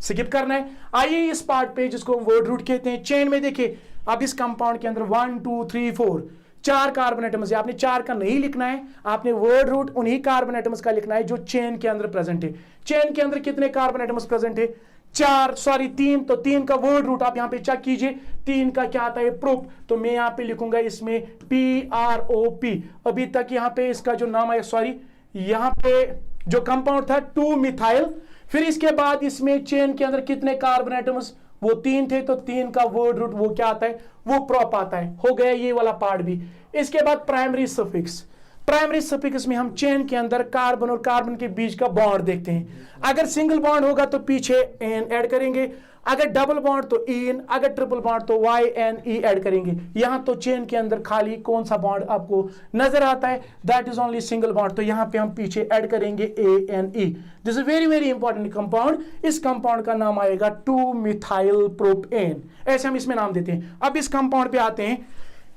S1: स्किप करना है। आइए इस पार्ट पे जिसको वर्ड रूट कहते हैं। चेन में देखिए, अब इस कंपाउंड के अंदर 1 2 3 4 4 कार्बन एटम्स है। आपने 4 का नहीं लिखना है, आपने वर्ड रूट उन्हीं कार्बन एटम्स का लिखना है जो चेन के अंदर प्रेजेंट है। चेन के अंदर कितने कार्बन एटम्स प्रेजेंट है? 3। तो 3 का वर्ड रूट आप यहां पे चेक कीजिए, 3 का क्या आता है? प्रोप। तो मैं यहां पे लिखूंगा इसमें PROP। अभी तक यहां पे इसका जो नाम है, सॉरी यहां पे जो कंपाउंड था 2 मिथाइल। फिर इसके बाद इसमें चेन के अंदर कितने कार्बन एटम्स? वो 3 थे, तो 3 का वर्ड रूट वो क्या आता है? वो प्रोप आता है। हो गया ये वाला पार्ट भी। इसके बाद प्राइमरी सफिक्स। प्राइमरी सफिक्स में हम चेन के अंदर कार्बन और कार्बन के बीच का बॉन्ड देखते हैं। अगर सिंगल बॉन्ड होगा तो पीछे एन ऐड करेंगे, अगर डबल बॉन्ड तो इन, अगर ट्रिपल बॉन्ड तो YNE ऐड करेंगे। यहां तो चेन के अंदर खाली कौन सा बॉन्ड आपको नजर आता है? That is only single bond. तो यहां पे हम पीछे ऐड करेंगे ANE। This is very very important compound. इस कंपाउंड का नाम आएगा 2 मिथाइल प्रोपेन, ऐसे हम इसमें नाम देते हैं। अब इस कंपाउंड पे आते हैं।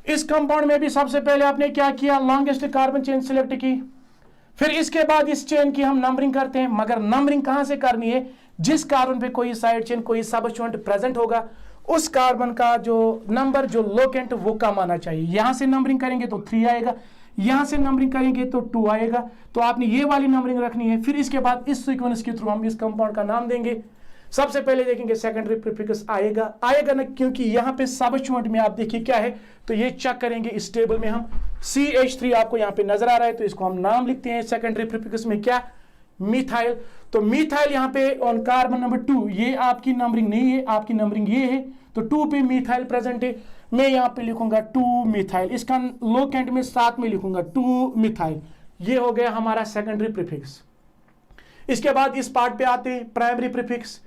S1: इस कंपाउंड में भी सबसे पहले आपने क्या किया? लॉन्गेस्ट कार्बन चेन सिलेक्ट की। फिर इसके बाद इस चेन की हम नंबरिंग करते हैं, मगर नंबरिंग कहां से करनी है? जिस कार्बन पे कोई साइड चेन, कोई सबस्टिट्यूएंट प्रेजेंट होगा, उस कार्बन का जो नंबर, जो लोकेंट, वो कम आना चाहिए। यहां से नंबरिंग करेंगे तो 3 आएगा, यहां से नंबरिंग करेंगे तो 2 आएगा। तो आपने ये वाली नंबरिंग रखनी है। फिर इसके बाद इस सीक्वेंस के थ्रू हम इस कंपाउंड का नाम देंगे। सबसे पहले देखेंगे सेकेंडरी प्रीफिक्स आएगा ना, क्योंकि यहां पे सबस्टिट्यूएंट में आप देखिए क्या है, तो ये चेक करेंगे इस टेबल में हम CH3 आपको यहां पे नजर आ रहा है, तो इसको हम नाम लिखते हैं सेकेंडरी प्रीफिक्स में क्या? मिथाइल। तो मिथाइल यहां पे ऑन कार्बन नंबर 2, ये आपकी नंबरिंग नहीं है, आपकी नंबरिंग ये है। तो 2 पे मिथाइल प्रेजेंट है, मैं यहां पे लिखूंगा 2 मिथाइल। इसका लोकेंट में साथ में लिखूंगा 2 मिथाइल। ये हो गया हमारा सेकेंडरी प्रीफिक्स। इसके बाद इस पार्ट पे आते हैं प्राइमरी प्रीफिक्स।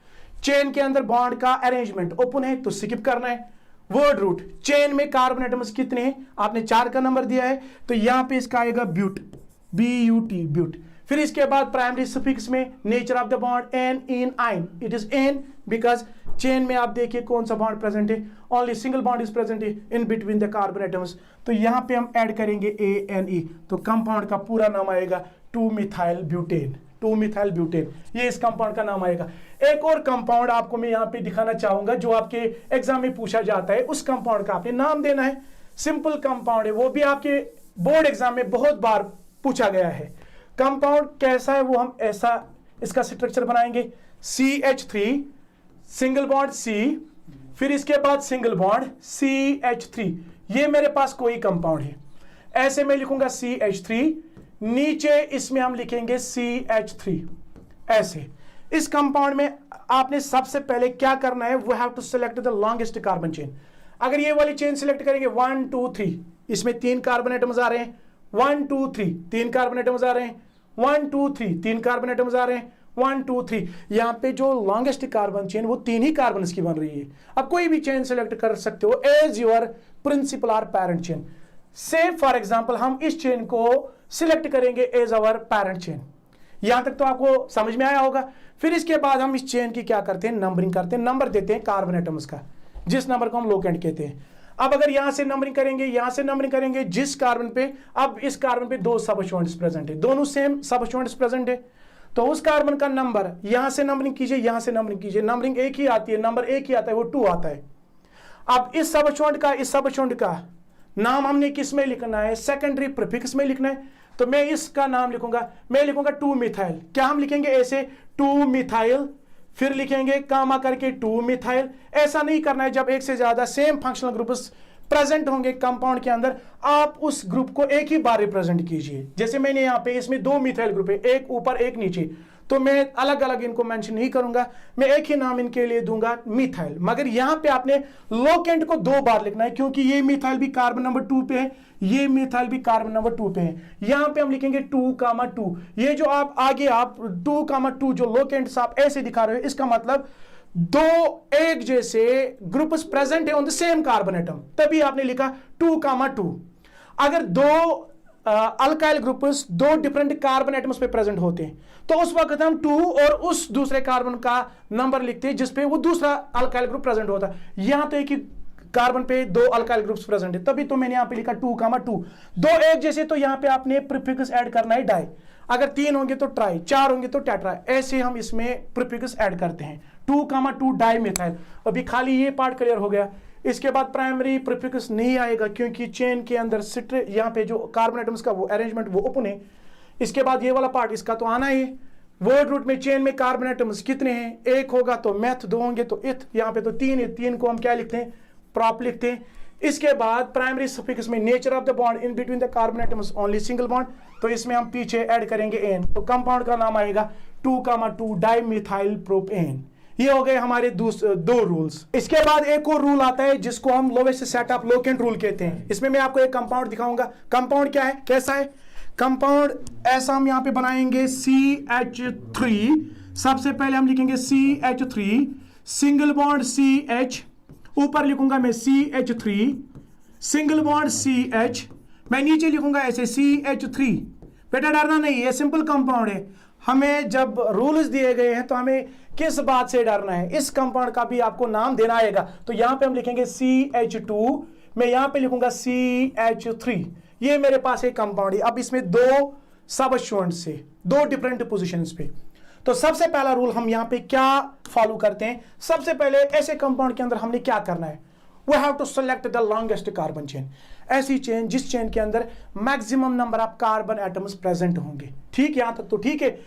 S1: चेन के अंदर बॉन्ड का अरेंजमेंट ओपन है तो स्किप करना है। वर्ड रूट, चेन में कार्बन एटम्स कितने हैं? आपने 4 का नंबर दिया है, तो यहां पे इसका आएगा ब्यूट, BUT ब्यूट। फिर इसके बाद प्राइमरी सफिक्स में nature of the bond ane in yne, it is ane because chain में आप देखिए कौन सा बॉन्ड प्रेजेंट है, only single bond is present in between the carbon atoms. तो यहां पे हम ऐड करेंगे ANE, तो कंपाउंड का पूरा नाम आएगा 2 मिथाइल ब्यूटेन। 2 मिथाइल ब्यूटेन, ये इस कंपाउंड का नाम आएगा। एक और कंपाउंड आपको मैं यहां पे दिखाना चाहूंगा जो आपके एग्जाम में पूछा जाता है, उस कंपाउंड का आपने नाम देना है। सिंपल कंपाउंड है, वो भी आपके बोर्ड एग्जाम में बहुत बार पूछा गया है। कंपाउंड कैसा है वो हम ऐसा इसका स्ट्रक्चर बनाएंगे, CH3 सिंगल बॉन्ड C, फिर इसके बाद सिंगल बॉन्ड CH3। ये मेरे पास कोई कंपाउंड है, ऐसे मैं लिखूंगा CH3, नीचे इसमें हम लिखेंगे CH3 ऐसे। इस कंपाउंड में आपने सबसे पहले क्या करना है, we have to select the longest carbon chain. अगर ये वाली चेन सिलेक्ट करेंगे 1 2 3, इसमें 3 कार्बन एटम्स आ रहे हैं, 1 2 3 3 कार्बन एटम्स आ रहे हैं, 1 2 3 3 कार्बन एटम्स आ रहे हैं, 1 2 3। यहां पे जो लॉन्गेस्ट कार्बन चेन वो 3 ही कार्बन की बन रही है। अब कोई भी चेन सिलेक्ट कर सकते हो एज योर प्रिंसिपल और पैरेंट चेन। से फॉर एग्जांपल हम इस चेन को सिलेक्ट करेंगे एज अवर पैरेंट चेन। यहां तक तो आपको समझ में आया होगा। फिर इसके बाद हम इस चेन की क्या करते हैं, नंबरिंग करते हैं, नंबर देते हैं कार्बन एटम्स का, जिस नंबर को हम लोकेंट कहते हैं। अब अगर यहां से नंबरिंग करेंगे, यहां से नंबरिंग करेंगे, जिस कार्बन पे, अब इस कार्बन पे 2 सबस्टिट्यूएंट्स प्रेजेंट है, दोनों सेम सबस्टिट्यूएंट्स प्रेजेंट है, तो उस कार्बन का नंबर यहां से नंबरिंग कीजिए, यहां से नंबरिंग कीजिए, नंबरिंग एक ही आती है, नंबर एक ही आता है, वो 2 आता है। अब इस सबस्टिट्यूएंट का नाम हमने किस में लिखना है, सेकेंडरी प्रीफिक्स में लिखना है। तो मैं इसका नाम लिखूंगा, मैं लिखूंगा 2 मिथाइल। क्या हम लिखेंगे ऐसे 2 मिथाइल, फिर लिखेंगे कामा करके 2 मिथाइल। ऐसा नहीं करना है, जब एक से ज्यादा सेम फंक्शनल ग्रुप्स प्रेजेंट होंगे कंपाउंड के अंदर, आप उस ग्रुप को एक ही बार रिप्रेजेंट कीजिए। जैसे मैंने यहाँ पे इसमें 2 मिथाइल ग्रुप है, एक ऊपर एक नीचे, तो मैं अलग अलग इनको मेंशन नहीं करूंगा, मैं एक ही नाम इनके लिए दूंगा मिथाइल। मगर यहां पे आपने लोकेंट को 2 बार लिखना है, क्योंकि ये मिथाइल भी कार्बन नंबर 2 पे है, ये मिथाइल भी कार्बन नंबर 2 पे है। यहां पे हम लिखेंगे 2,2। ये जो आप आगे आप 2,2 जो लोकेंट्स आप ऐसे दिखा रहे हो, इसका मतलब 2 एक जैसे ग्रुप्स प्रेजेंट है on the same carbon atom, तभी आपने लिखा 2,2। अगर 2 alkyl groups 2 different carbon atoms पे प्रेजेंट होते हैं, तो उस वक्त हम 2 और उस दूसरे कार्बन का नंबर लिखते हैं जिसपे वो दूसरा अल्काइल ग्रुप प्रेजेंट होता है। यहां तो एक ही कार्बन पे 2 अल्काइल ग्रुप्स प्रेजेंट है, तभी तो मैंने यहां पे लिखा 2,2। 2 एक जैसे, तो यहां पे आपने प्रीफिक्स ऐड करना है डाई। अगर 3 होंगे तो ट्राई, 4 होंगे तो टेट्रा, ऐसे हम इसमें प्रीफिक्स ऐड करते हैं। 2,2 डाई मिथाइल। अभी खाली ये पार्ट क्लियर हो गया। इसके बाद प्राइमरी प्रीफिक्स नहीं आएगा, क्योंकि चेन के अंदर यहाँ पे जो कार्बन एटम्स का वो अरेंजमेंट वो ओपन है। इसके बाद ये वाला पार्ट इसका तो आना ही। वर्ड रूट में चेन में कार्बन एटम्स कितने हैं, 1 होगा तो मैथ, 2 होंगे तो इथ, यहाँ पे तो 3 है, 3 को हम क्या लिखते हैं, प्रॉप लिखते हैं। इसके बाद प्राइमरी सफिक्स में nature of the bond in between the carbon atoms only single bond, तो इसमें हम पीछे ऐड करेंगे एन, तो कंपाउंड का नाम आएगा 2,2 डाइमिथाइल प्रोपेन। ये हो गए हमारे 2 रूल्स। इसके बाद एक और रूल आता है जिसको हम lowest set of locant rule कहते हैं। इसमें मैं आपको एक कंपाउंड दिखाऊंगा। कंपाउंड क्या है, कैसा है कंपाउंड, ऐसा हम यहां पे बनाएंगे CH3। सबसे पहले हम लिखेंगे CH3 सिंगल बॉन्ड CH, ऊपर लिखूंगा मैं CH3 सिंगल बॉन्ड CH, मैं नीचे लिखूंगा ऐसे CH3। बेटा डरना नहीं, ये सिंपल कंपाउंड है। हमें जब रूल्स दिए गए हैं तो हमें किस बात से डरना है, इस कंपाउंड का भी आपको नाम देना आएगा। तो यहां पे हम लिखेंगे CH2, मैं यहां पे लिखूंगा CH3। ये मेरे पास एक कंपाउंड है। अब इसमें 2 सबस्टिट्यूएंट्स से 2 डिफरेंट पोजीशंस पे, तो सबसे पहला रूल हम यहां पे क्या फॉलो करते हैं, सबसे पहले ऐसे कंपाउंड के अंदर हमने क्या करना है, we have to select the longest carbon chain. ऐसी चेन जिस चेन के अंदर maximum number of carbon atoms present होंगे। ठीक, यहां तक तो ठीक है।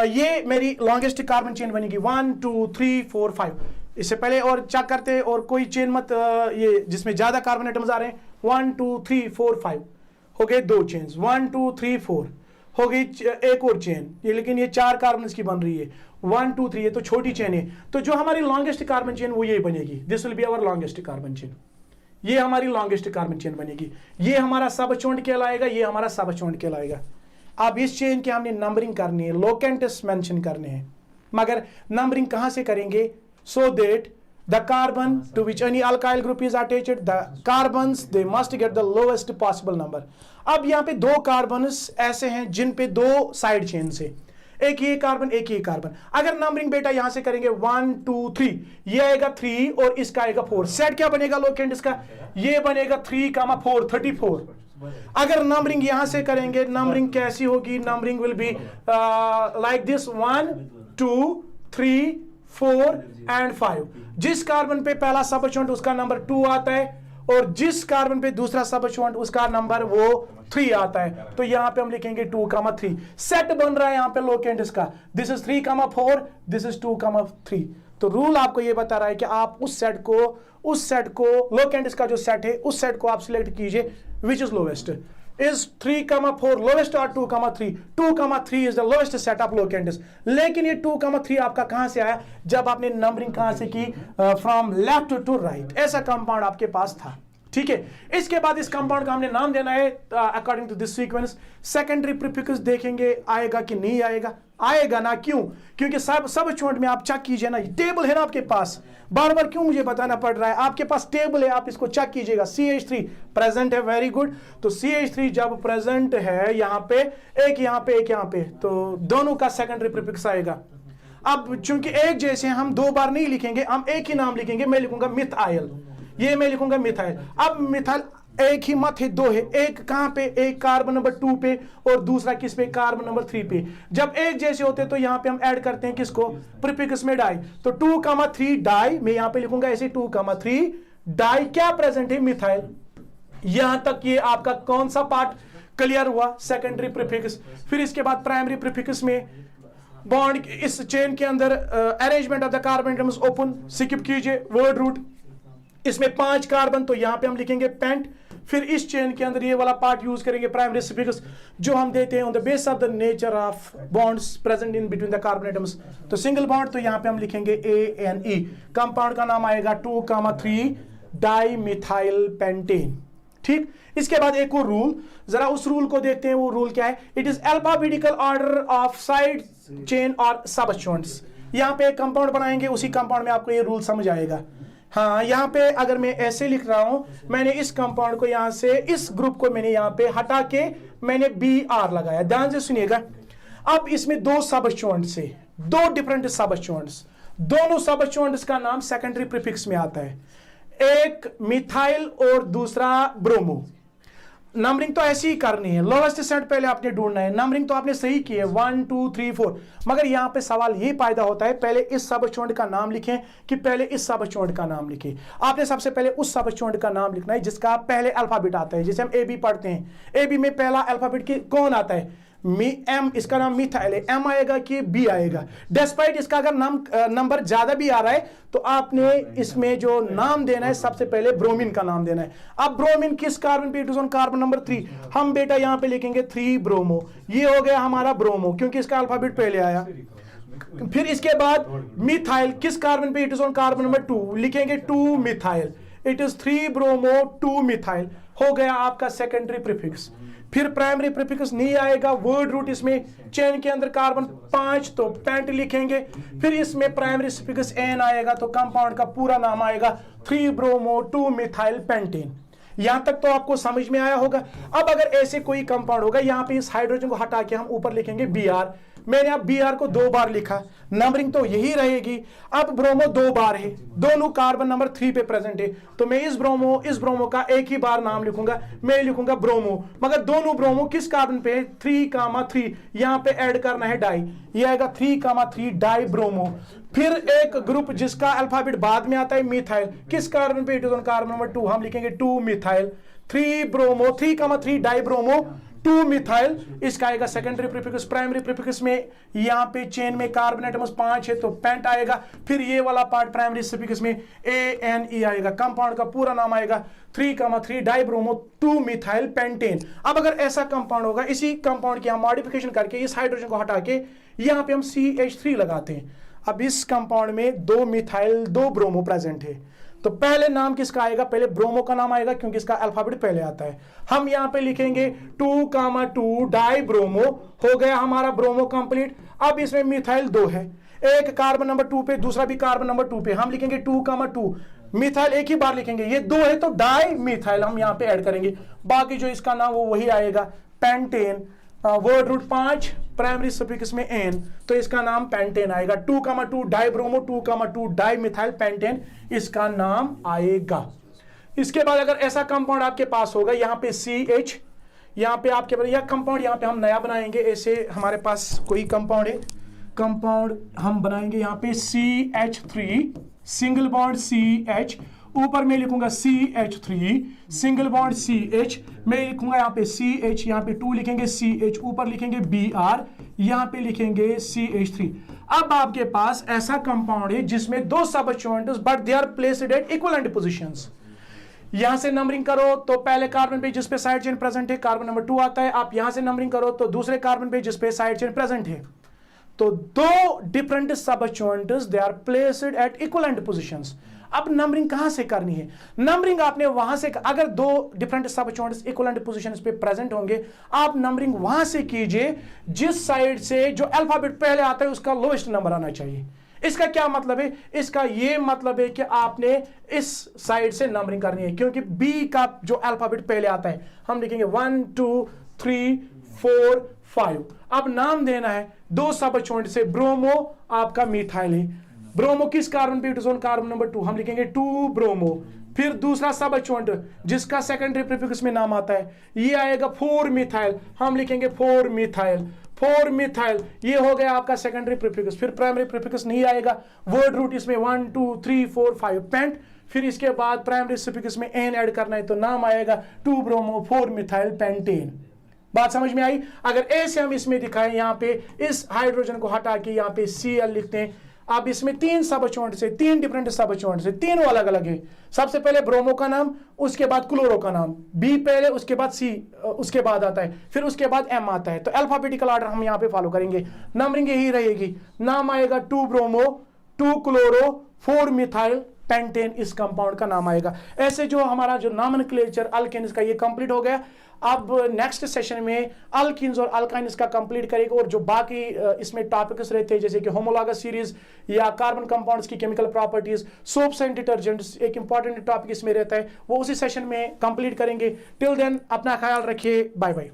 S1: ये मेरी लॉन्गेस्ट कार्बन चेन बनेगी 1 2 3 4 5। इससे पहले और चेक करते हैं, और कोई चेन मत ये जिसमें ज्यादा कार्बन एटम्स आ रहे हैं। 1 2 3 4 5 हो गए 2 चेन्स, 1 2 3 4 हो गई एक और चेन, ये लेकिन ये 4 कार्बन की बन रही है। 1 2 3, ये तो छोटी चेन है। तो जो हमारी लॉन्गेस्ट कार्बन चेन वो ये बनेगी, this will be our longest carbon chain. ये हमारी लॉन्गेस्ट कार्बन चेन बनेगी। ये हमारा सबस्टिट्यूएंट कहलाएगा, ये हमारा सबस्टिट्यूएंट कहलाएगा। अब इस चेन के हमने नंबरिंग करनी है, लोकेंट्स मेंशन करने हैं, मगर नंबरिंग कहां से करेंगे, so that the carbon to which any alkyl group is attached, the carbons they must get the lowest possible number। अब यहाँ पे 2 कार्बन्स ऐसे हैं जिन पे 2 साइड चेन से, एक ये कार्बन एक ये कार्बन। अगर नंबरिंग बेटा यहां से करेंगे 1 2 3, ये आएगा 3 और इसका आएगा 4। सेट क्या बनेगा लोकेंट इसका, ये बनेगा 3,4 34। अगर नंबरिंग यहां से करेंगे, नंबरिंग कैसी होगी, numbering will be like this 1 2 3 4 and 5। जिस कार्बन पे पहला सबस्टिट्यूएंट उसका नंबर 2 आता है और जिस कार्बन पे दूसरा सबस्टिट्यूएंट उसका नंबर वो 3 आता है, तो यहां पे हम लिखेंगे 2,3। सेट बन रहा है यहां पे लोकेंट्स का, दिस इज 3,4, दिस इज 2,3। तो रूल आपको ये बता रहा है कि आप उस सेट को लोकेंट्स का जो सेट है उस सेट को आप सिलेक्ट कीजिए which is lowest. Is 3,4 lowest or 2,3? 2,3 is the lowest set of locanthus। लेकिन ये 2,3 आपका कहां से आया? जब आपने नंबरिंग कहां से की? From left to right. ऐसा कंपाउंड आपके पास था, ठीक है। इसके बाद इस कंपाउंड का हमने नाम देना है according to this sequence. Secondary prefix देखेंगे आएगा कि नहीं आएगा, आएगा ना। क्यों? क्योंकि सब स्टूडेंट में आप चेक कीजिए ना, टेबल है ना आपके पास, बार बार क्यों मुझे बताना पड़ रहा है, आपके पास टेबल है, आप इसको चेक कीजिएगा। CH3 प्रेजेंट है, वेरी गुड। तो CH3 जब प्रेजेंट है यहाँ पे, एक यहाँ पे एक यहाँ पे, तो दोनों का सेकेंडरी प्रीफिक्स आएगा। अब चूंकि एक जैसे हम दो बार नहीं लिखेंगे, हम एक ही नाम लिखेंगे। मैं लिखूंगा मिथाइल, ये मैं लिखूंगा मिथाइल। अब मिथाइल एक ही मत है, दो है, एक कहां पे, एक कार्बन नंबर 2 पे और दूसरा किस पे, कार्बन नंबर 3 पे। जब एक जैसे होते तो यहां पे हम ऐड करते हैं किसको, प्रीफिक्स में डाई। तो 2,3 डाई, मैं यहां पे लिखूंगा ऐसे 2,3 डाई क्या प्रेजेंट है, मिथाइल। यहां तक ये आपका कौन सा पार्ट क्लियर हुआ, सेकेंडरी प्रीफिक्स। फिर इसके बाद प्राइमरी प्रीफिक्स में बॉन्ड इस चेन के अंदर arrangement of the carbon atoms open, skip कीजिए वर्ड रूट। इसमें 5 कार्बन, तो यहां पे हम लिखेंगे पेंट। फिर इस चेन के अंदर ये वाला पार्ट यूज करेंगे प्राइमरी सफिक्स जो हम देते हैं on the base of the nature of bonds present in between the carbon atoms. तो सिंगल बॉन्ड, तो यहां पे हम लिखेंगे ANE। कंपाउंड का नाम आएगा 2,3 डाई मिथाइल पेंटेन, ठीक। इसके बाद एक और रूल, जरा उस रूल को देखते हैं। वो रूल क्या है? It is alphabetical order of side chain और सबस्टिट्यूएंट्स। यहां पे एक कंपाउंड बनाएंगे, उसी कंपाउंड में आपको ये रूल समझ आएगा। हाँ, यहाँ पे अगर मैं ऐसे लिख रहा हूं, मैंने इस कंपाउंड को यहां से, इस ग्रुप को मैंने यहां पे हटा के मैंने BR लगाया। ध्यान से सुनिएगा। अब इसमें 2 सबस्टिट्यूएंट्स है, 2 डिफरेंट सबस्टिट्यूएंट्स, दोनों सबस्टिट्यूएंट्स का नाम सेकेंडरी प्रीफिक्स में आता है, एक मिथाइल और दूसरा ब्रोमो। नंबरिंग तो ऐसी ही करनी है, लोवेस्ट सेट पहले आपने ढूंढना है। नंबरिंग तो आपने सही की है 1 2 3 4, मगर यहां पे सवाल ये पैदा होता है पहले इस सबस्टिट्यूएंट का नाम लिखें कि पहले इस सबस्टिट्यूएंट का नाम लिखें। आपने सबसे पहले उस सबस्टिट्यूएंट का नाम लिखना है जिसका पहले अल्फाबेट आता है। जैसे हम AB पढ़ते हैं, AB में पहला अल्फाबेट कौन आता है, M, इसका नाम मिथाइल है, M आएगा कि B आएगा। डेस्पाइट इसका अगर नंबर ज्यादा भी आ रहा है तो आपने इसमें जो नाम देना है सबसे पहले ब्रोमीन का नाम देना है। अब ब्रोमीन किस कार्बन पे, it is on carbon number 3। हम बेटा यहां पे लिखेंगे 3 ब्रोमो, ये हो गया हमारा ब्रोमो क्योंकि इसका अल्फाबेट पहले आया। फिर इसके बाद मिथाइल किस कार्बन पे, it is on carbon number 2, लिखेंगे 2 methyl, it is 3 bromo 2 methyl, हो गया आपका सेकेंडरी प्रीफिक्स। फिर प्राइमरी प्रीफिक्स नहीं आएगा, वर्ड रूट इसमें चेन के अंदर कार्बन 5 तो पेंट लिखेंगे। फिर इसमें प्राइमरी सफिक्स N आएगा तो कंपाउंड का पूरा नाम आएगा 3 ब्रोमो 2 मिथाइल पेंटेन। यहां तक तो आपको समझ में आया होगा। अब अगर ऐसे कोई कंपाउंड होगा, यहां पे इस हाइड्रोजन को हटा के हम ऊपर लिखेंगे BR। मैंने अब BR को 2 बार लिखा, नंबरिंग तो यही रहेगी। अब ब्रोमो 2 बार है, दोनों कार्बन नंबर 3 पे प्रेजेंट है, तो मैं इस ब्रोमो का एक ही बार नाम लिखूंगा, मैं लिखूंगा ब्रोमो। मगर दोनों ब्रोमो किस कार्बन पे, 3,3, यहां पे ऐड करना है डाई, ये आएगा 3,3 डाई ब्रोमो। फिर एक ग्रुप जिसका अल्फाबेट बाद में आता है, मिथाइल, किस कार्बन पे, it is on carbon number 2, हम लिखेंगे 2 methyl, 3 bromo 3,3 die bromo 2 methyl. इसका आएगा सेकेंडरी प्रीफिक्स। प्राइमरी प्रीफिक्स में यहाँ पे चेन में कार्बन एटम्स 5 है तो पेंट आएगा। फिर ये वाला पार्ट प्राइमरी सफिक्स में ANE आएगा, कंपाउंड का पूरा नाम आएगा 3,3 डाई ब्रोमो 2 मिथाइल पेंटेन। अब अगर ऐसा कंपाउंड होगा, इसी कंपाउंड की हम मॉडिफिकेशन करके इस हाइड्रोजन को हटा के यहाँ पे हम CH3 लगाते हैं। अब इस कंपाउंड में 2 मिथाइल 2 ब्रोमो प्रेजेंट है, तो पहले नाम किसका आएगा, पहले ब्रोमो का नाम आएगा क्योंकि इसका अल्फाबेट पहले आता है। हम यहां पे लिखेंगे 2,2 डाई ब्रोमो, हो गया हमारा ब्रोमो कंप्लीट। अब इसमें मिथाइल 2 है, एक कार्बन नंबर 2 पे, दूसरा भी कार्बन नंबर 2 पे, हम लिखेंगे 2,2 मिथाइल, एक ही बार लिखेंगे, ये 2 है तो डाई मिथाइल हम यहां पे ऐड करेंगे। बाकी जो इसका नाम वो वही आएगा pentane, word root 5 primary suffix में N, तो इसका नाम पेंटेन आएगा। 2,2 di bromo 2,2 di methyl pentane इसका नाम आएगा। इसके बाद अगर ऐसा कंपाउंड आपके पास होगा, यहाँ पे CH, यहाँ पे आपके पास यह कंपाउंड, यहाँ पे हम नया बनाएंगे। ऐसे हमारे पास कोई कंपाउंड है, कंपाउंड हम बनाएंगे यहाँ पे CH3 सिंगल बॉन्ड CH ऊपर मैं लिखूंगा CH3 सिंगल बॉन्ड CH, मैं लिखूंगा यहाँ पे CH, यहाँ पे 2 लिखेंगे CH, ऊपर लिखेंगे Br, यहाँ पे लिखेंगे CH3। अब आपके पास ऐसा कंपाउंड है जिसमें दो substituents but they are placed at equivalent positions. यहां से नंबरिंग करो तो पहले कार्बन पे जिस पे साइड चेन प्रेजेंट है कार्बन नंबर 2 आता है। आप यहां से नंबरिंग करो तो दूसरे कार्बन पे जिस पे साइड चेन प्रेजेंट है। तो दो different substituents they are placed at equivalent positions. अब नंबरिंग कहां से करनी है? नंबरिंग आपने वहां से, अगर दो डिफरेंट सबस्टिट्यूएंट्स इक्विवेलेंट पोजीशंस पे प्रेजेंट होंगे, आप नंबरिंग वहां से कीजिए जिस साइड से जो अल्फाबेट पहले आता है उसका लोएस्ट नंबर आना चाहिए। इसका क्या मतलब है? इसका ये मतलब है कि आपने इस साइड से नंबरिंग करनी है, क्योंकि बी का जो अल्फाबेट पहले आता है हम लिखेंगे 1 2 3 4 5। अब नाम देना है दो सबस्टिट्यूएंट से। ब्रोमो आपका मिथाइल है, ब्रोमो किस कार्बन पे? It is on carbon number 2, हम लिखेंगे 2 ब्रोमो। फिर दूसरा सबस्टिट्यूएंट जिसका सेकेंडरी प्रीफिक्स में नाम आता है, ये आएगा 4 मिथाइल, हम लिखेंगे 4 मिथाइल। 4 मिथाइल ये हो गया आपका सेकेंडरी प्रीफिक्स। फिर प्राइमरी प्रीफिक्स नहीं आएगा, वर्ड रूट इसमें 1 2 3 4 5 पेंट। फिर इसके बाद प्राइमरी प्रीफिक्स में एन ऐड करना है तो नाम आएगा 2 ब्रोमो 4 मिथाइल पेंटेन। बात समझ में आई? अगर ए से हम इसमें दिखाएं, यहाँ पे इस हाइड्रोजन को हटा के यहाँ पे Cl लिखते हैं। अब इसमें 3 सबस्टिट्यूएंट से, 3 डिफरेंट सबस्टिट्यूएंट से, तीनों अलग अलग है। सबसे पहले ब्रोमो का नाम, उसके बाद क्लोरो का नाम, बी पहले, उसके बाद सी उसके बाद आता है, फिर उसके बाद एम आता है। तो अल्फाबेटिकल ऑर्डर हम यहाँ पे फॉलो करेंगे। नंबरिंग यही रहेगी। नाम आएगा 2 ब्रोमो 2 क्लोरो 4 मिथाइल पेंटेन, इस कंपाउंड का नाम आएगा। ऐसे जो हमारा जो नॉमेनक्लेचर अल्केन्स का ये कंप्लीट हो गया। अब नेक्स्ट सेशन में अल्कीन्स और अल्काइन्स का कंप्लीट करेगा, और जो बाकी इसमें टॉपिक्स रहते हैं जैसे कि होमोलॉगस सीरीज या कार्बन कंपाउंड्स की chemical properties, soaps and detergents, एक इंपॉर्टेंट टॉपिक इसमें रहता है, वो उसी सेशन में कंप्लीट करेंगे। टिल देन अपना ख्याल रखिए, बाय बाय।